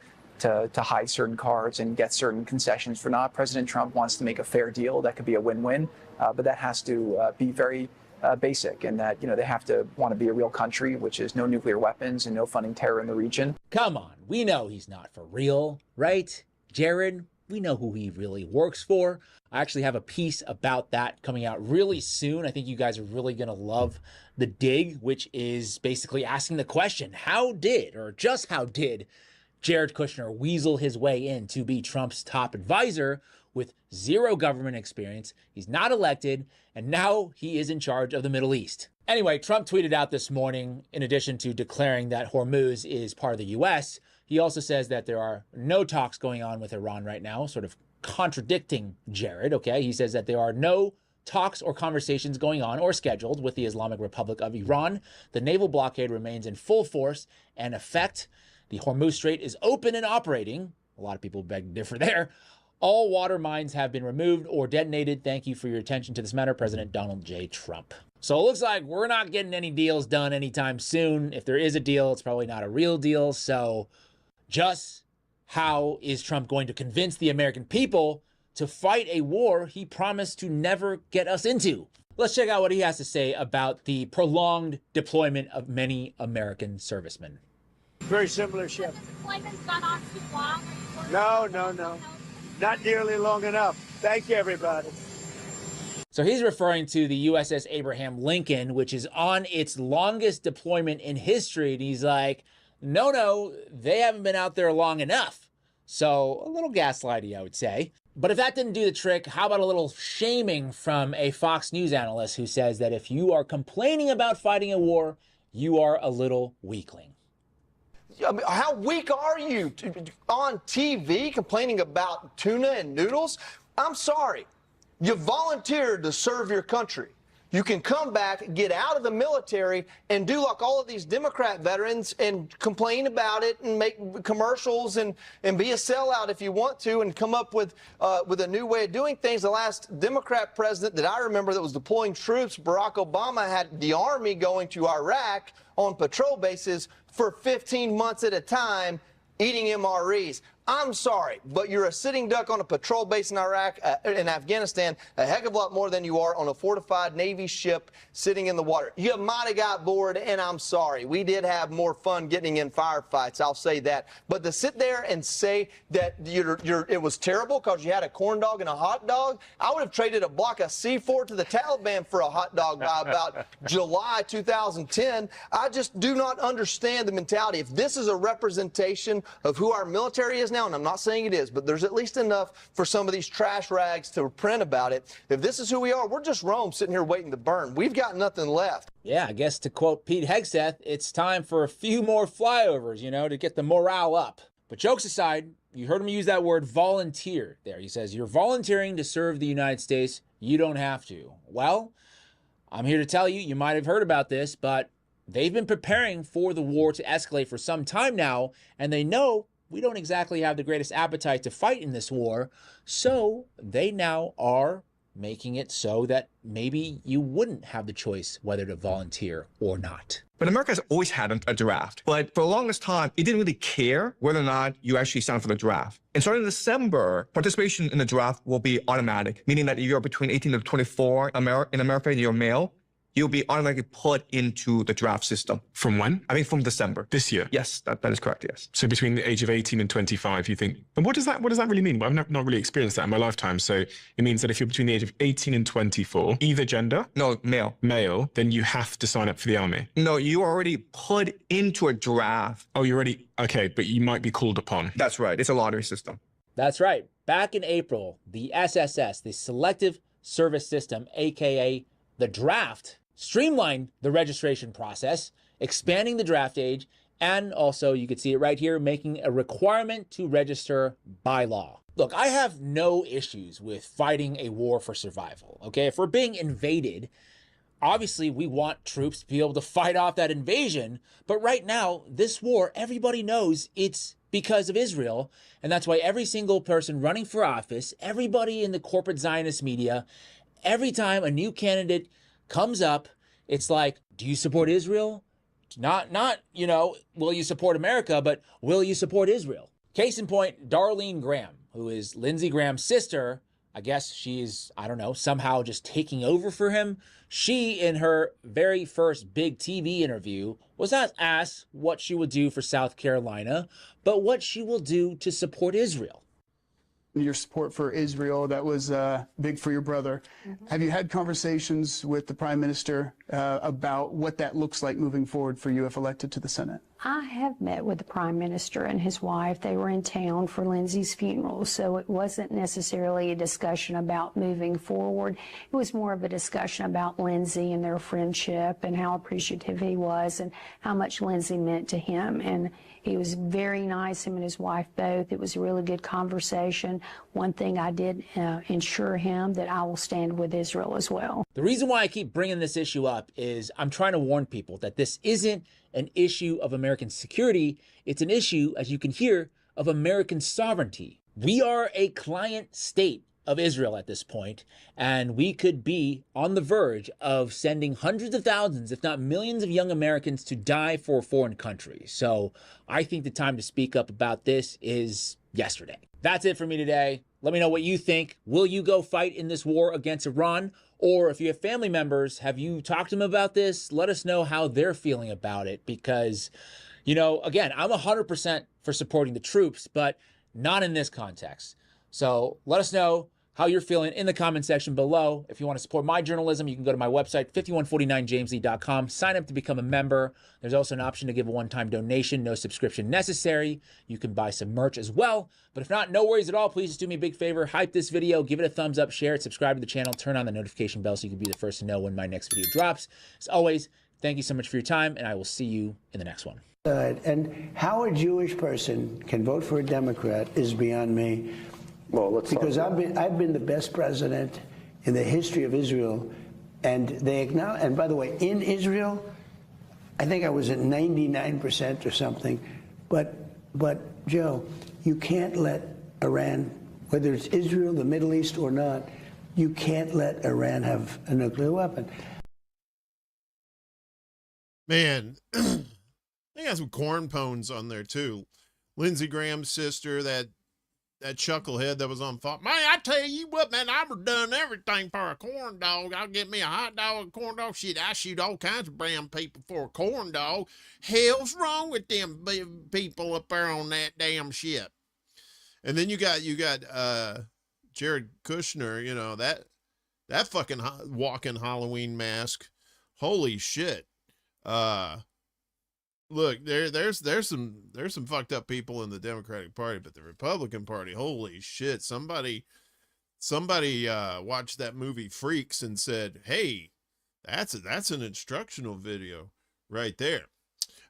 hide certain cards and get certain concessions for not, President Trump wants to make a fair deal that could be a win-win, but that has to be very basic, and that they have to want to be a real country, which is no nuclear weapons and no funding terror in the region. Come on, we know he's not for real, right? Jared, we know who he really works for. I actually have a piece about that coming out really soon. I think you guys are really going to love The Dig, which is basically asking the question, how did Jared Kushner weasel his way in to be Trump's top advisor with zero government experience? He's not elected, and now he is in charge of the Middle East. Anyway, Trump tweeted out this morning, in addition to declaring that Hormuz is part of the U.S., he also says that there are no talks going on with Iran right now, sort of contradicting Jared, okay? He says that there are no talks or conversations going on or scheduled with the Islamic Republic of Iran. The naval blockade remains in full force and effect. The Hormuz Strait is open and operating. A lot of people beg to differ there. All water mines have been removed or detonated. Thank you for your attention to this matter, President Donald J. Trump. So it looks like we're not getting any deals done anytime soon. If there is a deal, it's probably not a real deal. So just how is Trump going to convince the American people to fight a war he promised to never get us into? Let's check out what he has to say about the prolonged deployment of many American servicemen. Very similar ship. Deployment's gone on too long. No. Not nearly long enough. Thank you, everybody. So he's referring to the USS Abraham Lincoln, which is on its longest deployment in history. And he's like, no, they haven't been out there long enough. So a little gaslighty, I would say. But if that didn't do the trick, how about a little shaming from a Fox News analyst who says that if you are complaining about fighting a war, you are a little weakling. I mean, how weak are you on TV complaining about tuna and noodles? I'm sorry. You volunteered to serve your country. You can come back, get out of the military, and do like all of these Democrat veterans and complain about it and make commercials and be a sellout if you want to and come up with a new way of doing things. The last Democrat president that I remember that was deploying troops, Barack Obama, had the Army going to Iraq on patrol bases for 15 months at a time, eating MREs. I'm sorry, but you're a sitting duck on a patrol base in Iraq and Afghanistan a heck of a lot more than you are on a fortified Navy ship sitting in the water. You might have got bored, and I'm sorry. We did have more fun getting in firefights, I'll say that. But to sit there and say that it was terrible because you had a corn dog and a hot dog, I would have traded a block of C4 to the Taliban for a hot dog by about July 2010. I just do not understand the mentality. If this is a representation of who our military is now, and I'm not saying it is, but there's at least enough for some of these trash rags to print about it. If this is who we are, we're just Rome sitting here waiting to burn. We've got nothing left. Yeah, I guess to quote Pete Hegseth, it's time for a few more flyovers, to get the morale up. But jokes aside, you heard him use that word volunteer there. He says, you're volunteering to serve the United States. You don't have to. Well, I'm here to tell you, you might have heard about this, but they've been preparing for the war to escalate for some time now, and they know we don't exactly have the greatest appetite to fight in this war, so they now are making it so that maybe you wouldn't have the choice whether to volunteer or not. But America has always had a draft. But for the longest time, it didn't really care whether or not you actually signed for the draft. And starting in December, participation in the draft will be automatic, meaning that if you're between 18 to 24 in America and you're male, you'll be automatically put into the draft system. From when? I mean, from December. This year? Yes, that is correct, yes. So between the age of 18 and 25, you think, and what does that really mean? Well, I've not really experienced that in my lifetime. So it means that if you're between the age of 18 and 24, either gender? No, male. Male, then you have to sign up for the army. No, you already put into a draft. Oh, you're already, okay, but you might be called upon. That's right, it's a lottery system. That's right. Back in April, the SSS, the Selective Service System, aka the draft, streamlined the registration process, expanding the draft age, and also, you can see it right here, making a requirement to register by law. Look, I have no issues with fighting a war for survival, okay? If we're being invaded, obviously we want troops to be able to fight off that invasion, but right now, this war, everybody knows it's because of Israel, and that's why every single person running for office, everybody in the corporate Zionist media, every time a new candidate comes up, it's like, do you support Israel? Not, will you support America, but will you support Israel? Case in point, Darlene Graham, who is Lindsey Graham's sister. I guess she's, somehow just taking over for him. She, in her very first big TV interview, was not asked what she would do for South Carolina, but what she will do to support Israel. Your support for Israel, that was big for your brother. Have you had conversations with the Prime Minister about what that looks like moving forward for you if elected to the Senate? I have met with the Prime Minister and his wife. They were in town for Lindsey's funeral, so it wasn't necessarily a discussion about moving forward. It was more of a discussion about Lindsey and their friendship and how appreciative he was and how much Lindsey meant to him. And he was very nice, him and his wife both. It was a really good conversation. One thing I did ensure him that I will stand with Israel as well. The reason why I keep bringing this issue up is I'm trying to warn people that this isn't an issue of American security. It's an issue, as you can hear, of American sovereignty. We are a client state of Israel at this point, and we could be on the verge of sending hundreds of thousands, if not millions of young Americans to die for a foreign country. So I think the time to speak up about this is yesterday. That's it for me today. Let me know what you think. Will you go fight in this war against Iran? Or if you have family members, have you talked to them about this? Let us know how they're feeling about it because, again, I'm 100% for supporting the troops, but not in this context. So let us know. how you're feeling in the comment section below. If you want to support my journalism, you can go to my website, 5149jameslee.com. Sign up to become a member. There's also an option to give a one-time donation, no subscription necessary. You can buy some merch as well. But if not, no worries at all. Please just do me a big favor. Hype this video, give it a thumbs up, share it, subscribe to the channel, turn on the notification bell so you can be the first to know when my next video drops. As always, thank you so much for your time, and I will see you in the next one. And how a Jewish person can vote for a Democrat is beyond me. Well, because I've been the best president in the history of Israel, and they acknowledge. And by the way, in Israel, I think I was at 99% or something. But Joe, you can't let Iran, whether it's Israel, the Middle East, or not, you can't let Iran have a nuclear weapon. Man, they got some corn pones on there too. Lindsey Graham's sister, that chucklehead that was on Fox. Man, I tell you what, man, I've done everything for a corn dog. I'll get me a hot dog, a corn dog. Shit, I shoot all kinds of brown people for a corn dog. Hell's wrong with them people up there on that damn shit. And then you got Jared Kushner, you know, that fucking walking Halloween mask. Holy shit. Look, there's some fucked up people in the Democratic Party, but the Republican Party, holy shit! Somebody watched that movie Freaks and said, "Hey, that's an instructional video right there."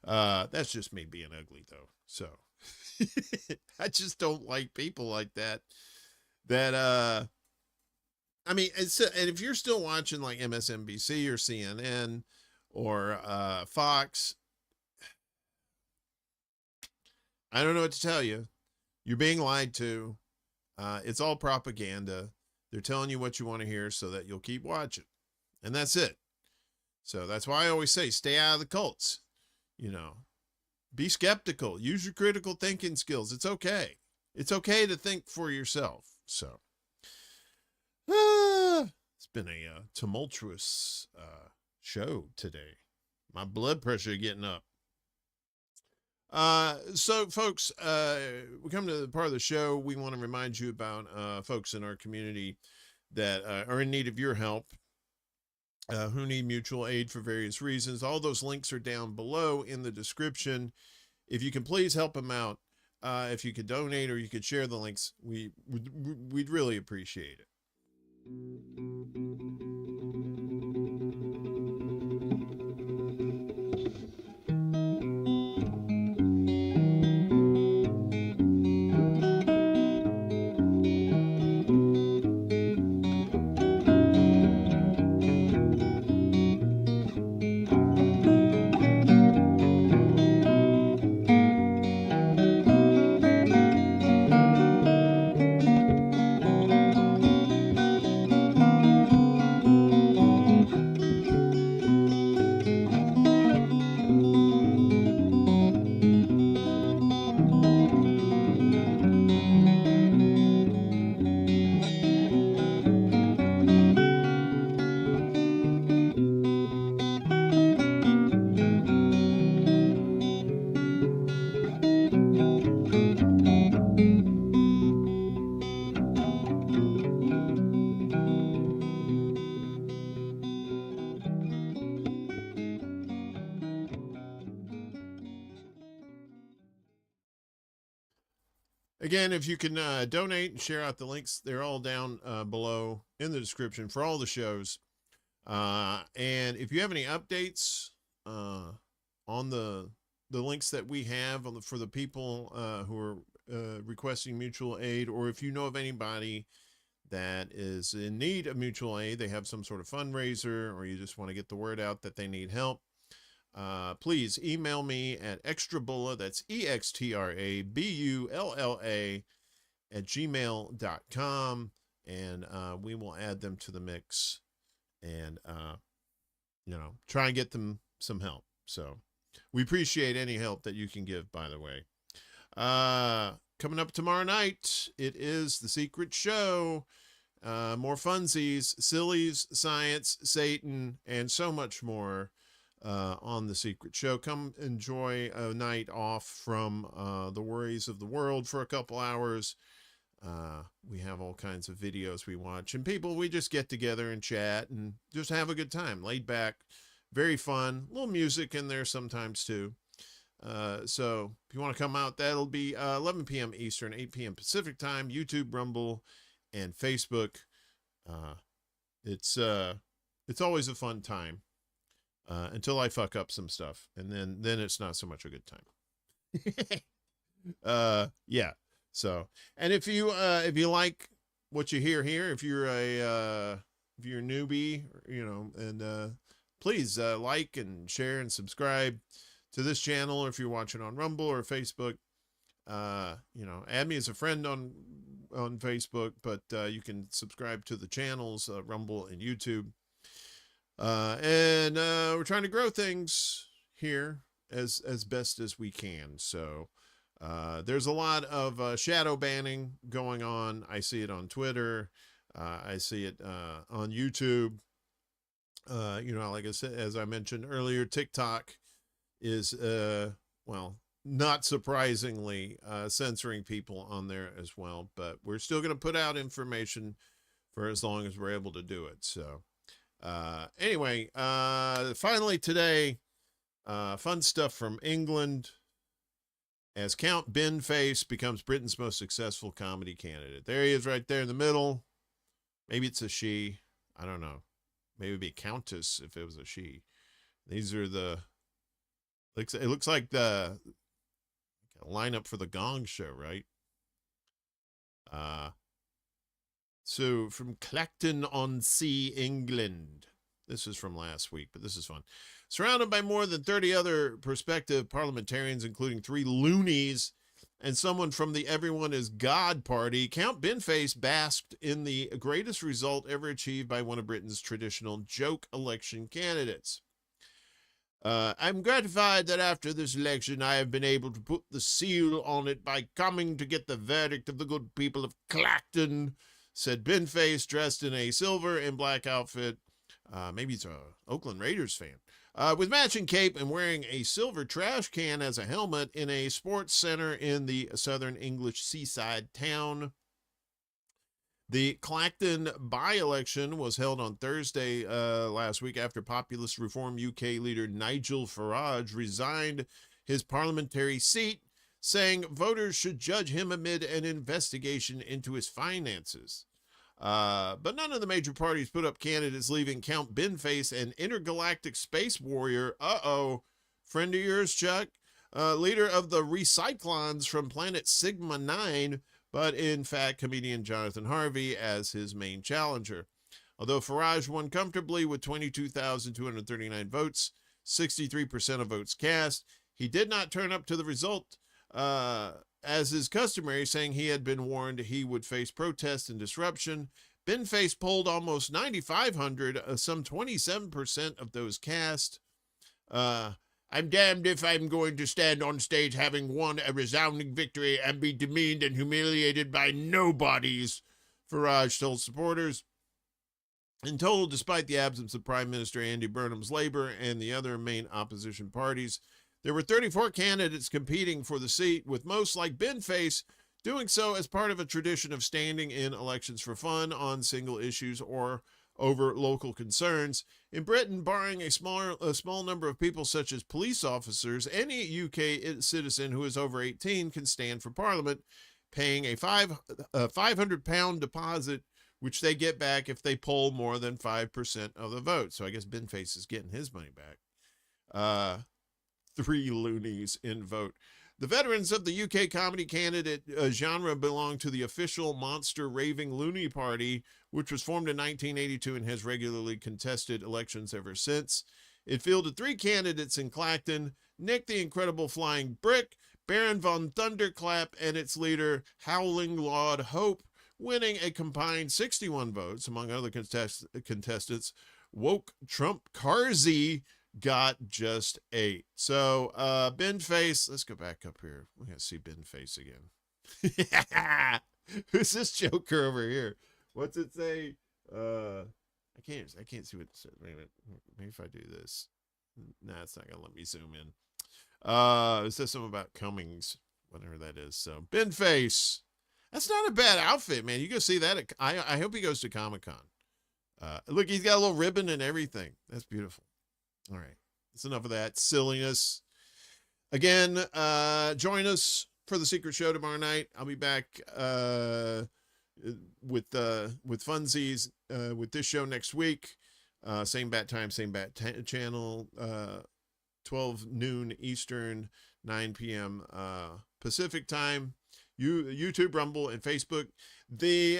That's just me being ugly though. So I just don't like people like that. I mean, and if you're still watching like MSNBC or CNN or Fox, I don't know what to tell you. You're being lied to. It's all propaganda. They're telling you what you want to hear so that you'll keep watching. And that's it. So that's why I always say, stay out of the cults. You know, be skeptical. Use your critical thinking skills. It's okay. It's okay to think for yourself. So, it's been a tumultuous show today. My blood pressure getting up. So folks, we come to the part of the show. We want to remind you about folks in our community that are in need of your help, who need mutual aid for various reasons. All those links are down below in the description. If you can please help them out, if you could donate or you could share the links, we'd really appreciate it. Again, if you can donate and share out the links, they're all down below in the description for all the shows. And if you have any updates on the links that we have for the people who are requesting mutual aid, or if you know of anybody that is in need of mutual aid, they have some sort of fundraiser, or you just want to get the word out that they need help, please email me at ExtraBulla, that's EXTRABULLA @gmail.com, and we will add them to the mix and, try and get them some help. So we appreciate any help that you can give, by the way. Coming up tomorrow night, it is The Secret Show. More funsies, sillies, science, Satan, and so much more on The Secret Show. Come enjoy a night off from the worries of the world for a couple hours. We have all kinds of videos we watch, and we just get together and chat and just have a good time, laid back, very fun, a little music in there sometimes too. So if you want to come out, that'll be 11 p.m. Eastern, 8 p.m. Pacific time, YouTube, Rumble, and Facebook. It's always a fun time until I fuck up some stuff, and then it's not so much a good time. Yeah. So, and if you like what you hear here, if you're a newbie, and please like and share and subscribe to this channel, or if you're watching on Rumble or Facebook, add me as a friend on Facebook, but you can subscribe to the channels, Rumble and YouTube. And we're trying to grow things here as best as we can. So there's a lot of shadow banning going on. I see it on Twitter. I see it on YouTube. Like I said, as I mentioned earlier, TikTok is, not surprisingly, censoring people on there as well. But we're still going to put out information for as long as we're able to do it. So anyway, finally today, fun stuff from England. As Count Binface becomes Britain's most successful comedy candidate. There he is right there in the middle. Maybe it's a she. I don't know. Maybe it'd be Countess if it was a she. These are it looks like the lineup for the Gong Show, right? So from Clacton-on-Sea, England. This is from last week, but this is fun. Surrounded by more than 30 other prospective parliamentarians, including 3 loonies and someone from the Everyone is God party, Count Binface basked in the greatest result ever achieved by one of Britain's traditional joke election candidates. I'm gratified that after this election I have been able to put the seal on it by coming to get the verdict of the good people of Clacton, said Binface, dressed in a silver and black outfit. Maybe he's a Oakland Raiders fan. With matching cape and wearing a silver trash can as a helmet in a sports center in the southern English seaside town. The Clacton by-election was held on Thursday last week after Populist Reform UK leader Nigel Farage resigned his parliamentary seat, saying voters should judge him amid an investigation into his finances. But none of the major parties put up candidates, leaving Count Binface, an intergalactic space warrior, friend of yours, Chuck, leader of the Recyclons from planet Sigma 9, but in fact comedian Jonathan Harvey as his main challenger. Although Farage won comfortably with 22,239 votes, 63% of votes cast, he did not turn up to the result, as is customary, saying he had been warned he would face protest and disruption. Binface polled almost 9,500, some 27% of those cast. I'm damned if I'm going to stand on stage having won a resounding victory and be demeaned and humiliated by nobodies, Farage told supporters. In total, despite the absence of Prime Minister Andy Burnham's Labour and the other main opposition parties, there were 34 candidates competing for the seat, with most, like Binface, doing so as part of a tradition of standing in elections for fun on single issues or over local concerns. In Britain, barring a small number of people such as police officers, any UK citizen who is over 18 can stand for Parliament, paying a £500 deposit, which they get back if they poll more than 5% of the vote. So I guess Binface is getting his money back. 3 loonies in vote. The veterans of the UK comedy candidate genre belong to the official monster raving loony party, which was formed in 1982 and has regularly contested elections ever since. It fielded 3 candidates in Clacton: Nick the Incredible Flying Brick, Baron von Thunderclap, and its leader, Howling Lord Hope, winning a combined 61 votes. Among other contestants, Woke Trump Carsey got just 8. So Binface, let's go back up here. We're gonna see Binface again. Who's this joker over here? What's it say? I can't see what it says. Maybe if I do this. Nah, it's not gonna let me zoom in. It says something about Cummings, whatever that is. So Binface, That's not a bad outfit, man. You go see that. I hope he goes to Comic-Con. Look, he's got a little ribbon and everything. That's beautiful. All right. That's enough of that silliness. Again, join us for the Secret Show tomorrow night. I'll be back with funsies with this show next week. Same bat time, same bat channel. 12 noon Eastern, 9 p.m. Pacific time. YouTube, Rumble, and Facebook. The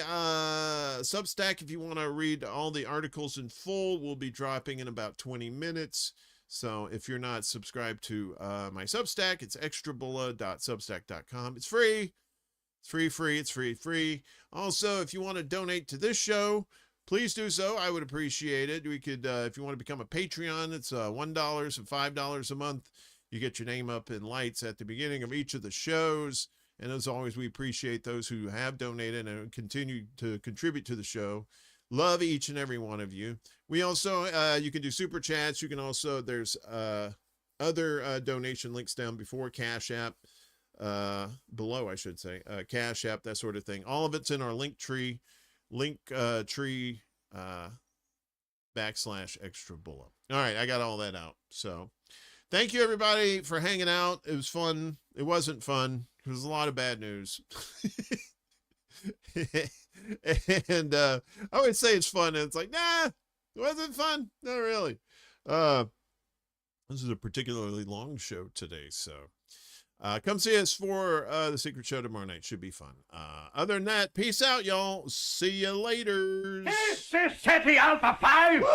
Substack, if you want to read all the articles in full, will be dropping in about 20 minutes. So if you're not subscribed to my Substack, it's extrabulla.substack.com. It's free. It's free. Also, if you want to donate to this show, please do so. I would appreciate it. We could, if you want to become a Patreon, it's $1 and $5 a month. You get your name up in lights at the beginning of each of the shows. And as always, we appreciate those who have donated and continue to contribute to the show. Love each and every one of you. We also, you can do super chats. You can also, there's other donation links down before, CashApp, below, I should say, CashApp, that sort of thing. All of it's in our link tree, /extrabulla. All right, I got all that out. So thank you, everybody, for hanging out. It was fun. It wasn't fun. There's a lot of bad news. And I always say it's fun, and it's like, nah, it wasn't fun. Not really. This is a particularly long show today, so come see us for the Secret Show tomorrow night. Should be fun. Other than that, peace out, y'all. See you later. This is City Alpha 5. Woo!